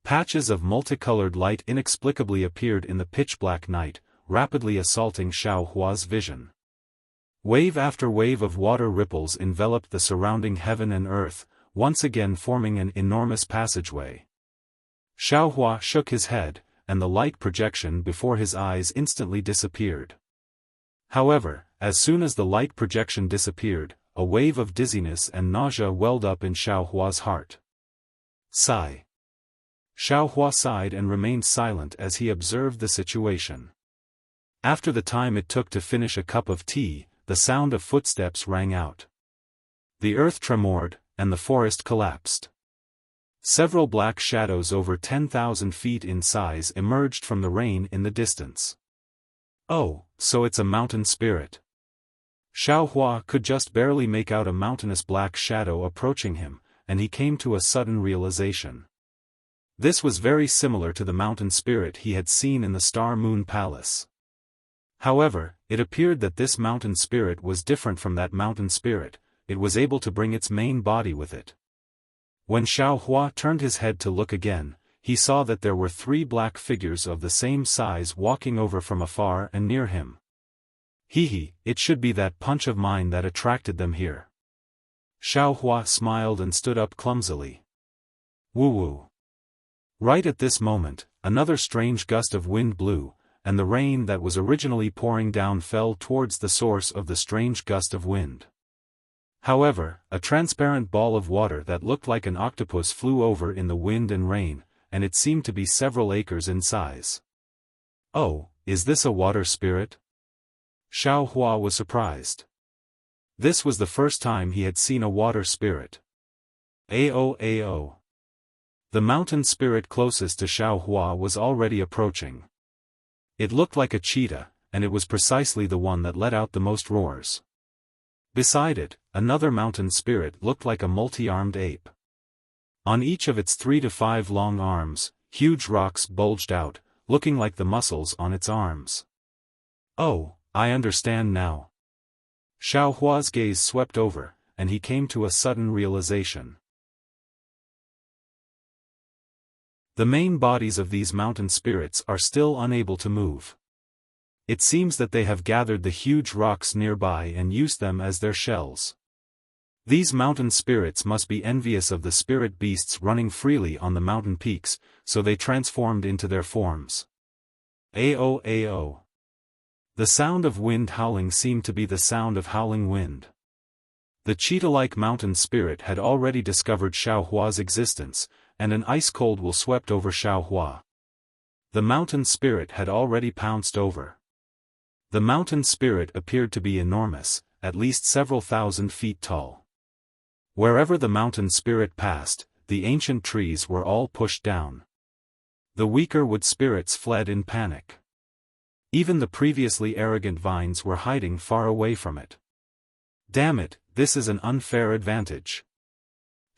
Patches of multicolored light inexplicably appeared in the pitch-black night, rapidly assaulting Xiaohua's vision. Wave after wave of water ripples enveloped the surrounding heaven and earth, once again forming an enormous passageway. Xiaohua shook his head, and the light projection before his eyes instantly disappeared. However, as soon as the light projection disappeared, a wave of dizziness and nausea welled up in Xiaohua's heart. Sigh. Xiaohua sighed and remained silent as he observed the situation. After the time it took to finish a cup of tea, the sound of footsteps rang out. The earth tremored, and the forest collapsed. Several black shadows over 10,000 feet in size emerged from the rain in the distance. Oh, so it's a mountain spirit. Xiaohua could just barely make out a mountainous black shadow approaching him, and he came to a sudden realization. This was very similar to the mountain spirit he had seen in the Star Moon Palace. However, it appeared that this mountain spirit was different from that mountain spirit. It was able to bring its main body with it. When Xiaohua turned his head to look again, he saw that there were 3 black figures of the same size walking over from afar and near him. Hee, it should be that punch of mine that attracted them here. Xiaohua smiled and stood up clumsily. Woo-woo. Right at this moment, another strange gust of wind blew, and the rain that was originally pouring down fell towards the source of the strange gust of wind. However, a transparent ball of water that looked like an octopus flew over in the wind and rain, and it seemed to be several acres in size. Oh, is this a water spirit? Xiaohua was surprised. This was the first time he had seen a water spirit. Ao. The mountain spirit closest to Xiaohua was already approaching. It looked like a cheetah, and it was precisely the one that let out the most roars. Beside it, another mountain spirit looked like a multi-armed ape. On each of its 3 to 5 long arms, huge rocks bulged out, looking like the muscles on its arms. Oh, I understand now. Xiaohua's gaze swept over, and he came to a sudden realization. The main bodies of these mountain spirits are still unable to move. It seems that they have gathered the huge rocks nearby and used them as their shells. These mountain spirits must be envious of the spirit beasts running freely on the mountain peaks, so they transformed into their forms. Ao. The sound of wind howling seemed to be the sound of howling wind. The cheetah-like mountain spirit had already discovered Xiaohua's existence, and an ice-cold will swept over Xiaohua. The mountain spirit had already pounced over. The mountain spirit appeared to be enormous, at least several thousand feet tall. Wherever the mountain spirit passed, the ancient trees were all pushed down. The weaker wood spirits fled in panic. Even the previously arrogant vines were hiding far away from it. Damn it, this is an unfair advantage.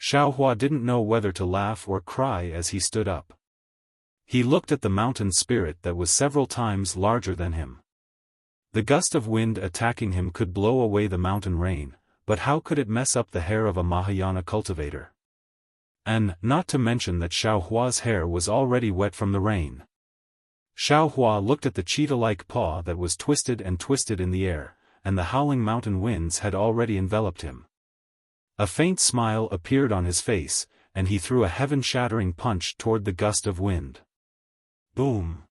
Xiaohua didn't know whether to laugh or cry as he stood up. He looked at the mountain spirit that was several times larger than him. The gust of wind attacking him could blow away the mountain rain, but how could it mess up the hair of a Mahayana cultivator? And, not to mention that Xiaohua's hair was already wet from the rain. Xiaohua looked at the cheetah-like paw that was twisted and twisted in the air, and the howling mountain winds had already enveloped him. A faint smile appeared on his face, and he threw a heaven-shattering punch toward the gust of wind. Boom!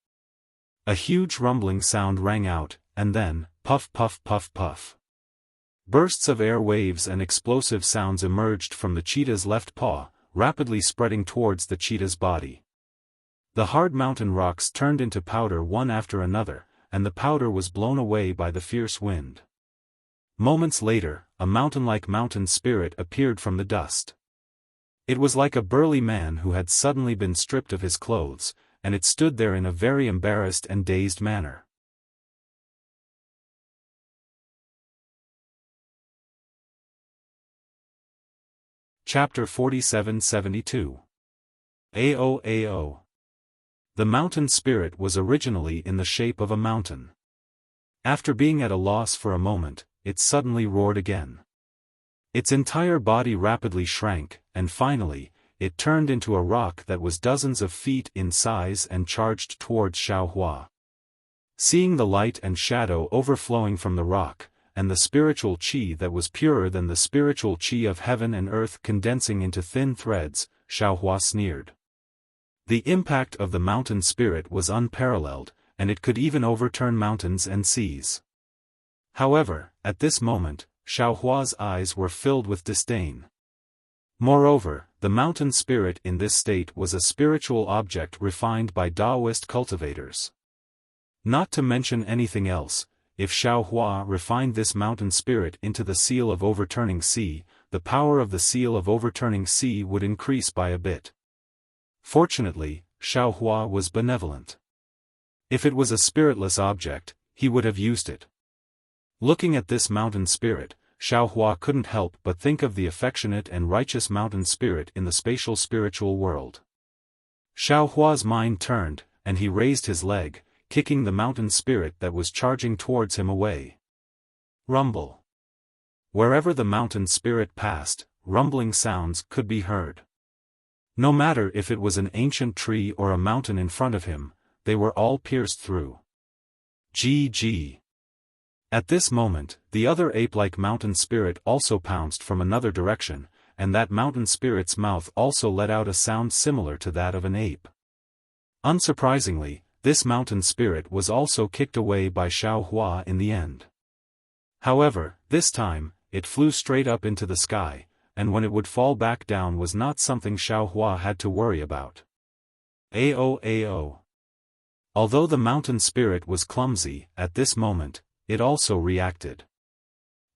A huge rumbling sound rang out, and then, puff puff puff puff. Bursts of air waves and explosive sounds emerged from the cheetah's left paw, rapidly spreading towards the cheetah's body. The hard mountain rocks turned into powder one after another, and the powder was blown away by the fierce wind. Moments later, a mountain-like mountain spirit appeared from the dust. It was like a burly man who had suddenly been stripped of his clothes, and it stood there in a very embarrassed and dazed manner. Chapter 47-72. AO. The mountain spirit was originally in the shape of a mountain. After being at a loss for a moment, it suddenly roared again. Its entire body rapidly shrank, and finally, it turned into a rock that was dozens of feet in size and charged towards Xiaohua. Seeing the light and shadow overflowing from the rock, and the spiritual qi that was purer than the spiritual qi of heaven and earth condensing into thin threads, Xiaohua sneered. The impact of the mountain spirit was unparalleled, and it could even overturn mountains and seas. However, at this moment, Xiaohua's eyes were filled with disdain. Moreover, the mountain spirit in this state was a spiritual object refined by Taoist cultivators. Not to mention anything else, if Xiaohua refined this mountain spirit into the seal of overturning sea, the power of the seal of overturning sea would increase by a bit. Fortunately, Xiaohua was benevolent. If it was a spiritless object, he would have used it. Looking at this mountain spirit, Xiaohua couldn't help but think of the affectionate and righteous mountain spirit in the spatial spiritual world. Xiaohua's mind turned, and he raised his leg, kicking the mountain spirit that was charging towards him away. Rumble. Wherever the mountain spirit passed, rumbling sounds could be heard. No matter if it was an ancient tree or a mountain in front of him, they were all pierced through. GG. At this moment, the other ape-like mountain spirit also pounced from another direction, and that mountain spirit's mouth also let out a sound similar to that of an ape. Unsurprisingly, this mountain spirit was also kicked away by Xiaohua in the end. However, this time, it flew straight up into the sky, and when it would fall back down was not something Xiaohua had to worry about. AO. Although the mountain spirit was clumsy, at this moment, it also reacted.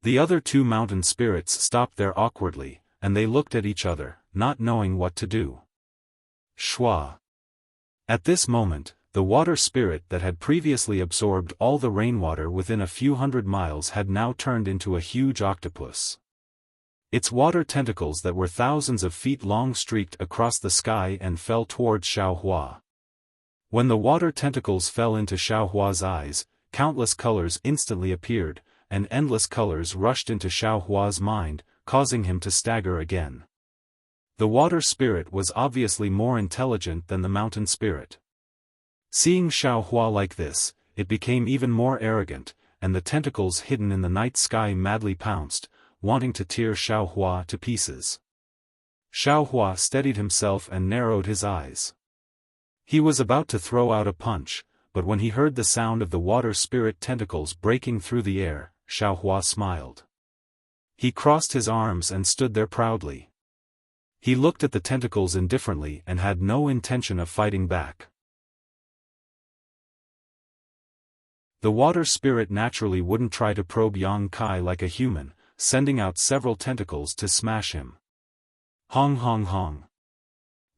The other two mountain spirits stopped there awkwardly, and they looked at each other, not knowing what to do. Shwa. At this moment, the water spirit that had previously absorbed all the rainwater within a few hundred miles had now turned into a huge octopus. Its water tentacles that were thousands of feet long streaked across the sky and fell towards Xiaohua. When the water tentacles fell into Xiaohua's eyes, countless colors instantly appeared, and endless colors rushed into Xiaohua's mind, causing him to stagger again. The water spirit was obviously more intelligent than the mountain spirit. Seeing Xiaohua like this, it became even more arrogant, and the tentacles hidden in the night sky madly pounced, wanting to tear Xiaohua to pieces. Xiaohua steadied himself and narrowed his eyes. He was about to throw out a punch, but when he heard the sound of the water spirit tentacles breaking through the air, Xiaohua smiled. He crossed his arms and stood there proudly. He looked at the tentacles indifferently and had no intention of fighting back. The water spirit naturally wouldn't try to probe Yang Kai like a human, sending out several tentacles to smash him. Hong hong hong.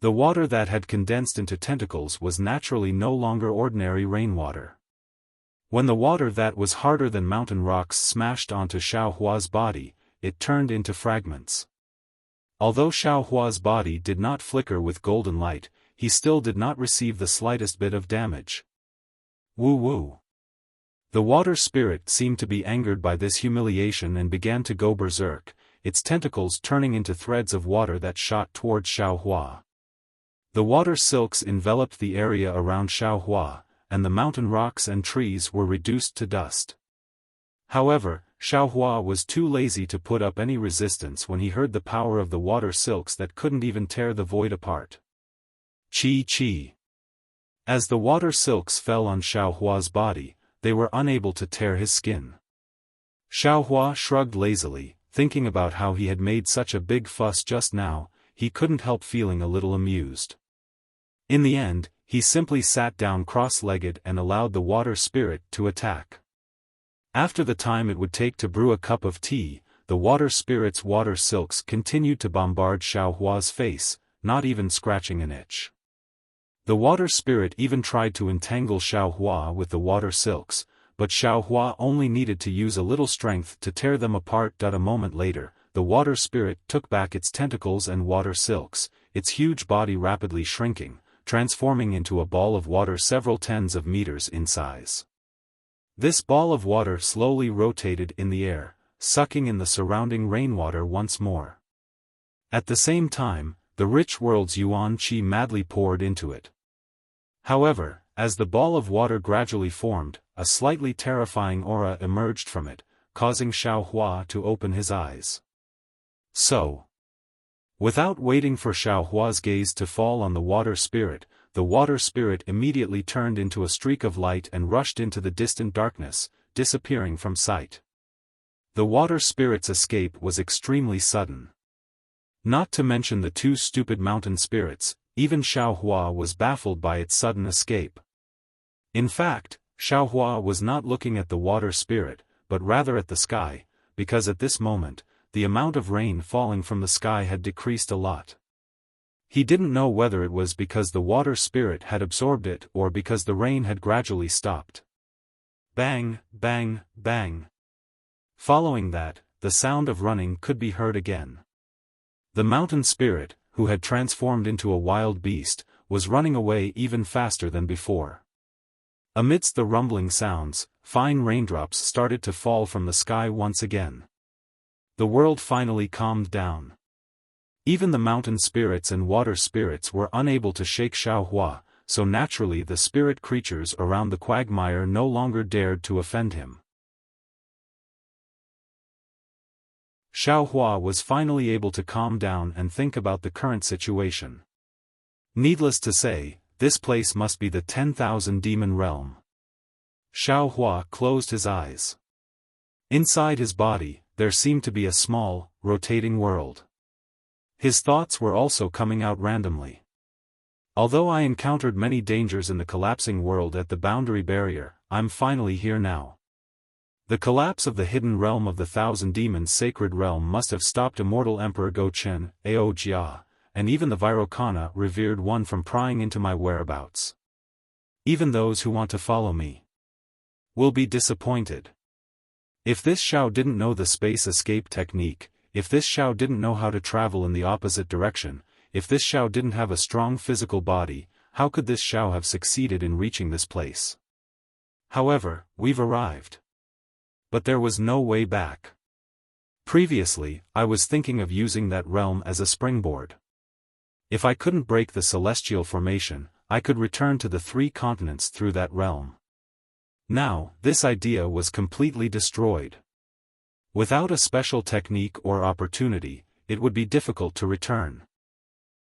The water that had condensed into tentacles was naturally no longer ordinary rainwater. When the water that was harder than mountain rocks smashed onto Xiaohua's body, it turned into fragments. Although Xiaohua's body did not flicker with golden light, he still did not receive the slightest bit of damage. Woo woo. The water spirit seemed to be angered by this humiliation and began to go berserk, its tentacles turning into threads of water that shot towards Xiaohua. The water silks enveloped the area around Xiaohua, and the mountain rocks and trees were reduced to dust. However, Xiaohua was too lazy to put up any resistance when he heard the power of the water silks that couldn't even tear the void apart. Chi chi. As the water silks fell on Xiaohua's body, they were unable to tear his skin. Xiaohua shrugged lazily, thinking about how he had made such a big fuss just now. He couldn't help feeling a little amused. In the end, he simply sat down cross-legged and allowed the water spirit to attack. After the time it would take to brew a cup of tea, the water spirit's water silks continued to bombard Xiaohua's face, not even scratching an itch. The water spirit even tried to entangle Xiaohua with the water silks, but Xiaohua only needed to use a little strength to tear them apart. A moment later, the water spirit took back its tentacles and water silks, its huge body rapidly shrinking, transforming into a ball of water several tens of meters in size. This ball of water slowly rotated in the air, sucking in the surrounding rainwater once more. At the same time, the rich world's yuan qi madly poured into it. However, as the ball of water gradually formed, a slightly terrifying aura emerged from it, causing Xiaohua to open his eyes. So, without waiting for Xiaohua's gaze to fall on the water spirit immediately turned into a streak of light and rushed into the distant darkness, disappearing from sight. The water spirit's escape was extremely sudden. Not to mention the two stupid mountain spirits, even Xiaohua was baffled by its sudden escape. In fact, Xiaohua was not looking at the water spirit, but rather at the sky, because at this moment, the amount of rain falling from the sky had decreased a lot. He didn't know whether it was because the water spirit had absorbed it or because the rain had gradually stopped. Bang, bang, bang. Following that, the sound of running could be heard again. The mountain spirit, who had transformed into a wild beast, was running away even faster than before. Amidst the rumbling sounds, fine raindrops started to fall from the sky once again. The world finally calmed down. Even the mountain spirits and water spirits were unable to shake Xiaohua, so naturally the spirit creatures around the quagmire no longer dared to offend him. Xiaohua was finally able to calm down and think about the current situation. Needless to say, this place must be the 10,000 demon realm. Xiaohua closed his eyes. Inside his body, there seemed to be a small, rotating world. His thoughts were also coming out randomly. Although I encountered many dangers in the collapsing world at the boundary barrier, I'm finally here now. The collapse of the hidden realm of the Thousand Demons Sacred Realm must have stopped immortal Emperor Go-Chen, Ao Jia, and even the Virokana revered one from prying into my whereabouts. Even those who want to follow me will be disappointed. If this Xiao didn't know the space escape technique, if this Xiao didn't know how to travel in the opposite direction, if this Xiao didn't have a strong physical body, how could this Xiao have succeeded in reaching this place? However, we've arrived. But there was no way back. Previously, I was thinking of using that realm as a springboard. If I couldn't break the celestial formation, I could return to the 3 continents through that realm. Now, this idea was completely destroyed. Without a special technique or opportunity, it would be difficult to return.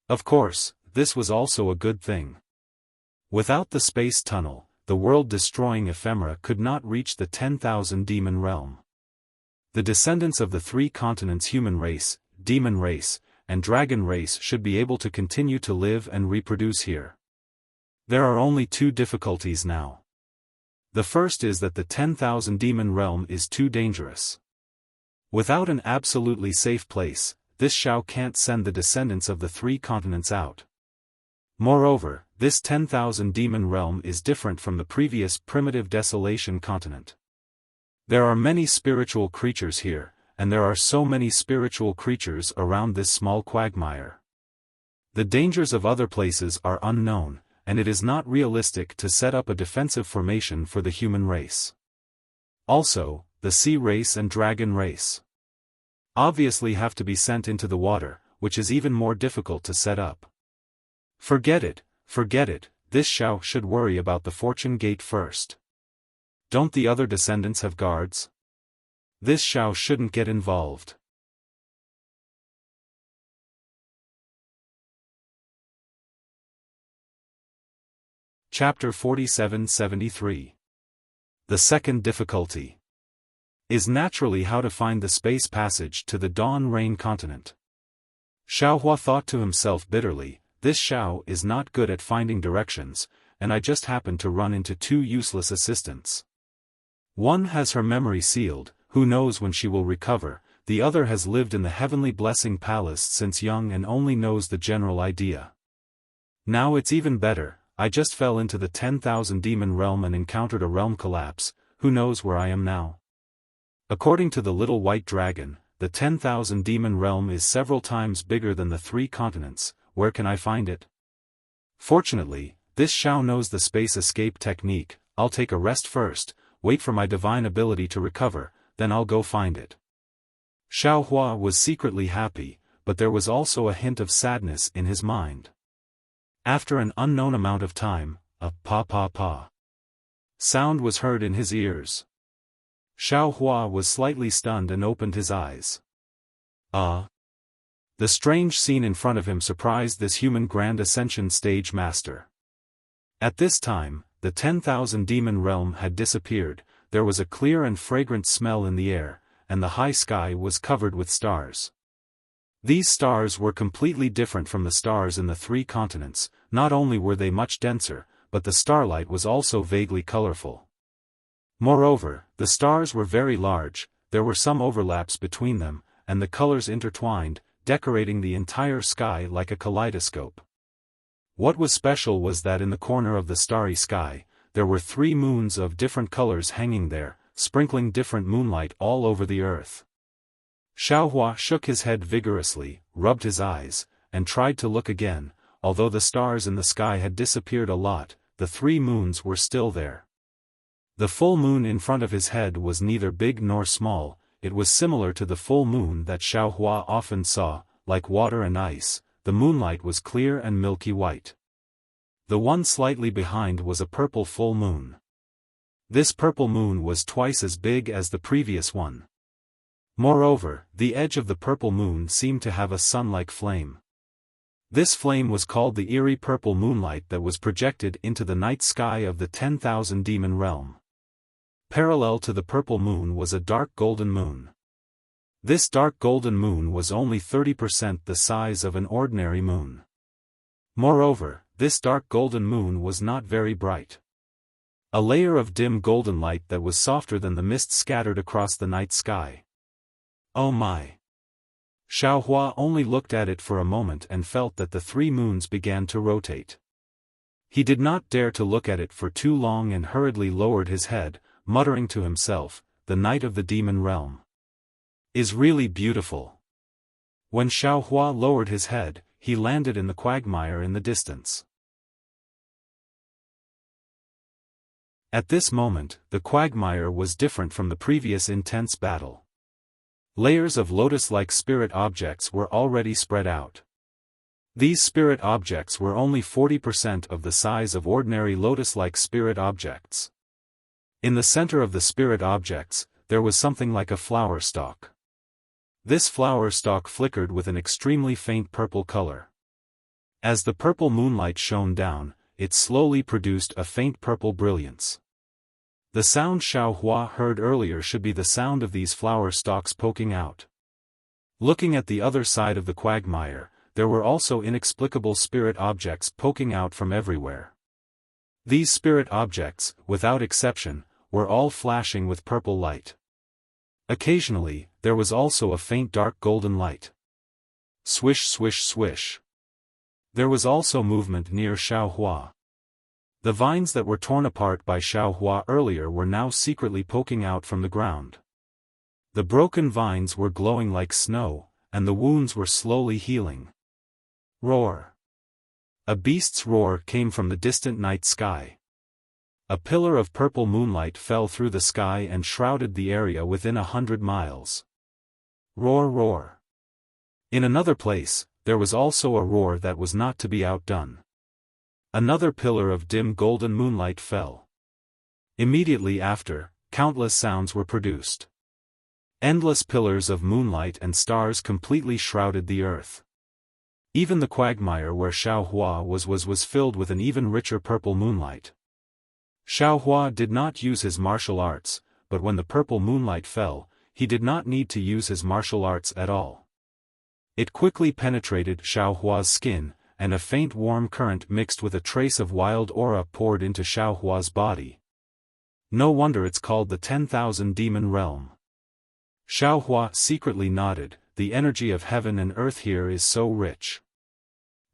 Of course, this was also a good thing. Without the space tunnel, the world-destroying ephemera could not reach the 10,000 demon realm. The descendants of the three continents human race, demon race, and dragon race should be able to continue to live and reproduce here. There are only two difficulties now. The first is that the 10,000 demon realm is too dangerous. Without an absolutely safe place, this Xiao can't send the descendants of the three continents out. Moreover, this 10,000 demon realm is different from the previous primitive desolation continent. There are many spiritual creatures here, and there are so many spiritual creatures around this small quagmire. The dangers of other places are unknown, and it is not realistic to set up a defensive formation for the human race. Also, the sea race and dragon race obviously have to be sent into the water, which is even more difficult to set up. Forget it, this Xiao should worry about the fortune gate first. Don't the other descendants have guards? This Xiao shouldn't get involved. Chapter 47-73. The second difficulty is naturally how to find the space passage to the Dawn Rain continent. Xiaohua thought to himself bitterly, this Xiao is not good at finding directions, and I just happened to run into two useless assistants. One has her memory sealed, who knows when she will recover, the other has lived in the Heavenly Blessing Palace since young and only knows the general idea. Now it's even better, I just fell into the 10,000 demon realm and encountered a realm collapse, who knows where I am now? According to the little white dragon, the 10,000 demon realm is several times bigger than the three continents. Where can I find it? Fortunately, this Xiao knows the space escape technique. I'll take a rest first, wait for my divine ability to recover, then I'll go find it. Xiaohua was secretly happy, but there was also a hint of sadness in his mind. After an unknown amount of time, a pa sound was heard in his ears. Xiaohua was slightly stunned and opened his eyes. The strange scene in front of him surprised this human Grand Ascension stage master. At this time, the 10,000 demon realm had disappeared, there was a clear and fragrant smell in the air, and the high sky was covered with stars. These stars were completely different from the stars in the three continents. Not only were they much denser, but the starlight was also vaguely colorful. Moreover, the stars were very large, there were some overlaps between them, and the colors intertwined, decorating the entire sky like a kaleidoscope. What was special was that in the corner of the starry sky, there were 3 moons of different colors hanging there, sprinkling different moonlight all over the earth. Xiaohua shook his head vigorously, rubbed his eyes, and tried to look again. Although the stars in the sky had disappeared a lot, the 3 moons were still there. The full moon in front of his head was neither big nor small, it was similar to the full moon that Xiaohua often saw, like water and ice. The moonlight was clear and milky white. The one slightly behind was a purple full moon. This purple moon was twice as big as the previous one. Moreover, the edge of the purple moon seemed to have a sun-like flame. This flame was called the eerie purple moonlight that was projected into the night sky of the 10,000 demon realm. Parallel to the purple moon was a dark golden moon. This dark golden moon was only 30% the size of an ordinary moon. Moreover, this dark golden moon was not very bright. A layer of dim golden light that was softer than the mist scattered across the night sky. Oh my! Xiaohua only looked at it for a moment and felt that the 3 moons began to rotate. He did not dare to look at it for too long and hurriedly lowered his head, muttering to himself, "The night of the demon realm is really beautiful." When Xiaohua lowered his head, he landed in the quagmire in the distance. At this moment, the quagmire was different from the previous intense battle. Layers of lotus-like spirit objects were already spread out. These spirit objects were only 40% of the size of ordinary lotus-like spirit objects. In the center of the spirit objects, there was something like a flower stalk. This flower stalk flickered with an extremely faint purple color. As the purple moonlight shone down, it slowly produced a faint purple brilliance. The sound Xiaohua heard earlier should be the sound of these flower stalks poking out. Looking at the other side of the quagmire, there were also inexplicable spirit objects poking out from everywhere. These spirit objects, without exception, were all flashing with purple light. Occasionally, there was also a faint dark golden light. Swish swish swish. There was also movement near Xiaohua. The vines that were torn apart by Xiaohua earlier were now secretly poking out from the ground. The broken vines were glowing like snow, and the wounds were slowly healing. Roar. A beast's roar came from the distant night sky. A pillar of purple moonlight fell through the sky and shrouded the area within 100 miles. Roar roar. In another place, there was also a roar that was not to be outdone. Another pillar of dim golden moonlight fell. Immediately after, countless sounds were produced. Endless pillars of moonlight and stars completely shrouded the earth. Even the quagmire where Xiaohua was filled with an even richer purple moonlight. Xiaohua did not use his martial arts, but when the purple moonlight fell, he did not need to use his martial arts at all. It quickly penetrated Xiaohua's skin, and a faint warm current mixed with a trace of wild aura poured into Xiaohua's body. No wonder it's called the 10,000 Demon Realm. Xiaohua secretly nodded, the energy of heaven and earth here is so rich.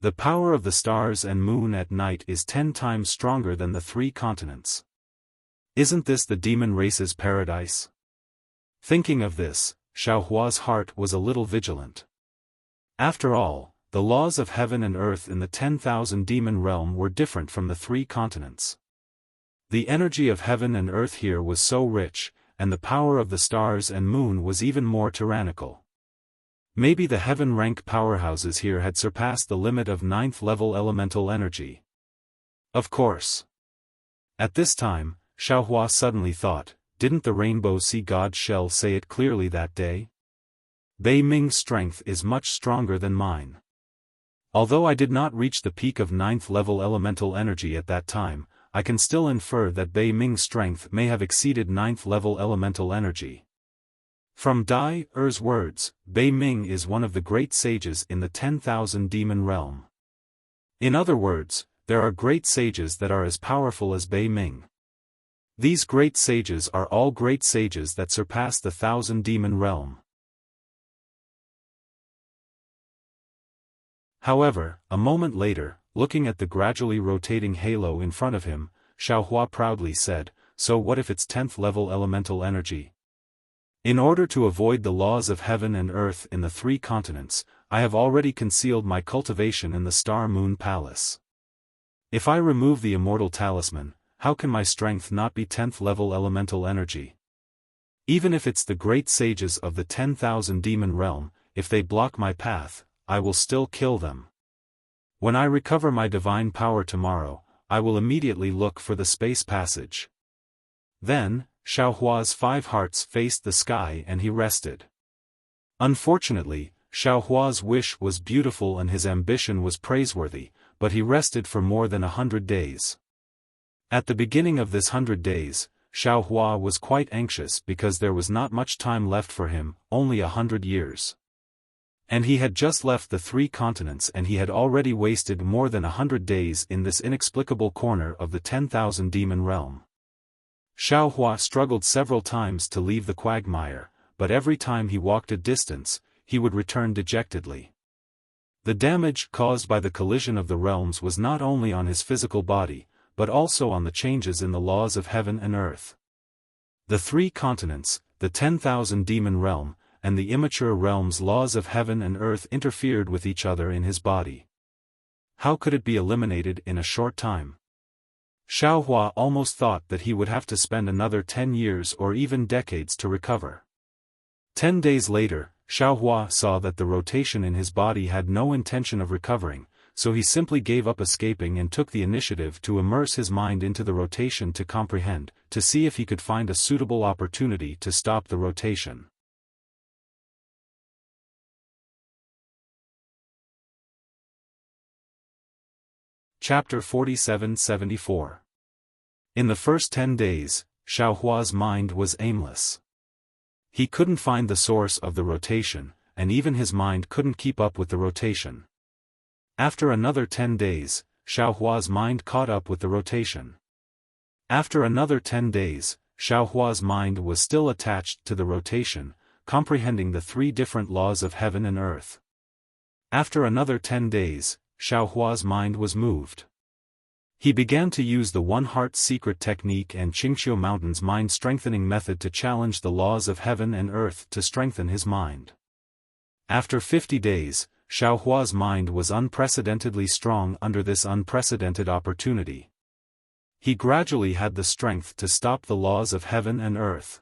The power of the stars and moon at night is 10 times stronger than the 3 continents. Isn't this the demon race's paradise? Thinking of this, Xiaohua's heart was a little vigilant. After all, the laws of heaven and earth in the 10,000 demon realm were different from the 3 continents. The energy of heaven and earth here was so rich, and the power of the stars and moon was even more tyrannical. Maybe the heaven rank powerhouses here had surpassed the limit of 9th level elemental energy. Of course. At this time, Xiaohua suddenly thought, didn't the Rainbow Sea God Shell say it clearly that day? Bei Ming's strength is much stronger than mine. Although I did not reach the peak of 9th level elemental energy at that time, I can still infer that Bei Ming's strength may have exceeded 9th level elemental energy. From Dai Er's words, Bei Ming is one of the great sages in the 10,000 demon realm. In other words, there are great sages that are as powerful as Bei Ming. These great sages are all great sages that surpass the 1,000 demon realm. However, a moment later, looking at the gradually rotating halo in front of him, Xiaohua proudly said, so what if it's 10th level elemental energy? In order to avoid the laws of heaven and earth in the 3 continents, I have already concealed my cultivation in the Star Moon Palace. If I remove the immortal talisman, how can my strength not be 10th level elemental energy? Even if it's the great sages of the 10,000 demon realm, if they block my path, I will still kill them. When I recover my divine power tomorrow, I will immediately look for the space passage. Then, Xiaohua's 5 hearts faced the sky and he rested. Unfortunately, Xiaohua's wish was beautiful and his ambition was praiseworthy, but he rested for more than 100 days. At the beginning of this 100 days, Xiaohua was quite anxious because there was not much time left for him, only 100 years. And he had just left the 3 continents and he had already wasted more than 100 days in this inexplicable corner of the 10,000 demon realm. Xiaohua struggled several times to leave the quagmire, but every time he walked a distance, he would return dejectedly. The damage caused by the collision of the realms was not only on his physical body, but also on the changes in the laws of heaven and earth. The 3 continents, the 10,000 demon realm, and the immature realm's laws of heaven and earth interfered with each other in his body. How could it be eliminated in a short time? Xiaohua almost thought that he would have to spend another 10 years or even decades to recover. 10 days later, Xiaohua saw that the rotation in his body had no intention of recovering, so he simply gave up escaping and took the initiative to immerse his mind into the rotation to comprehend, to see if he could find a suitable opportunity to stop the rotation. Chapter 47-74. In the first 10 days, Xiaohua's mind was aimless. He couldn't find the source of the rotation, and even his mind couldn't keep up with the rotation. After another 10 days, Xiaohua's mind caught up with the rotation. After another 10 days, Xiaohua's mind was still attached to the rotation, comprehending the 3 different laws of heaven and earth. After another 10 days, Xiaohua's mind was moved. He began to use the One Heart Secret technique and Qingqiu Mountain's mind-strengthening method to challenge the laws of heaven and earth to strengthen his mind. After 50 days, Xiaohua's mind was unprecedentedly strong under this unprecedented opportunity. He gradually had the strength to stop the laws of heaven and earth.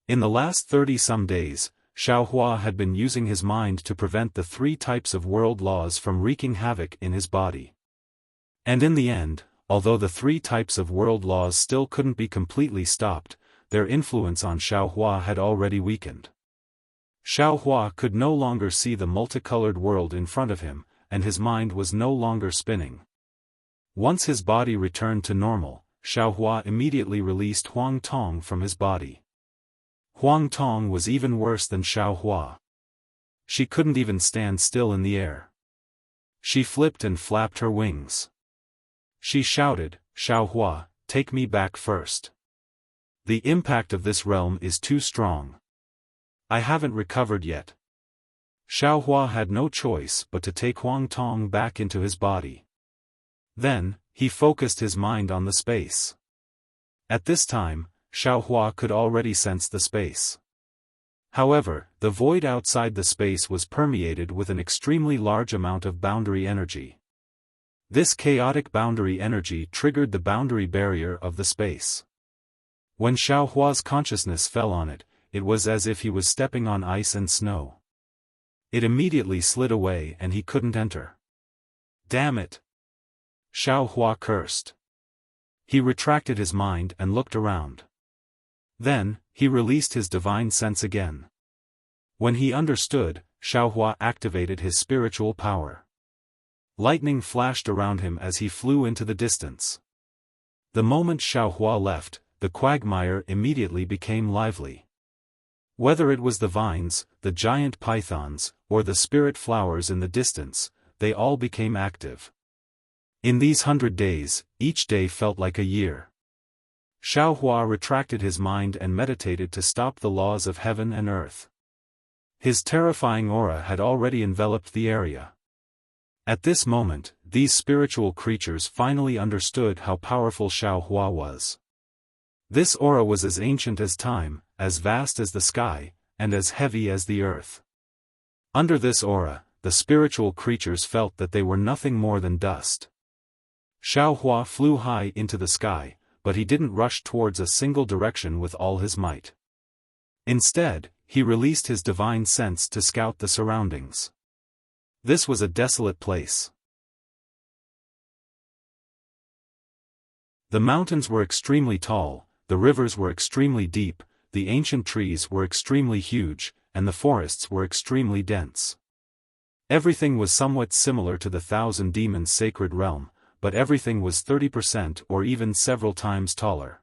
In the last 30-some days, Xiaohua had been using his mind to prevent the 3 types of world laws from wreaking havoc in his body. And in the end, although the 3 types of world laws still couldn't be completely stopped, their influence on Xiaohua had already weakened. Xiaohua could no longer see the multicolored world in front of him, and his mind was no longer spinning. Once his body returned to normal, Xiaohua immediately released Huang Tong from his body. Huang Tong was even worse than Xiaohua. She couldn't even stand still in the air. She flipped and flapped her wings. She shouted, "Xiaohua, take me back first. The impact of this realm is too strong. I haven't recovered yet." Xiaohua had no choice but to take Huang Tong back into his body. Then, he focused his mind on the space. At this time, Xiaohua could already sense the space. However, the void outside the space was permeated with an extremely large amount of boundary energy. This chaotic boundary energy triggered the boundary barrier of the space. When Xiaohua's consciousness fell on it, it was as if he was stepping on ice and snow. It immediately slid away and he couldn't enter. "Damn it!" Xiaohua cursed. He retracted his mind and looked around. Then, he released his divine sense again. When he understood, Xiaohua activated his spiritual power. Lightning flashed around him as he flew into the distance. The moment Xiaohua left, the quagmire immediately became lively. Whether it was the vines, the giant pythons, or the spirit flowers in the distance, they all became active. In these 100 days, each day felt like a year. Xiaohua retracted his mind and meditated to stop the laws of heaven and earth. His terrifying aura had already enveloped the area. At this moment, these spiritual creatures finally understood how powerful Xiaohua was. This aura was as ancient as time, as vast as the sky, and as heavy as the earth. Under this aura, the spiritual creatures felt that they were nothing more than dust. Xiaohua flew high into the sky, but he didn't rush towards a single direction with all his might. Instead, he released his divine sense to scout the surroundings. This was a desolate place. The mountains were extremely tall, the rivers were extremely deep, the ancient trees were extremely huge, and the forests were extremely dense. Everything was somewhat similar to the Thousand Demons' sacred realm, but everything was 30% or even several times taller.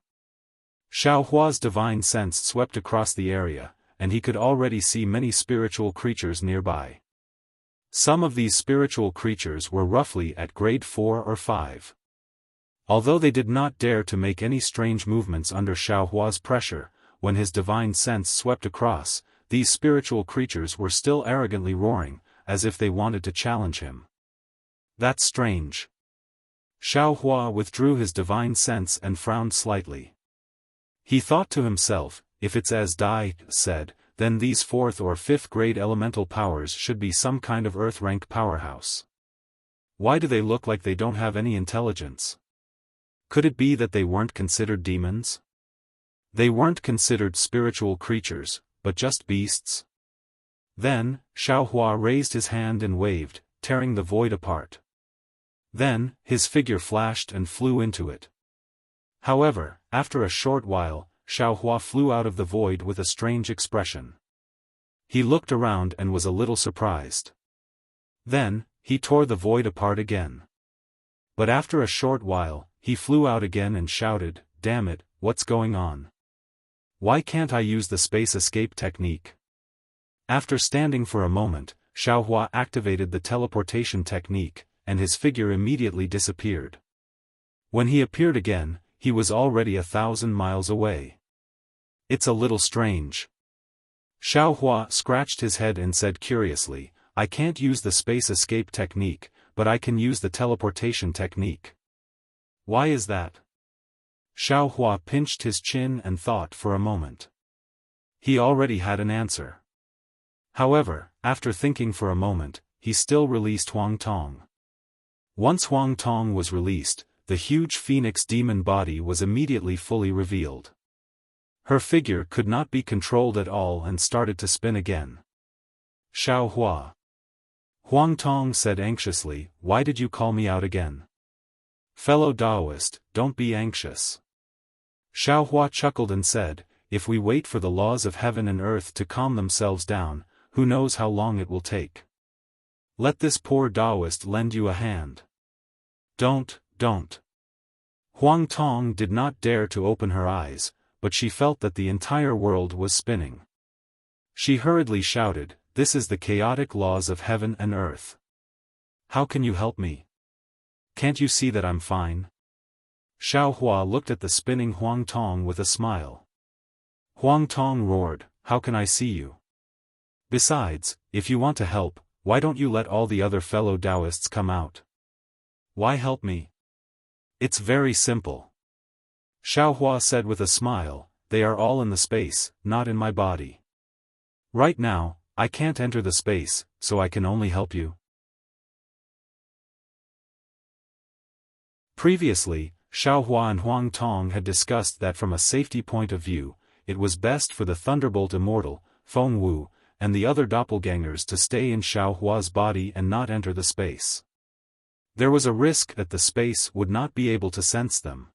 Xiaohua's divine sense swept across the area, and he could already see many spiritual creatures nearby. Some of these spiritual creatures were roughly at grade 4 or 5. Although they did not dare to make any strange movements under Xiaohua's pressure, when his divine sense swept across, these spiritual creatures were still arrogantly roaring, as if they wanted to challenge him. "That's strange." Xiaohua withdrew his divine sense and frowned slightly. He thought to himself, if it's as Dai said, then these 4th or 5th grade elemental powers should be some kind of earth rank powerhouse. Why do they look like they don't have any intelligence? Could it be that they weren't considered demons? They weren't considered spiritual creatures, but just beasts? Then, Xiaohua raised his hand and waved, tearing the void apart. Then, his figure flashed and flew into it. However, after a short while, Xiaohua flew out of the void with a strange expression. He looked around and was a little surprised. Then, he tore the void apart again. But after a short while, he flew out again and shouted, "Damn it, what's going on? Why can't I use the space escape technique?" After standing for a moment, Xiaohua activated the teleportation technique, and his figure immediately disappeared. When he appeared again, he was already 1,000 miles away. "It's a little strange." Xiaohua scratched his head and said curiously, "I can't use the space escape technique, but I can use the teleportation technique. Why is that?" Xiaohua pinched his chin and thought for a moment. He already had an answer. However, after thinking for a moment, he still released Huang Tong. Once Huang Tong was released, the huge phoenix demon body was immediately fully revealed. Her figure could not be controlled at all and started to spin again. "Xiaohua." Huang Tong said anxiously, "Why did you call me out again?" "Fellow Taoist, don't be anxious." Xiaohua chuckled and said, "If we wait for the laws of heaven and earth to calm themselves down, who knows how long it will take. Let this poor Taoist lend you a hand." Don't. Huang Tong did not dare to open her eyes, but she felt that the entire world was spinning. She hurriedly shouted, "This is the chaotic laws of heaven and earth. How can you help me? Can't you see that I'm fine?" Xiaohua looked at the spinning Huang Tong with a smile. Huang Tong roared, "How can I see you? Besides, if you want to help, why don't you let all the other fellow Taoists come out? Why help me? It's very simple." Xiaohua said with a smile, "They are all in the space, not in my body. Right now, I can't enter the space, so I can only help you." Previously, Xiaohua and Huang Tong had discussed that from a safety point of view, it was best for the Thunderbolt Immortal, Feng Wu, and the other doppelgangers to stay in Xiaohua's body and not enter the space. There was a risk that the space would not be able to sense them.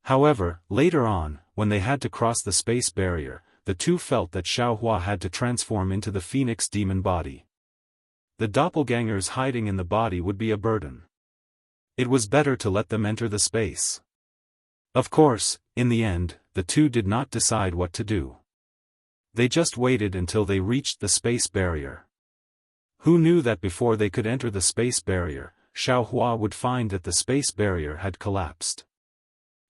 However, later on, when they had to cross the space barrier, the two felt that Xiaohua had to transform into the phoenix demon body. The doppelgangers hiding in the body would be a burden. It was better to let them enter the space. Of course, in the end, the two did not decide what to do. They just waited until they reached the space barrier. Who knew that before they could enter the space barrier, Xiaohua would find that the space barrier had collapsed.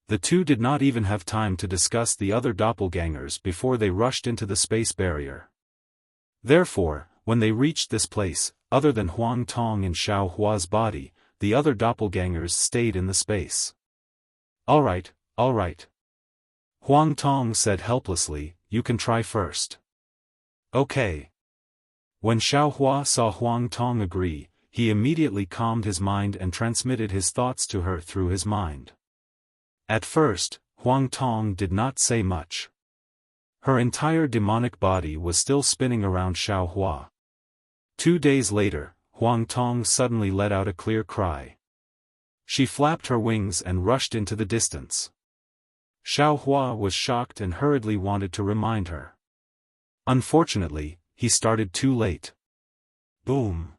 The two did not even have time to discuss the other doppelgangers before they rushed into the space barrier. Therefore, when they reached this place, other than Huang Tong in Xiaohua's body, the other doppelgangers stayed in the space. All right. Huang Tong said helplessly, "You can try first." "Okay." When Xiaohua saw Huang Tong agree, he immediately calmed his mind and transmitted his thoughts to her through his mind. At first, Huang Tong did not say much. Her entire demonic body was still spinning around Xiaohua. 2 days later, Huang Tong suddenly let out a clear cry. She flapped her wings and rushed into the distance. Xiaohua was shocked and hurriedly wanted to remind her. Unfortunately, he started too late. Boom!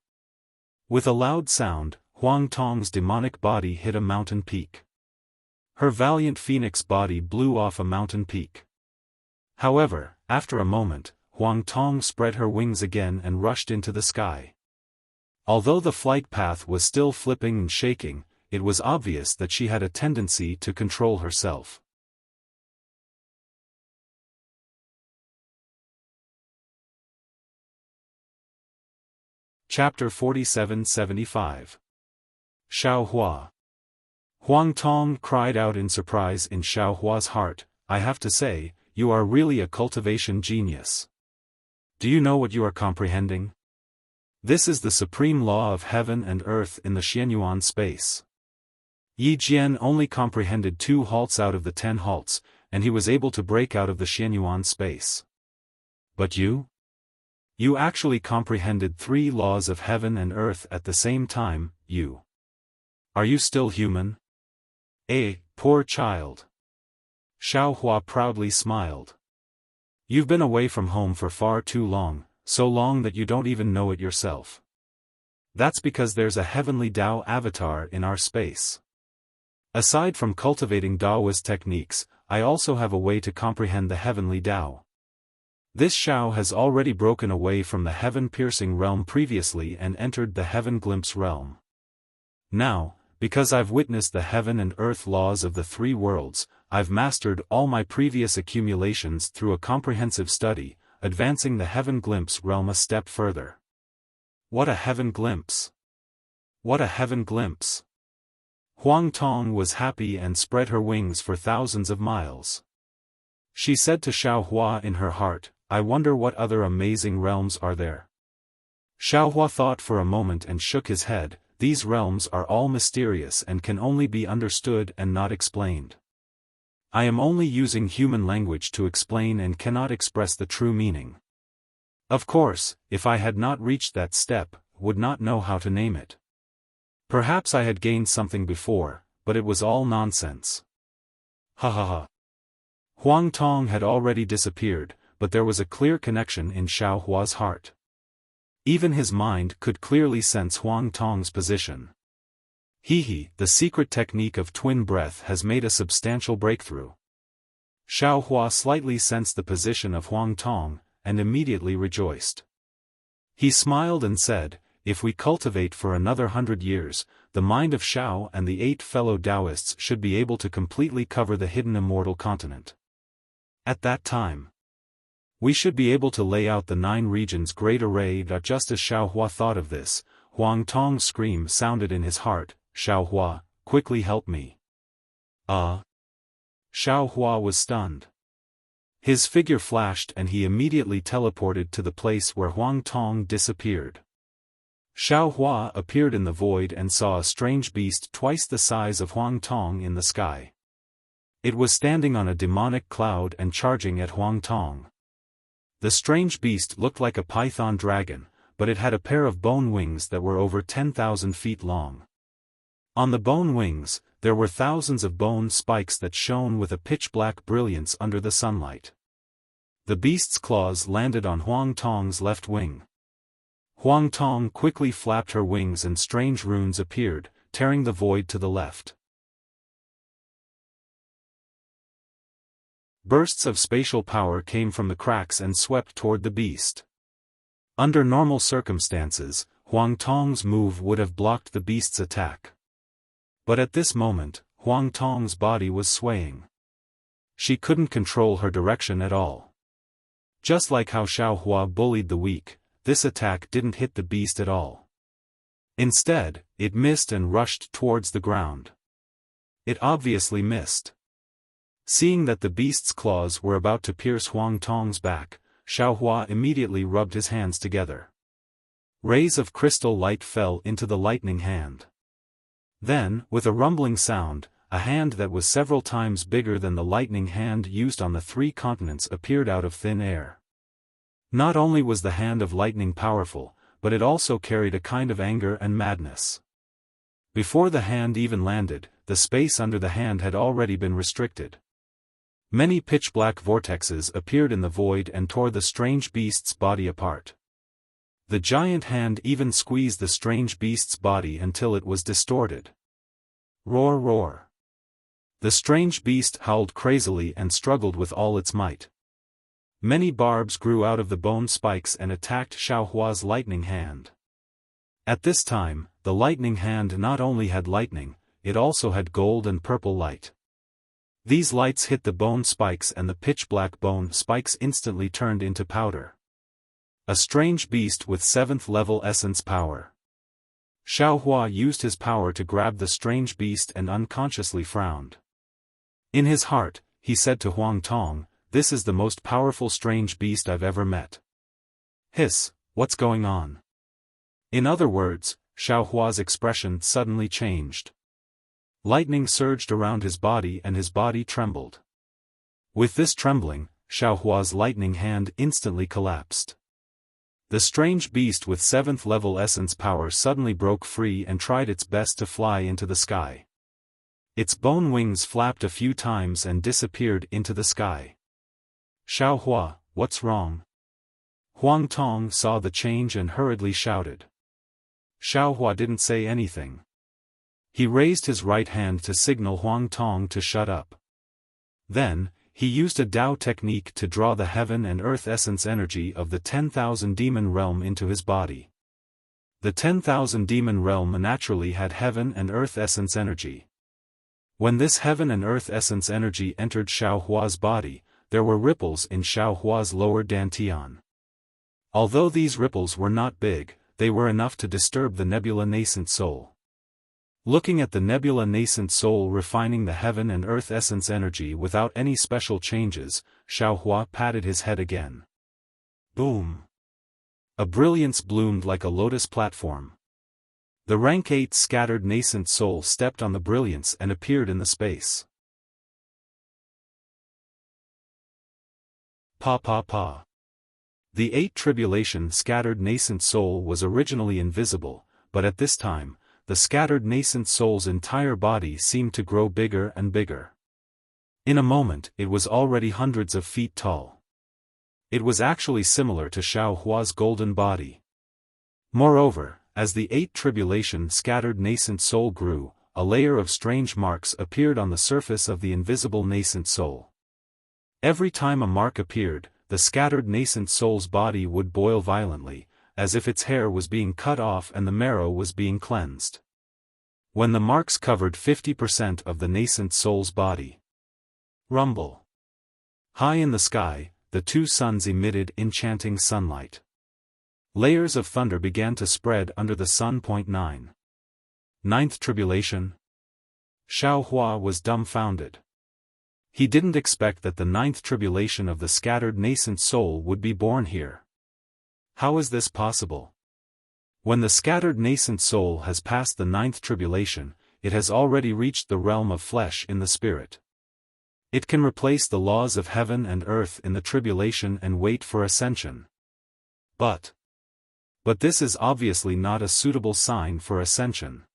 With a loud sound, Huang Tong's demonic body hit a mountain peak. Her valiant phoenix body blew off a mountain peak. However, after a moment, Huang Tong spread her wings again and rushed into the sky. Although the flight path was still flipping and shaking, it was obvious that she had a tendency to control herself. Chapter 47-75. Xiaohua. Huang Tong cried out in surprise in Xiaohua's heart, "I have to say, you are really a cultivation genius. Do you know what you are comprehending? This is the supreme law of heaven and earth in the Xianyuan space." Yi Jian only comprehended 2 halts out of the 10 halts, and he was able to break out of the Xianyuan space. But you? You actually comprehended 3 laws of heaven and earth at the same time, you. Are you still human? Poor child. Xiaohua proudly smiled. You've been away from home for far too long, so long that you don't even know it yourself. That's because there's a heavenly Tao avatar in our space. Aside from cultivating Taoist techniques, I also have a way to comprehend the heavenly Tao. This Xiao has already broken away from the heaven-piercing realm previously and entered the heaven glimpse realm. Now, because I've witnessed the heaven and earth laws of the three worlds, I've mastered all my previous accumulations through a comprehensive study, advancing the heaven glimpse realm a step further. What a heaven glimpse! What a heaven glimpse! Huang Tong was happy and spread her wings for thousands of miles. She said to Xiao Hua in her heart, I wonder what other amazing realms are there. Xiao Hua thought for a moment and shook his head. These realms are all mysterious and can only be understood and not explained. I am only using human language to explain and cannot express the true meaning. Of course, if I had not reached that step, would not know how to name it. Perhaps I had gained something before, but it was all nonsense. Ha ha ha. Huang Tong had already disappeared, but there was a clear connection in Xiao Hua's heart. Even his mind could clearly sense Huang Tong's position. The secret technique of twin breath has made a substantial breakthrough. Xiao Hua slightly sensed the position of Huang Tong, and immediately rejoiced. He smiled and said, if we cultivate for another 100 years, the mind of Xiao and the 8 fellow Taoists should be able to completely cover the hidden immortal continent. At that time, we should be able to lay out the 9 regions' great array. Just as Xiao Hua thought of this, Huang Tong's scream sounded in his heart, Xiao Hua, quickly help me. Xiao Hua was stunned. His figure flashed and he immediately teleported to the place where Huang Tong disappeared. Xiao Hua appeared in the void and saw a strange beast twice the size of Huang Tong in the sky. It was standing on a demonic cloud and charging at Huang Tong. The strange beast looked like a python dragon, but it had a pair of bone wings that were over 10,000 feet long. On the bone wings, there were thousands of bone spikes that shone with a pitch-black brilliance under the sunlight. The beast's claws landed on Huang Tong's left wing. Huang Tong quickly flapped her wings and strange runes appeared, tearing the void to the left. Bursts of spatial power came from the cracks and swept toward the beast. Under normal circumstances, Huang Tong's move would have blocked the beast's attack. But at this moment, Huang Tong's body was swaying. She couldn't control her direction at all. Just like how Xiao Hua bullied the weak, this attack didn't hit the beast at all. Instead, it missed and rushed towards the ground. It obviously missed. Seeing that the beast's claws were about to pierce Huang Tong's back, Xiao Hua immediately rubbed his hands together. Rays of crystal light fell into the lightning hand. Then, with a rumbling sound, a hand that was several times bigger than the lightning hand used on the 3 continents appeared out of thin air. Not only was the hand of lightning powerful, but it also carried a kind of anger and madness. Before the hand even landed, the space under the hand had already been restricted. Many pitch-black vortexes appeared in the void and tore the strange beast's body apart. The giant hand even squeezed the strange beast's body until it was distorted. Roar, roar. The strange beast howled crazily and struggled with all its might. Many barbs grew out of the bone spikes and attacked Xiao Hua's lightning hand. At this time, the lightning hand not only had lightning, it also had gold and purple light. These lights hit the bone spikes and the pitch-black bone spikes instantly turned into powder. A strange beast with 7th level essence power. Xiao Hua used his power to grab the strange beast and unconsciously frowned. In his heart, he said to Huang Tong, "This is the most powerful strange beast I've ever met." Hiss, what's going on? In other words, Xiao Hua's expression suddenly changed. Lightning surged around his body and his body trembled. With this trembling, Xiao Hua's lightning hand instantly collapsed. The strange beast with 7th level essence power suddenly broke free and tried its best to fly into the sky. Its bone wings flapped a few times and disappeared into the sky. Xiao Hua, what's wrong? Huang Tong saw the change and hurriedly shouted. Xiaohua didn't say anything. He raised his right hand to signal Huang Tong to shut up. Then, he used a Dao technique to draw the heaven and earth essence energy of the 10,000 demon realm into his body. The 10,000 demon realm naturally had heaven and earth essence energy. When this heaven and earth essence energy entered Xiaohua's body, there were ripples in Xiaohua's lower dantian. Although these ripples were not big, they were enough to disturb the nebula nascent soul. Looking at the nebula nascent soul refining the heaven and earth essence energy without any special changes, Xiaohua patted his head again. Boom! A brilliance bloomed like a lotus platform. The rank 8 scattered nascent soul stepped on the brilliance and appeared in the space. Pa pa pa. The 8 tribulation scattered nascent soul was originally invisible, but at this time, the scattered nascent soul's entire body seemed to grow bigger and bigger. In a moment it was already hundreds of feet tall. It was actually similar to Xiaohua's golden body. Moreover, as the 8 tribulation scattered nascent soul grew, a layer of strange marks appeared on the surface of the invisible nascent soul. Every time a mark appeared, the scattered nascent soul's body would boil violently, as if its hair was being cut off and the marrow was being cleansed. When the marks covered 50% of the nascent soul's body. Rumble. High in the sky, the 2 suns emitted enchanting sunlight. Layers of thunder began to spread under the sun. 9. Ninth tribulation. Xiaohua was dumbfounded. He didn't expect that the 9th tribulation of the scattered nascent soul would be born here. How is this possible? When the scattered nascent soul has passed the 9th tribulation, it has already reached the realm of flesh in the spirit. It can replace the laws of heaven and earth in the tribulation and wait for ascension. But this is obviously not a suitable sign for ascension.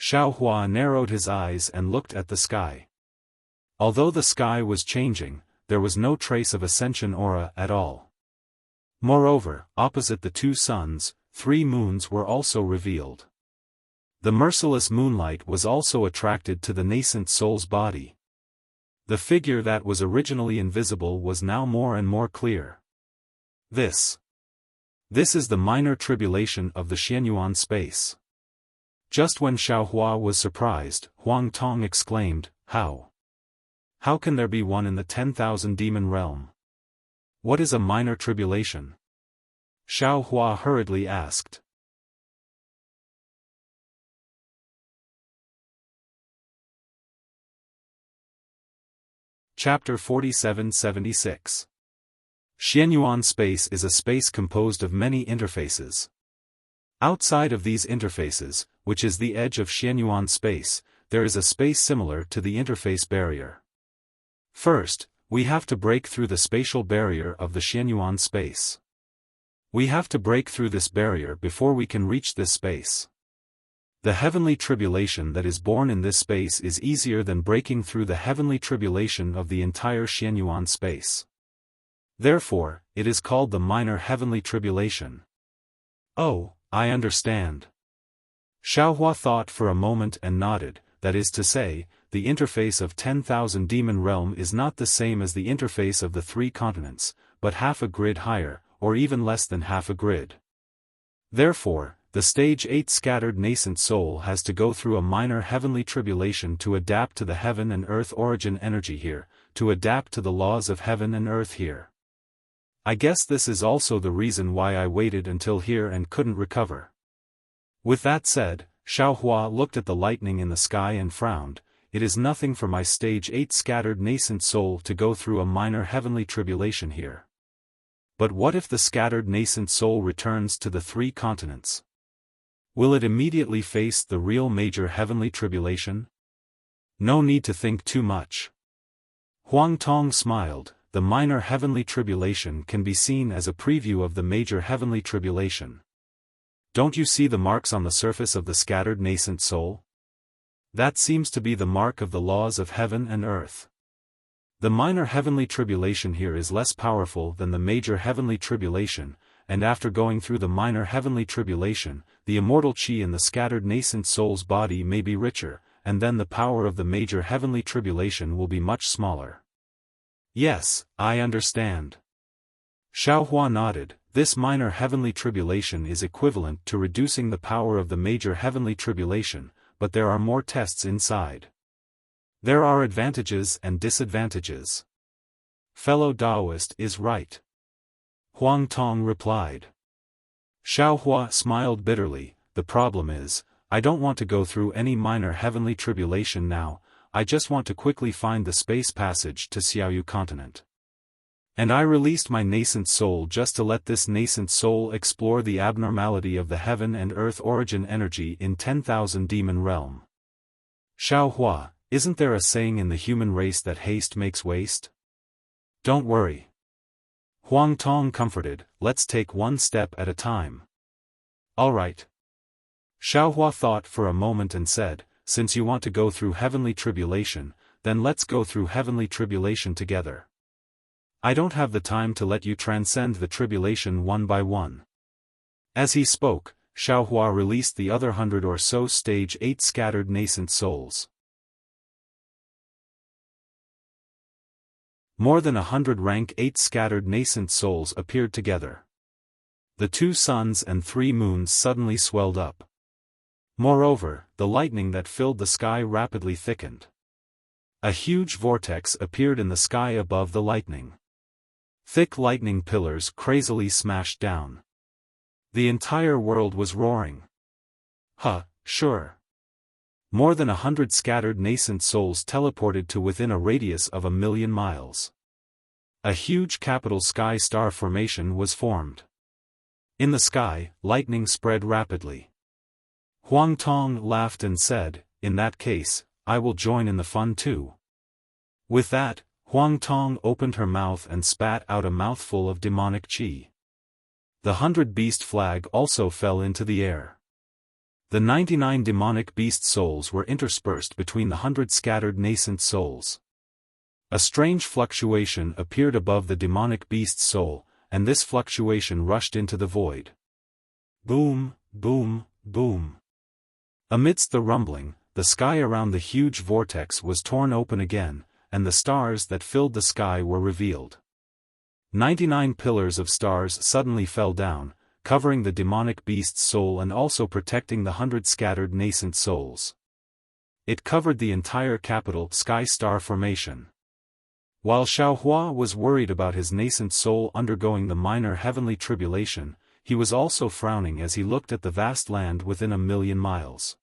Xiaohua narrowed his eyes and looked at the sky. Although the sky was changing, there was no trace of ascension aura at all. Moreover, opposite the 2 suns, 3 moons were also revealed. The merciless moonlight was also attracted to the nascent soul's body. The figure that was originally invisible was now more and more clear. This is the minor tribulation of the Xianyuan space. Just when Xiaohua was surprised, Huang Tong exclaimed, How? How can there be one in the 10,000 demon realm? What is a minor tribulation? Xiaohua hurriedly asked. Chapter 4776. Xianyuan space is a space composed of many interfaces. Outside of these interfaces, which is the edge of Xianyuan space, there is a space similar to the interface barrier. First, we have to break through the spatial barrier of the Xianyuan space. We have to break through this barrier before we can reach this space. The heavenly tribulation that is born in this space is easier than breaking through the heavenly tribulation of the entire Xianyuan space. Therefore, it is called the minor heavenly tribulation. Oh, I understand. Xiaohua thought for a moment and nodded, that is to say, the interface of 10,000 demon realm is not the same as the interface of the 3 continents, but half a grid higher, or even less than half a grid. Therefore, the stage 8 scattered nascent soul has to go through a minor heavenly tribulation to adapt to the heaven and earth origin energy here, to adapt to the laws of heaven and earth here. I guess this is also the reason why I waited until here and couldn't recover. With that said, Xiaohua looked at the lightning in the sky and frowned. It is nothing for my stage 8 scattered nascent soul to go through a minor heavenly tribulation here. But what if the scattered nascent soul returns to the 3 continents? Will it immediately face the real major heavenly tribulation? No need to think too much. Huang Tong smiled. The minor heavenly tribulation can be seen as a preview of the major heavenly tribulation. Don't you see the marks on the surface of the scattered nascent soul? That seems to be the mark of the laws of heaven and earth. The minor heavenly tribulation here is less powerful than the major heavenly tribulation, and after going through the minor heavenly tribulation, the immortal chi in the scattered nascent soul's body may be richer, and then the power of the major heavenly tribulation will be much smaller. Yes, I understand. Xiaohua nodded. This minor heavenly tribulation is equivalent to reducing the power of the major heavenly tribulation, but there are more tests inside. There are advantages and disadvantages. Fellow Taoist is right. Huang Tong replied. Xiaohua smiled bitterly. The problem is, I don't want to go through any minor heavenly tribulation now, I just want to quickly find the space passage to Xiaoyu continent. And I released my nascent soul just to let this nascent soul explore the abnormality of the heaven and earth origin energy in 10,000 demon realm. Xiaohua, isn't there a saying in the human race that haste makes waste? Don't worry. Huang Tong comforted, let's take one step at a time. Alright. Xiaohua thought for a moment and said, since you want to go through heavenly tribulation, then let's go through heavenly tribulation together. I don't have the time to let you transcend the tribulation one by one. As he spoke, Xiaohua released the other 100 or so stage 8 scattered nascent souls. More than 100 rank 8 scattered nascent souls appeared together. The 2 suns and 3 moons suddenly swelled up. Moreover, the lightning that filled the sky rapidly thickened. A huge vortex appeared in the sky above the lightning. Thick lightning pillars crazily smashed down. The entire world was roaring. Sure. More than 100 scattered nascent souls teleported to within a radius of 1,000,000 miles. A huge capital sky star formation was formed. In the sky, lightning spread rapidly. Huang Tong laughed and said, in that case, I will join in the fun too. With that, Huang Tong opened her mouth and spat out a mouthful of demonic qi. The 100-beast flag also fell into the air. The 99 demonic beast souls were interspersed between the 100 scattered nascent souls. A strange fluctuation appeared above the demonic beast soul, and this fluctuation rushed into the void. Boom, boom, boom. Amidst the rumbling, the sky around the huge vortex was torn open again, and the stars that filled the sky were revealed. 99 pillars of stars suddenly fell down, covering the demonic beast's soul and also protecting the 100 scattered nascent souls. It covered the entire capital sky star formation. While Xiaohua was worried about his nascent soul undergoing the minor heavenly tribulation, he was also frowning as he looked at the vast land within 1,000,000 miles.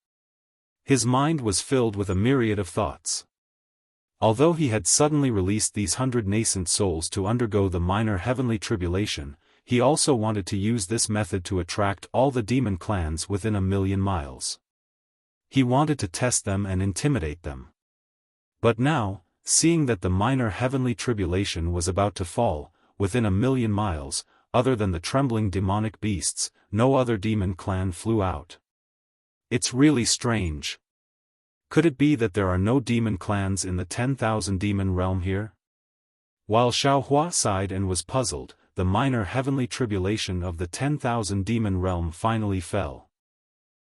His mind was filled with a myriad of thoughts. Although he had suddenly released these 100 nascent souls to undergo the minor heavenly tribulation, he also wanted to use this method to attract all the demon clans within 1,000,000 miles. He wanted to test them and intimidate them. But now, seeing that the minor heavenly tribulation was about to fall, within 1,000,000 miles, other than the trembling demonic beasts, no other demon clan flew out. It's really strange. Could it be that there are no demon clans in the 10,000 demon realm here? While Xiaohua sighed and was puzzled, the minor heavenly tribulation of the 10,000 demon realm finally fell.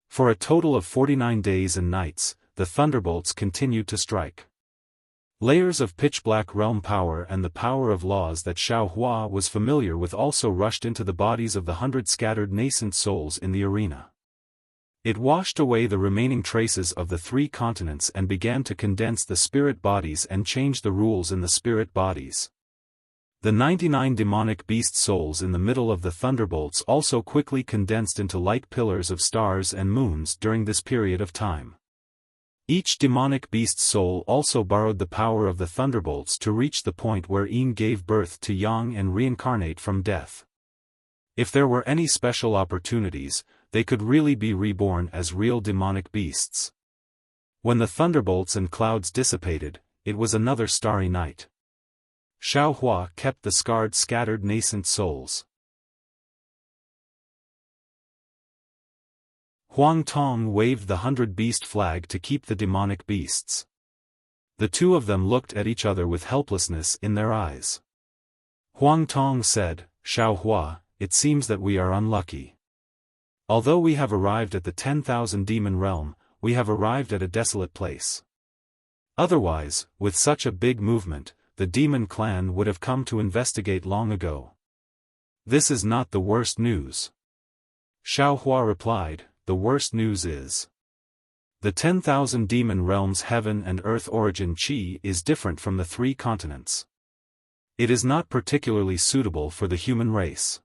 For a total of 49 days and nights, the thunderbolts continued to strike. Layers of pitch-black realm power and the power of laws that Xiaohua was familiar with also rushed into the bodies of the 100 scattered nascent souls in the arena. It washed away the remaining traces of the 3 continents and began to condense the spirit bodies and change the rules in the spirit bodies. The 99 demonic beast souls in the middle of the thunderbolts also quickly condensed into light pillars of stars and moons during this period of time. Each demonic beast soul also borrowed the power of the thunderbolts to reach the point where Yin gave birth to Yang and reincarnate from death. If there were any special opportunities, they could really be reborn as real demonic beasts. When the thunderbolts and clouds dissipated, it was another starry night. Xiaohua kept the scarred scattered nascent souls. Huang Tong waved the 100-beast flag to keep the demonic beasts. The two of them looked at each other with helplessness in their eyes. Huang Tong said, Xiaohua, it seems that we are unlucky. Although we have arrived at the 10,000 demon realm, we have arrived at a desolate place. Otherwise, with such a big movement, the demon clan would have come to investigate long ago. This is not the worst news. Xiaohua replied, the worst news is the 10,000 demon realms heaven and earth origin qi is different from the 3 continents. It is not particularly suitable for the human race.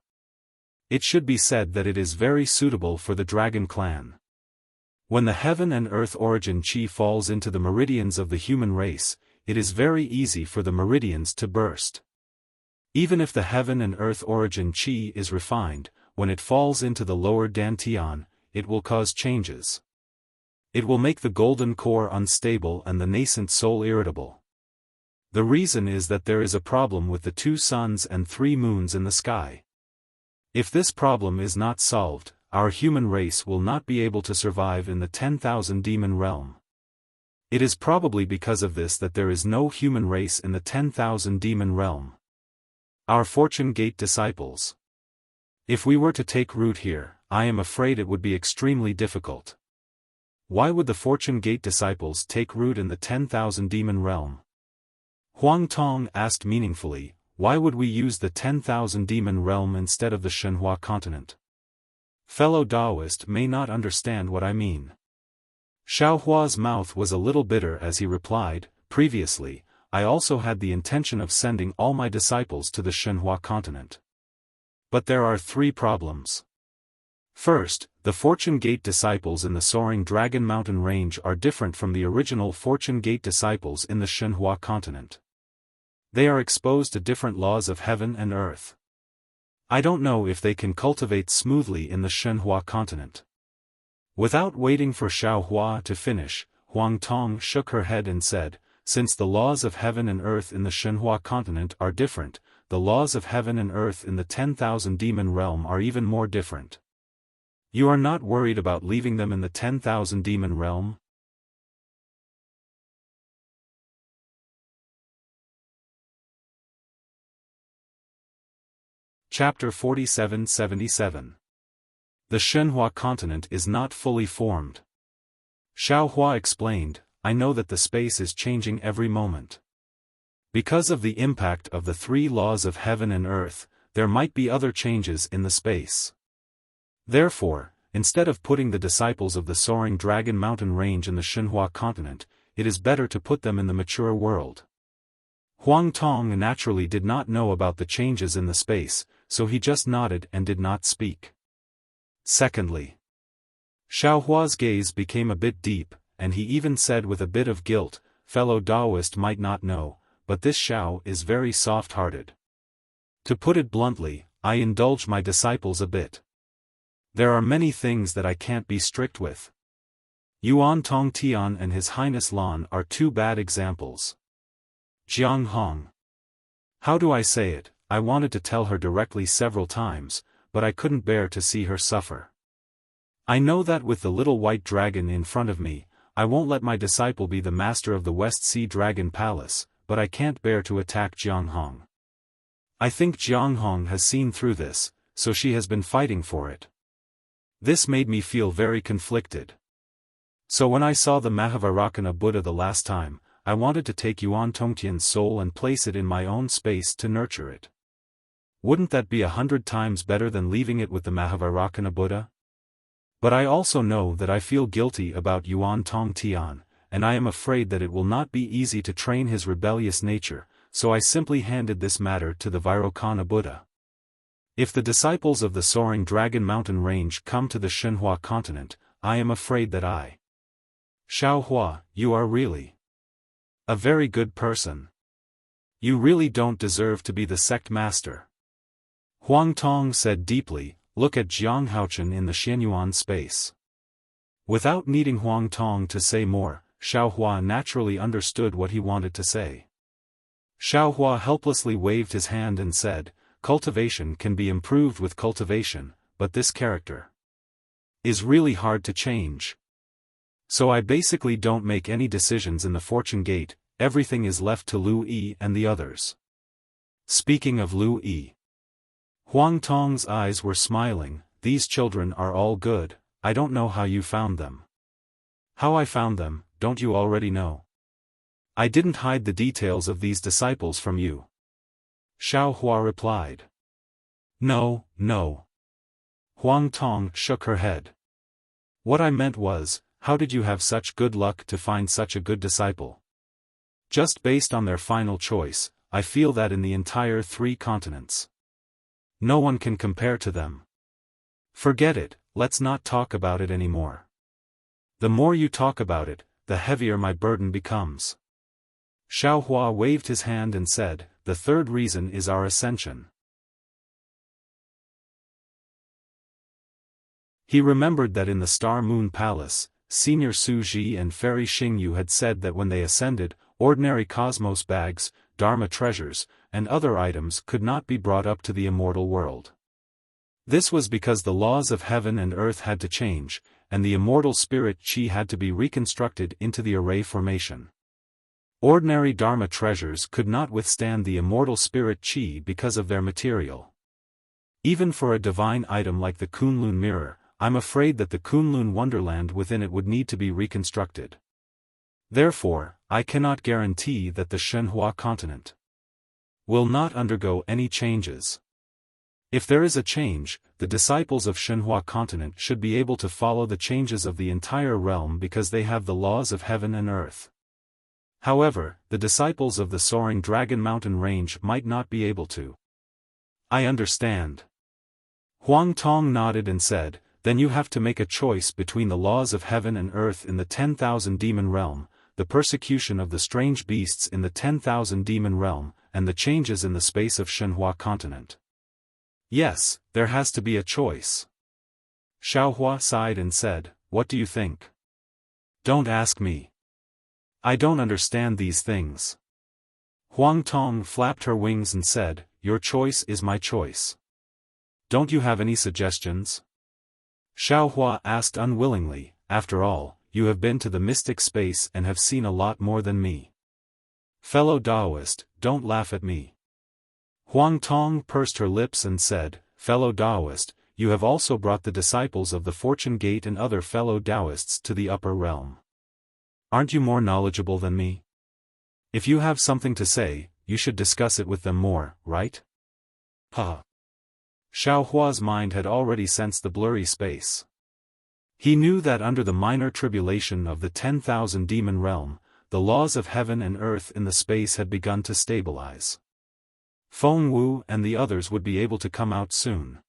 It should be said that it is very suitable for the dragon clan. When the heaven and earth origin qi falls into the meridians of the human race, it is very easy for the meridians to burst. Even if the heaven and earth origin qi is refined, when it falls into the lower dantian, it will cause changes. It will make the golden core unstable and the nascent soul irritable. The reason is that there is a problem with the 2 suns and 3 moons in the sky. If this problem is not solved, our human race will not be able to survive in the 10,000 demon realm. It is probably because of this that there is no human race in the 10,000 demon realm. Our Fortune Gate disciples. If we were to take root here, I am afraid it would be extremely difficult. Why would the Fortune Gate disciples take root in the 10,000 demon realm? Huang Tong asked meaningfully, why would we use the 10,000 demon realm instead of the Shenhua continent? Fellow Taoist may not understand what I mean. Xiaohua's mouth was a little bitter as he replied, previously, I also had the intention of sending all my disciples to the Shenhua continent. But there are 3 problems. First, the Fortune Gate disciples in the Soaring Dragon Mountain range are different from the original Fortune Gate disciples in the Shenhua continent. They are exposed to different laws of heaven and earth. I don't know if they can cultivate smoothly in the Shenhua continent. Without waiting for Xiaohua to finish, Huang Tong shook her head and said, since the laws of heaven and earth in the Shenhua continent are different, the laws of heaven and earth in the 10,000 demon realm are even more different. You are not worried about leaving them in the 10,000 demon realm? Chapter 47-77. The Shenhua continent is not fully formed. Xiaohua explained, I know that the space is changing every moment. Because of the impact of the 3 laws of heaven and earth, there might be other changes in the space. Therefore, instead of putting the disciples of the Soaring Dragon Mountain range in the Shenhua continent, it is better to put them in the mature world. Huang Tong naturally did not know about the changes in the space, so he just nodded and did not speak. Secondly, Xiaohua's gaze became a bit deep, and he even said with a bit of guilt, fellow Taoist might not know, but this Xiao is very soft-hearted. To put it bluntly, I indulge my disciples a bit. There are many things that I can't be strict with. Yuan Tong Tian and His Highness Lan are 2 bad examples. Jiang Hong. How do I say it? I wanted to tell her directly several times, but I couldn't bear to see her suffer. I know that with the little white dragon in front of me, I won't let my disciple be the master of the West Sea Dragon Palace, but I can't bear to attack Jiang Hong. I think Jiang Hong has seen through this, so she has been fighting for it. This made me feel very conflicted. So when I saw the Mahavairakana Buddha the last time, I wanted to take Yuan Tongtian's soul and place it in my own space to nurture it. Wouldn't that be 100 times better than leaving it with the Mahavairakana Buddha? But I also know that I feel guilty about Yuan Tong Tian, and I am afraid that it will not be easy to train his rebellious nature, so I simply handed this matter to the Vairocana Buddha. If the disciples of the Soaring Dragon Mountain range come to the Shenhua continent, I am afraid that I. Xiaohua, you are really a very good person. You really don't deserve to be the sect master. Huang Tong said deeply, look at Jiang Haochen in the Xianyuan space. Without needing Huang Tong to say more, Xiaohua naturally understood what he wanted to say. Xiaohua helplessly waved his hand and said, cultivation can be improved with cultivation, but this character is really hard to change. So I basically don't make any decisions in the Fortune Gate, everything is left to Lu Yi and the others. Speaking of Lu Yi, Huang Tong's eyes were smiling. These children are all good. I don't know how you found them. How I found them, don't you already know? I didn't hide the details of these disciples from you. Xiao Hua replied. No, no. Huang Tong shook her head. What I meant was, how did you have such good luck to find such a good disciple? Just based on their final choice, I feel that in the entire 3 continents, no one can compare to them. Forget it, let's not talk about it anymore. The more you talk about it, the heavier my burden becomes. Xiao Hua waved his hand and said, the third reason is our ascension. He remembered that in the Star Moon Palace, Senior Su Ji and Fairy Xingyu had said that when they ascended, ordinary cosmos bags, Dharma treasures, and other items could not be brought up to the immortal world. This was because the laws of heaven and earth had to change, and the immortal spirit Qi had to be reconstructed into the array formation. Ordinary Dharma treasures could not withstand the immortal spirit Qi because of their material. Even for a divine item like the Kunlun mirror, I'm afraid that the Kunlun wonderland within it would need to be reconstructed. Therefore, I cannot guarantee that the Shenhua continent will not undergo any changes. If there is a change, the disciples of Shenhua continent should be able to follow the changes of the entire realm because they have the laws of heaven and earth. However, the disciples of the soaring Dragon Mountain range might not be able to. I understand. Huang Tong nodded and said, then you have to make a choice between the laws of heaven and earth in the 10,000 demon realm, the persecution of the strange beasts in the 10,000 demon realm, and the changes in the space of Shenhua continent. Yes, there has to be a choice. Xiao Hua sighed and said, what do you think? Don't ask me. I don't understand these things. Huang Tong flapped her wings and said, your choice is my choice. Don't you have any suggestions? Xiao Hua asked unwillingly, after all, you have been to the mystic space and have seen a lot more than me. Fellow Taoist, don't laugh at me. Huang Tong pursed her lips and said, fellow Taoist, you have also brought the disciples of the Fortune Gate and other fellow Taoists to the upper realm. Aren't you more knowledgeable than me? If you have something to say, you should discuss it with them more, right? Huh. Xiao Hua's mind had already sensed the blurry space. He knew that under the minor tribulation of the 10,000 demon realm, the laws of heaven and earth in the space had begun to stabilize. Feng Wu and the others would be able to come out soon.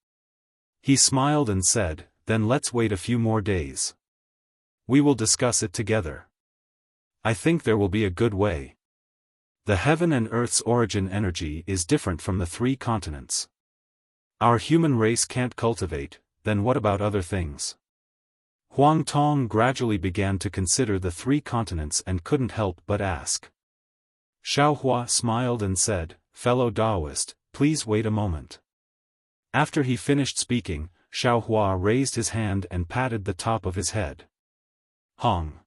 He smiled and said, then let's wait a few more days. We will discuss it together. I think there will be a good way. The heaven and earth's origin energy is different from the 3 continents. Our human race can't cultivate, then what about other things? Huang Tong gradually began to consider the 3 continents and couldn't help but ask. Xiao Hua smiled and said, fellow Taoist, please wait a moment. After he finished speaking, Xiao Hua raised his hand and patted the top of his head. Hong.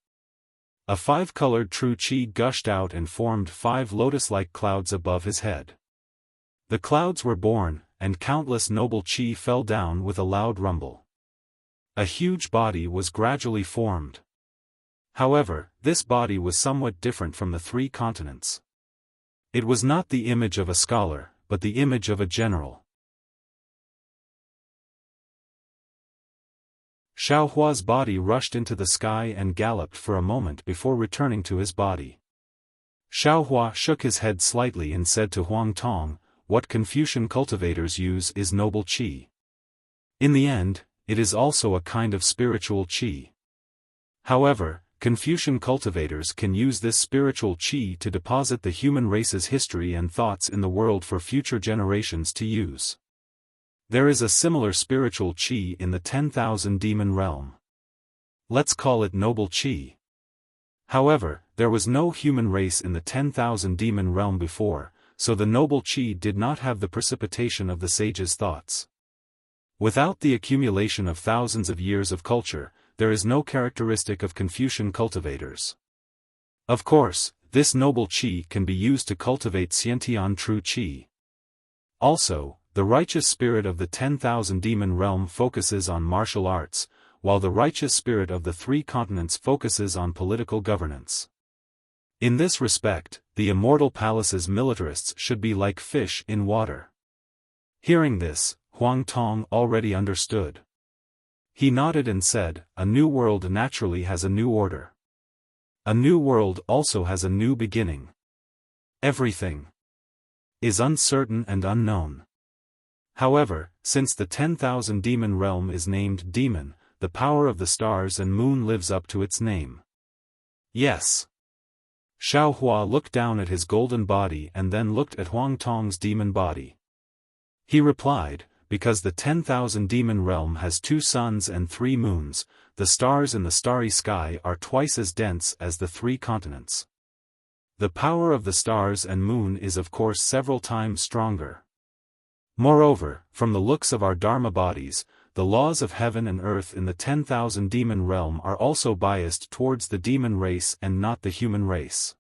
A 5-colored true qi gushed out and formed 5 lotus-like clouds above his head. The clouds were born, and countless noble qi fell down with a loud rumble. A huge body was gradually formed. However, this body was somewhat different from the 3 continents. It was not the image of a scholar, but the image of a general. Xiao Hua's body rushed into the sky and galloped for a moment before returning to his body. Xiao Hua shook his head slightly and said to Huang Tong, what Confucian cultivators use is noble qi. In the end, it is also a kind of spiritual qi. However, Confucian cultivators can use this spiritual qi to deposit the human race's history and thoughts in the world for future generations to use. There is a similar spiritual qi in the 10,000 demon realm. Let's call it noble qi. However, there was no human race in the 10,000 demon realm before, so the noble qi did not have the precipitation of the sage's thoughts. Without the accumulation of thousands of years of culture, there is no characteristic of Confucian cultivators. Of course, this noble qi can be used to cultivate Xiantian true qi. Also, the righteous spirit of the 10,000 demon realm focuses on martial arts, while the righteous spirit of the 3 continents focuses on political governance. In this respect, the Immortal Palace's militarists should be like fish in water. Hearing this, Huang Tong already understood. He nodded and said, "A new world naturally has a new order. A new world also has a new beginning. Everything is uncertain and unknown. However, since the 10,000 demon realm is named demon, the power of the stars and moon lives up to its name." Yes. Xiao Hua looked down at his golden body and then looked at Huang Tong's demon body. He replied, "Because the 10,000 demon realm has 2 suns and 3 moons, the stars in the starry sky are twice as dense as the 3 continents. The power of the stars and moon is of course several times stronger. Moreover, from the looks of our Dharma bodies, the laws of heaven and earth in the 10,000 demon realm are also biased towards the demon race and not the human race."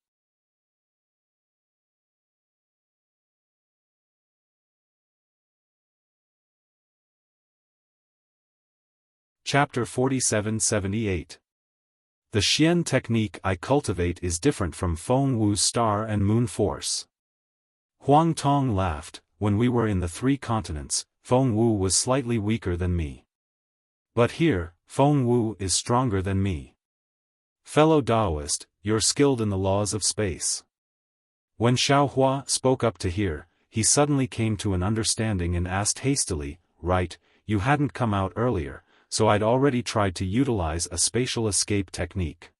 Chapter 4778. The Xian technique I cultivate is different from Feng Wu's star and moon force. Huang Tong laughed. "When we were in the 3 continents, Feng Wu was slightly weaker than me. But here, Feng Wu is stronger than me. Fellow Taoist, you're skilled in the laws of space." When Xiao Hua spoke up to hear, he suddenly came to an understanding and asked hastily, "Right, you hadn't come out earlier, so I'd already tried to utilize a spatial escape technique.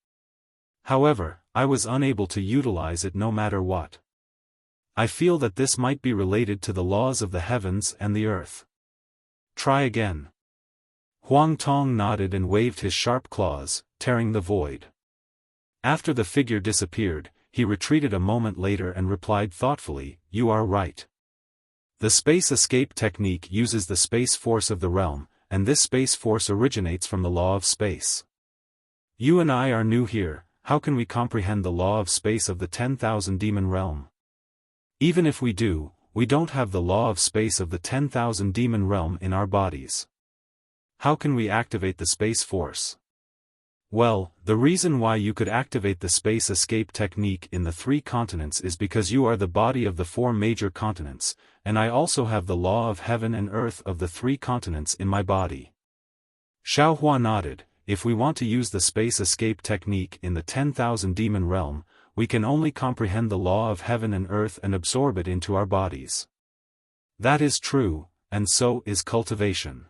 However, I was unable to utilize it no matter what. I feel that this might be related to the laws of the heavens and the earth. Try again." Huang Tong nodded and waved his sharp claws, tearing the void. After the figure disappeared, he retreated a moment later and replied thoughtfully, "You are right. The space escape technique uses the space force of the realm, and this space force originates from the law of space. You and I are new here, how can we comprehend the law of space of the 10,000 demon realm? Even if we do, we don't have the law of space of the 10,000 demon realm in our bodies. How can we activate the space force?" Well, the reason why you could activate the space escape technique in the 3 continents is because you are the body of the 4 major continents, and I also have the law of heaven and earth of the 3 continents in my body. Xiao Hua nodded. "If we want to use the space escape technique in the 10,000 demon realm, we can only comprehend the law of heaven and earth and absorb it into our bodies. That is true, and so is cultivation.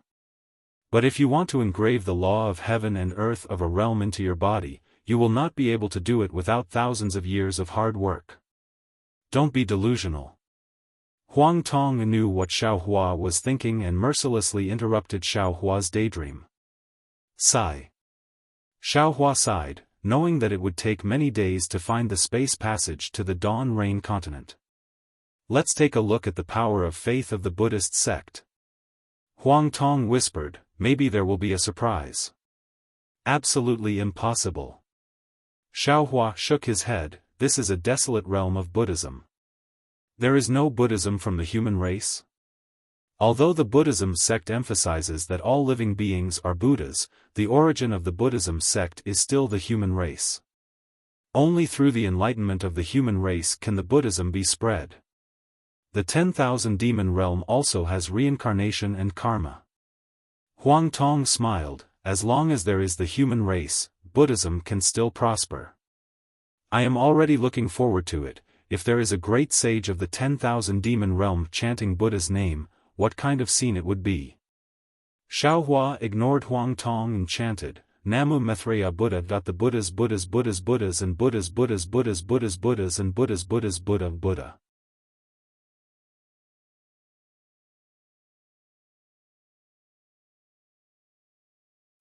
But if you want to engrave the law of heaven and earth of a realm into your body, you will not be able to do it without thousands of years of hard work. Don't be delusional." Huang Tong knew what Xiao Hua was thinking and mercilessly interrupted Xiao Hua's daydream. Sigh. Xiao Hua sighed, knowing that it would take many days to find the space passage to the Dawn Rain continent. "Let's take a look at the power of faith of the Buddhist sect." Huang Tong whispered, "Maybe there will be a surprise." "Absolutely impossible." Xiao Hua shook his head. "This is a desolate realm of Buddhism. There is no Buddhism from the human race. Although the Buddhism sect emphasizes that all living beings are Buddhas, the origin of the Buddhism sect is still the human race. Only through the enlightenment of the human race can the Buddhism be spread. The 10,000 demon realm also has reincarnation and karma." Huang Tong smiled. "As long as there is the human race, Buddhism can still prosper. I am already looking forward to it. If there is a great sage of the 10,000 demon realm chanting Buddha's name, what kind of scene it would be." Xiao Hua ignored Huang Tong and chanted, "Namu Maitreya Buddha. The Buddhas Buddhas Buddhas Buddhas and Buddhas Buddhas Buddhas Buddhas Buddhas and Buddhas Buddhas Buddha Buddha."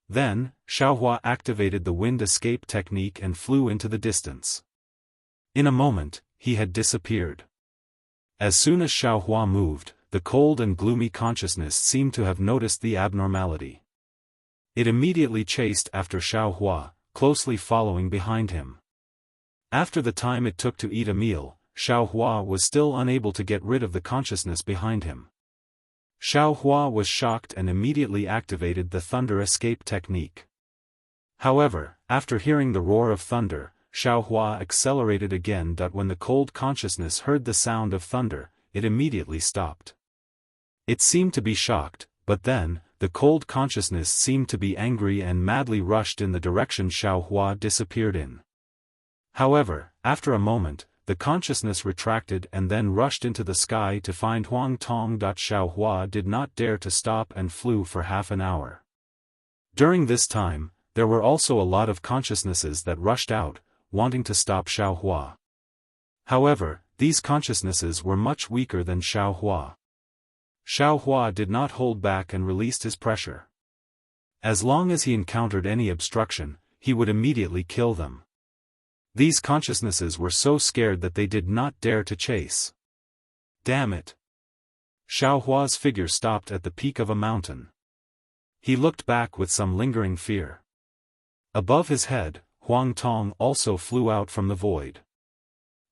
Then, Xiao Hua activated the wind escape technique and flew into the distance. In a moment, he had disappeared. As soon as Xiao Hua moved, the cold and gloomy consciousness seemed to have noticed the abnormality. It immediately chased after Xiao Hua, closely following behind him. After the time it took to eat a meal, Xiao Hua was still unable to get rid of the consciousness behind him. Xiao Hua was shocked and immediately activated the thunder escape technique. However, after hearing the roar of thunder, Xiao Hua accelerated again. When the cold consciousness heard the sound of thunder, it immediately stopped. It seemed to be shocked, but then, the cold consciousness seemed to be angry and madly rushed in the direction Xiao Hua disappeared in. However, after a moment, the consciousness retracted and then rushed into the sky to find Huang Tong. Xiao Hua did not dare to stop and flew for half an hour. During this time, there were also a lot of consciousnesses that rushed out, wanting to stop Xiao Hua. However, these consciousnesses were much weaker than Xiao Hua. Xiao Hua did not hold back and released his pressure. As long as he encountered any obstruction, he would immediately kill them. These consciousnesses were so scared that they did not dare to chase. Damn it! Xiao Hua's figure stopped at the peak of a mountain. He looked back with some lingering fear. Above his head, Huang Tong also flew out from the void.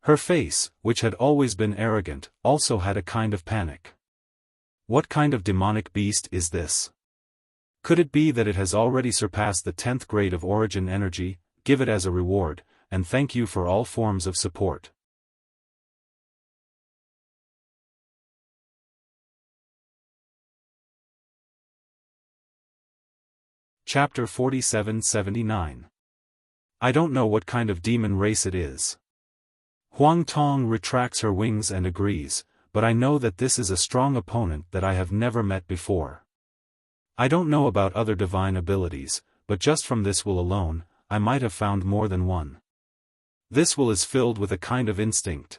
Her face, which had always been arrogant, also had a kind of panic. What kind of demonic beast is this? Could it be that it has already surpassed the 10th grade of origin energy? Give it as a reward, and thank you for all forms of support. Chapter 47-79. I don't know what kind of demon race it is. Huang Tong retracts her wings and agrees, but I know that this is a strong opponent that I have never met before. I don't know about other divine abilities, but just from this will alone, I might have found more than one. This will is filled with a kind of instinct.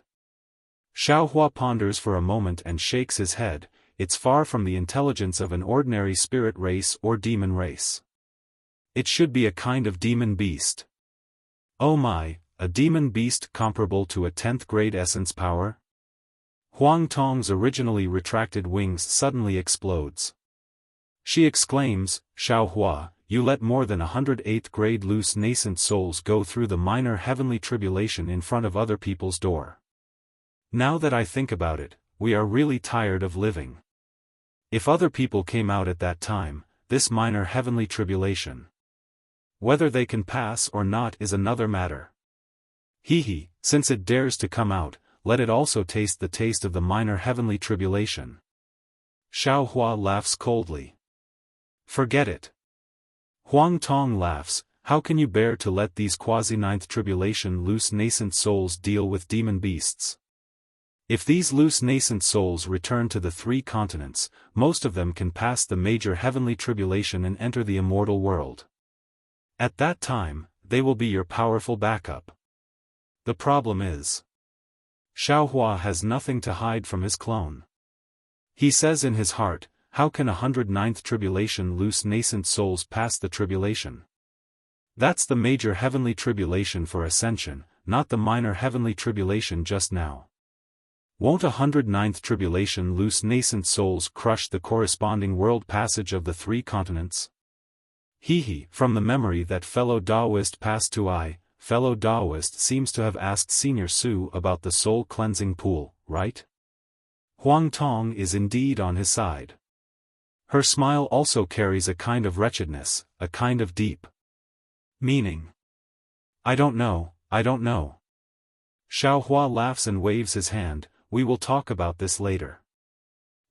Xiao Hua ponders for a moment and shakes his head. It's far from the intelligence of an ordinary spirit race or demon race. It should be a kind of demon beast. Oh my, a demon beast comparable to a 10th grade essence power? Huang Tong's originally retracted wings suddenly explodes. She exclaims, Xiao Hua, you let more than 108th grade loose nascent souls go through the minor heavenly tribulation in front of other people's door. Now that I think about it, we are really tired of living. If other people came out at that time, this minor heavenly tribulation, whether they can pass or not is another matter. Since it dares to come out, let it also taste the taste of the minor heavenly tribulation. Xiao Hua laughs coldly. Forget it. Huang Tong laughs, how can you bear to let these quasi-ninth tribulation loose nascent souls deal with demon beasts? If these loose nascent souls return to the 3 continents, most of them can pass the major heavenly tribulation and enter the immortal world. At that time, they will be your powerful backup. The problem is, Xiao Hua has nothing to hide from his clone. He says in his heart, how can 109th tribulation loose nascent souls pass the tribulation? That's the major heavenly tribulation for ascension, not the minor heavenly tribulation just now. Won't 109th tribulation loose nascent souls crush the corresponding world passage of the 3 continents? From the memory that fellow Taoist passed to fellow Taoist seems to have asked Senior Su about the soul cleansing pool, right? Huang Tong is indeed on his side. Her smile also carries a kind of wretchedness, a kind of deep meaning. I don't know. Xiao Hua laughs and waves his hand, we will talk about this later.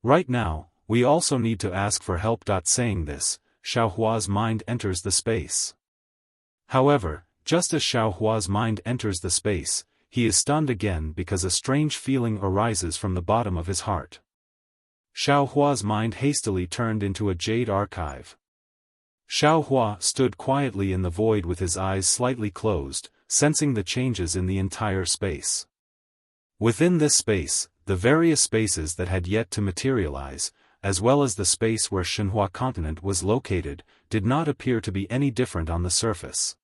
Right now, we also need to ask for help. Saying this, Xiao Hua's mind enters the space. However, just as Xiao Hua's mind enters the space, he is stunned again because a strange feeling arises from the bottom of his heart. Xiao Hua's mind hastily turned into a jade archive. Xiao Hua stood quietly in the void with his eyes slightly closed, sensing the changes in the entire space. Within this space, the various spaces that had yet to materialize, as well as the space where Shenhua continent was located, did not appear to be any different on the surface.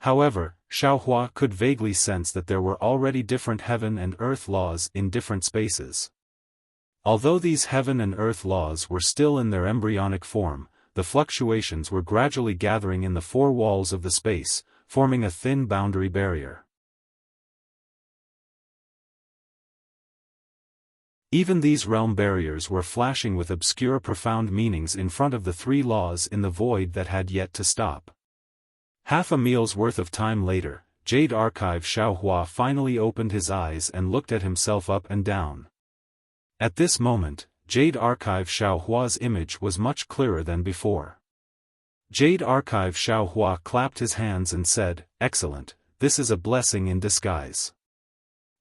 However, Xiao Hua could vaguely sense that there were already different heaven and earth laws in different spaces. Although these heaven and earth laws were still in their embryonic form, the fluctuations were gradually gathering in the 4 walls of the space, forming a thin boundary barrier. Even these realm barriers were flashing with obscure profound meanings in front of the three laws in the void that had yet to stop. Half a meal's worth of time later, Jade Archive Xiaohua finally opened his eyes and looked at himself up and down. At this moment, Jade Archive Xiaohua's image was much clearer than before. Jade Archive Xiaohua clapped his hands and said, "Excellent, this is a blessing in disguise."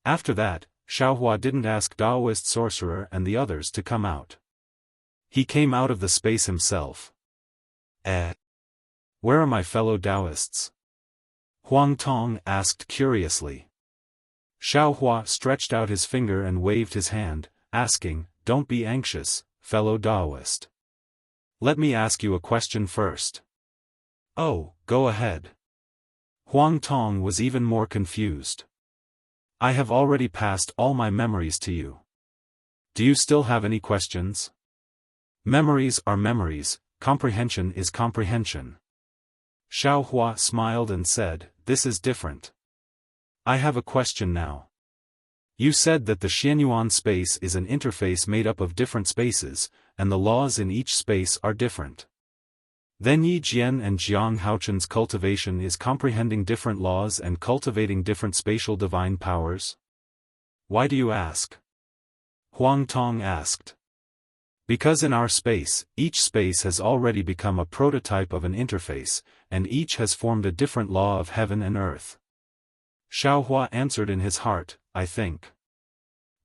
After that, Xiaohua didn't ask Taoist Sorcerer and the others to come out. He came out of the space himself. Where are my fellow Taoists?" Huang Tong asked curiously. Xiaohua stretched out his finger and waved his hand, asking, "Don't be anxious, fellow Taoist. Let me ask you a question first." "Oh, go ahead." Huang Tong was even more confused. "I have already passed all my memories to you. Do you still have any questions?" "Memories are memories, comprehension is comprehension." Xiaohua smiled and said, "This is different. I have a question now. You said that the Xianyuan space is an interface made up of different spaces, and the laws in each space are different. Then Yi Jian and Jiang Haochen's cultivation is comprehending different laws and cultivating different spatial divine powers? Why do you ask?" Huang Tong asked. "Because in our space, each space has already become a prototype of an interface, and each has formed a different law of heaven and earth." Xiaohua answered in his heart, "I think.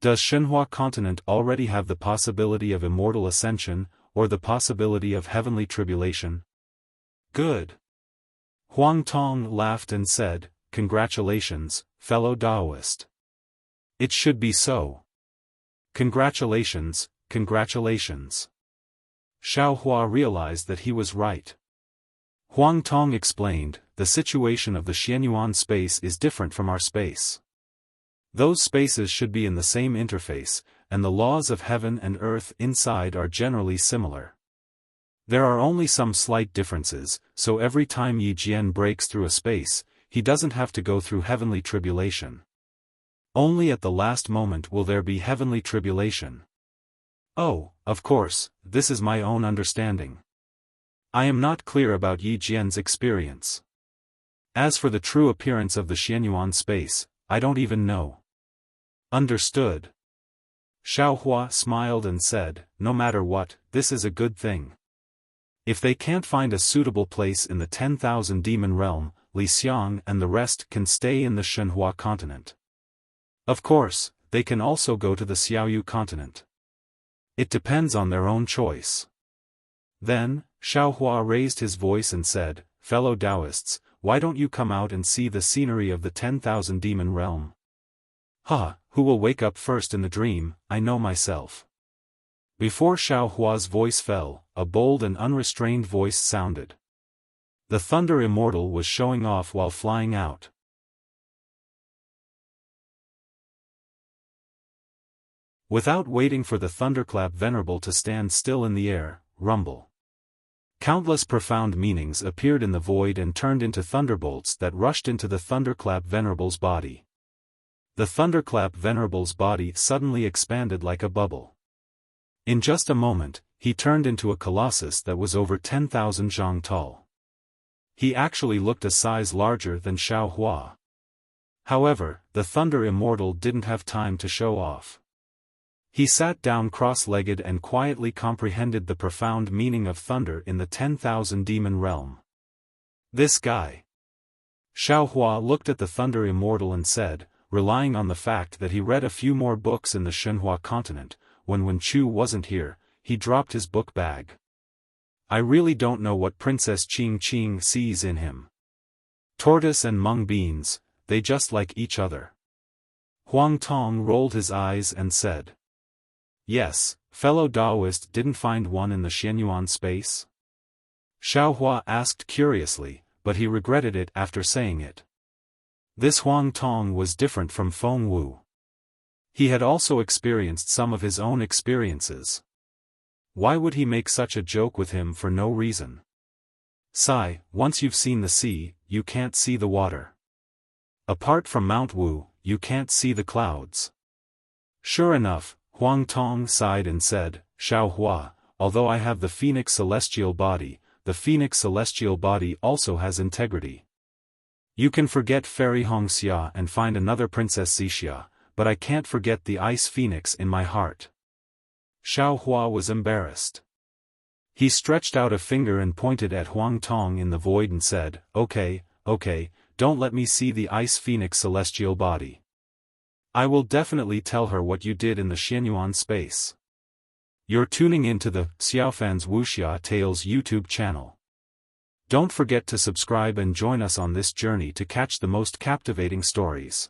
Does Shenhua continent already have the possibility of immortal ascension, or the possibility of heavenly tribulation?" "Good." Huang Tong laughed and said, "Congratulations, fellow Taoist. It should be so. Congratulations, congratulations." Xiaohua realized that he was right. Huang Tong explained, "The situation of the Xianyuan space is different from our space. Those spaces should be in the same interface, and the laws of heaven and earth inside are generally similar. There are only some slight differences, so every time Yi Jian breaks through a space, he doesn't have to go through heavenly tribulation. Only at the last moment will there be heavenly tribulation." "Oh, of course, this is my own understanding. I am not clear about Yi Jian's experience. As for the true appearance of the Xianyuan space, I don't even know." "Understood." Xiaohua smiled and said, "No matter what, this is a good thing. If they can't find a suitable place in the 10,000 demon realm, Li Xiang and the rest can stay in the Shenhua continent. Of course, they can also go to the Xiaoyu continent. It depends on their own choice." Then, Xiaohua raised his voice and said, "Fellow Taoists, why don't you come out and see the scenery of the 10,000 demon realm?" Who will wake up first in the dream, I know myself." Before Xiaohua's voice fell, a bold and unrestrained voice sounded. The Thunder Immortal was showing off while flying out. Without waiting for the Thunderclap Venerable to stand still in the air, rumble. Countless profound meanings appeared in the void and turned into thunderbolts that rushed into the Thunderclap Venerable's body. The Thunderclap Venerable's body suddenly expanded like a bubble. In just a moment, he turned into a colossus that was over 10,000 zhang tall. He actually looked a size larger than Xiaohua. However, the Thunder Immortal didn't have time to show off. He sat down cross-legged and quietly comprehended the profound meaning of thunder in the 10,000 demon realm. "This guy." Xiaohua looked at the Thunder Immortal and said, relying on the fact that he read a few more books in the Shenhua continent, when Wen Chu wasn't here, he dropped his book bag. "I really don't know what Princess Qing Qing sees in him. Tortoise and mung beans, they just like each other." Huang Tong rolled his eyes and said, "Yes, fellow Taoist didn't find one in the Xianyuan space?" Xiaohua asked curiously, but he regretted it after saying it. This Huang Tong was different from Feng Wu. He had also experienced some of his own experiences. Why would he make such a joke with him for no reason? "Sai, once you've seen the sea, you can't see the water. Apart from Mount Wu, you can't see the clouds." Sure enough, Huang Tong sighed and said, Xiao Hua, although I have the phoenix celestial body, the phoenix celestial body also has integrity. You can forget Fairy Hongxia and find another Princess Xixia, but I can't forget the ice phoenix in my heart. Xiao Hua was embarrassed. He stretched out a finger and pointed at Huang Tong in the void and said, Okay, don't let me see the ice phoenix celestial body. I will definitely tell her what you did in the Xianyuan space. You're tuning into the Xiaofan's Wuxia Tales YouTube channel. Don't forget to subscribe and join us on this journey to catch the most captivating stories.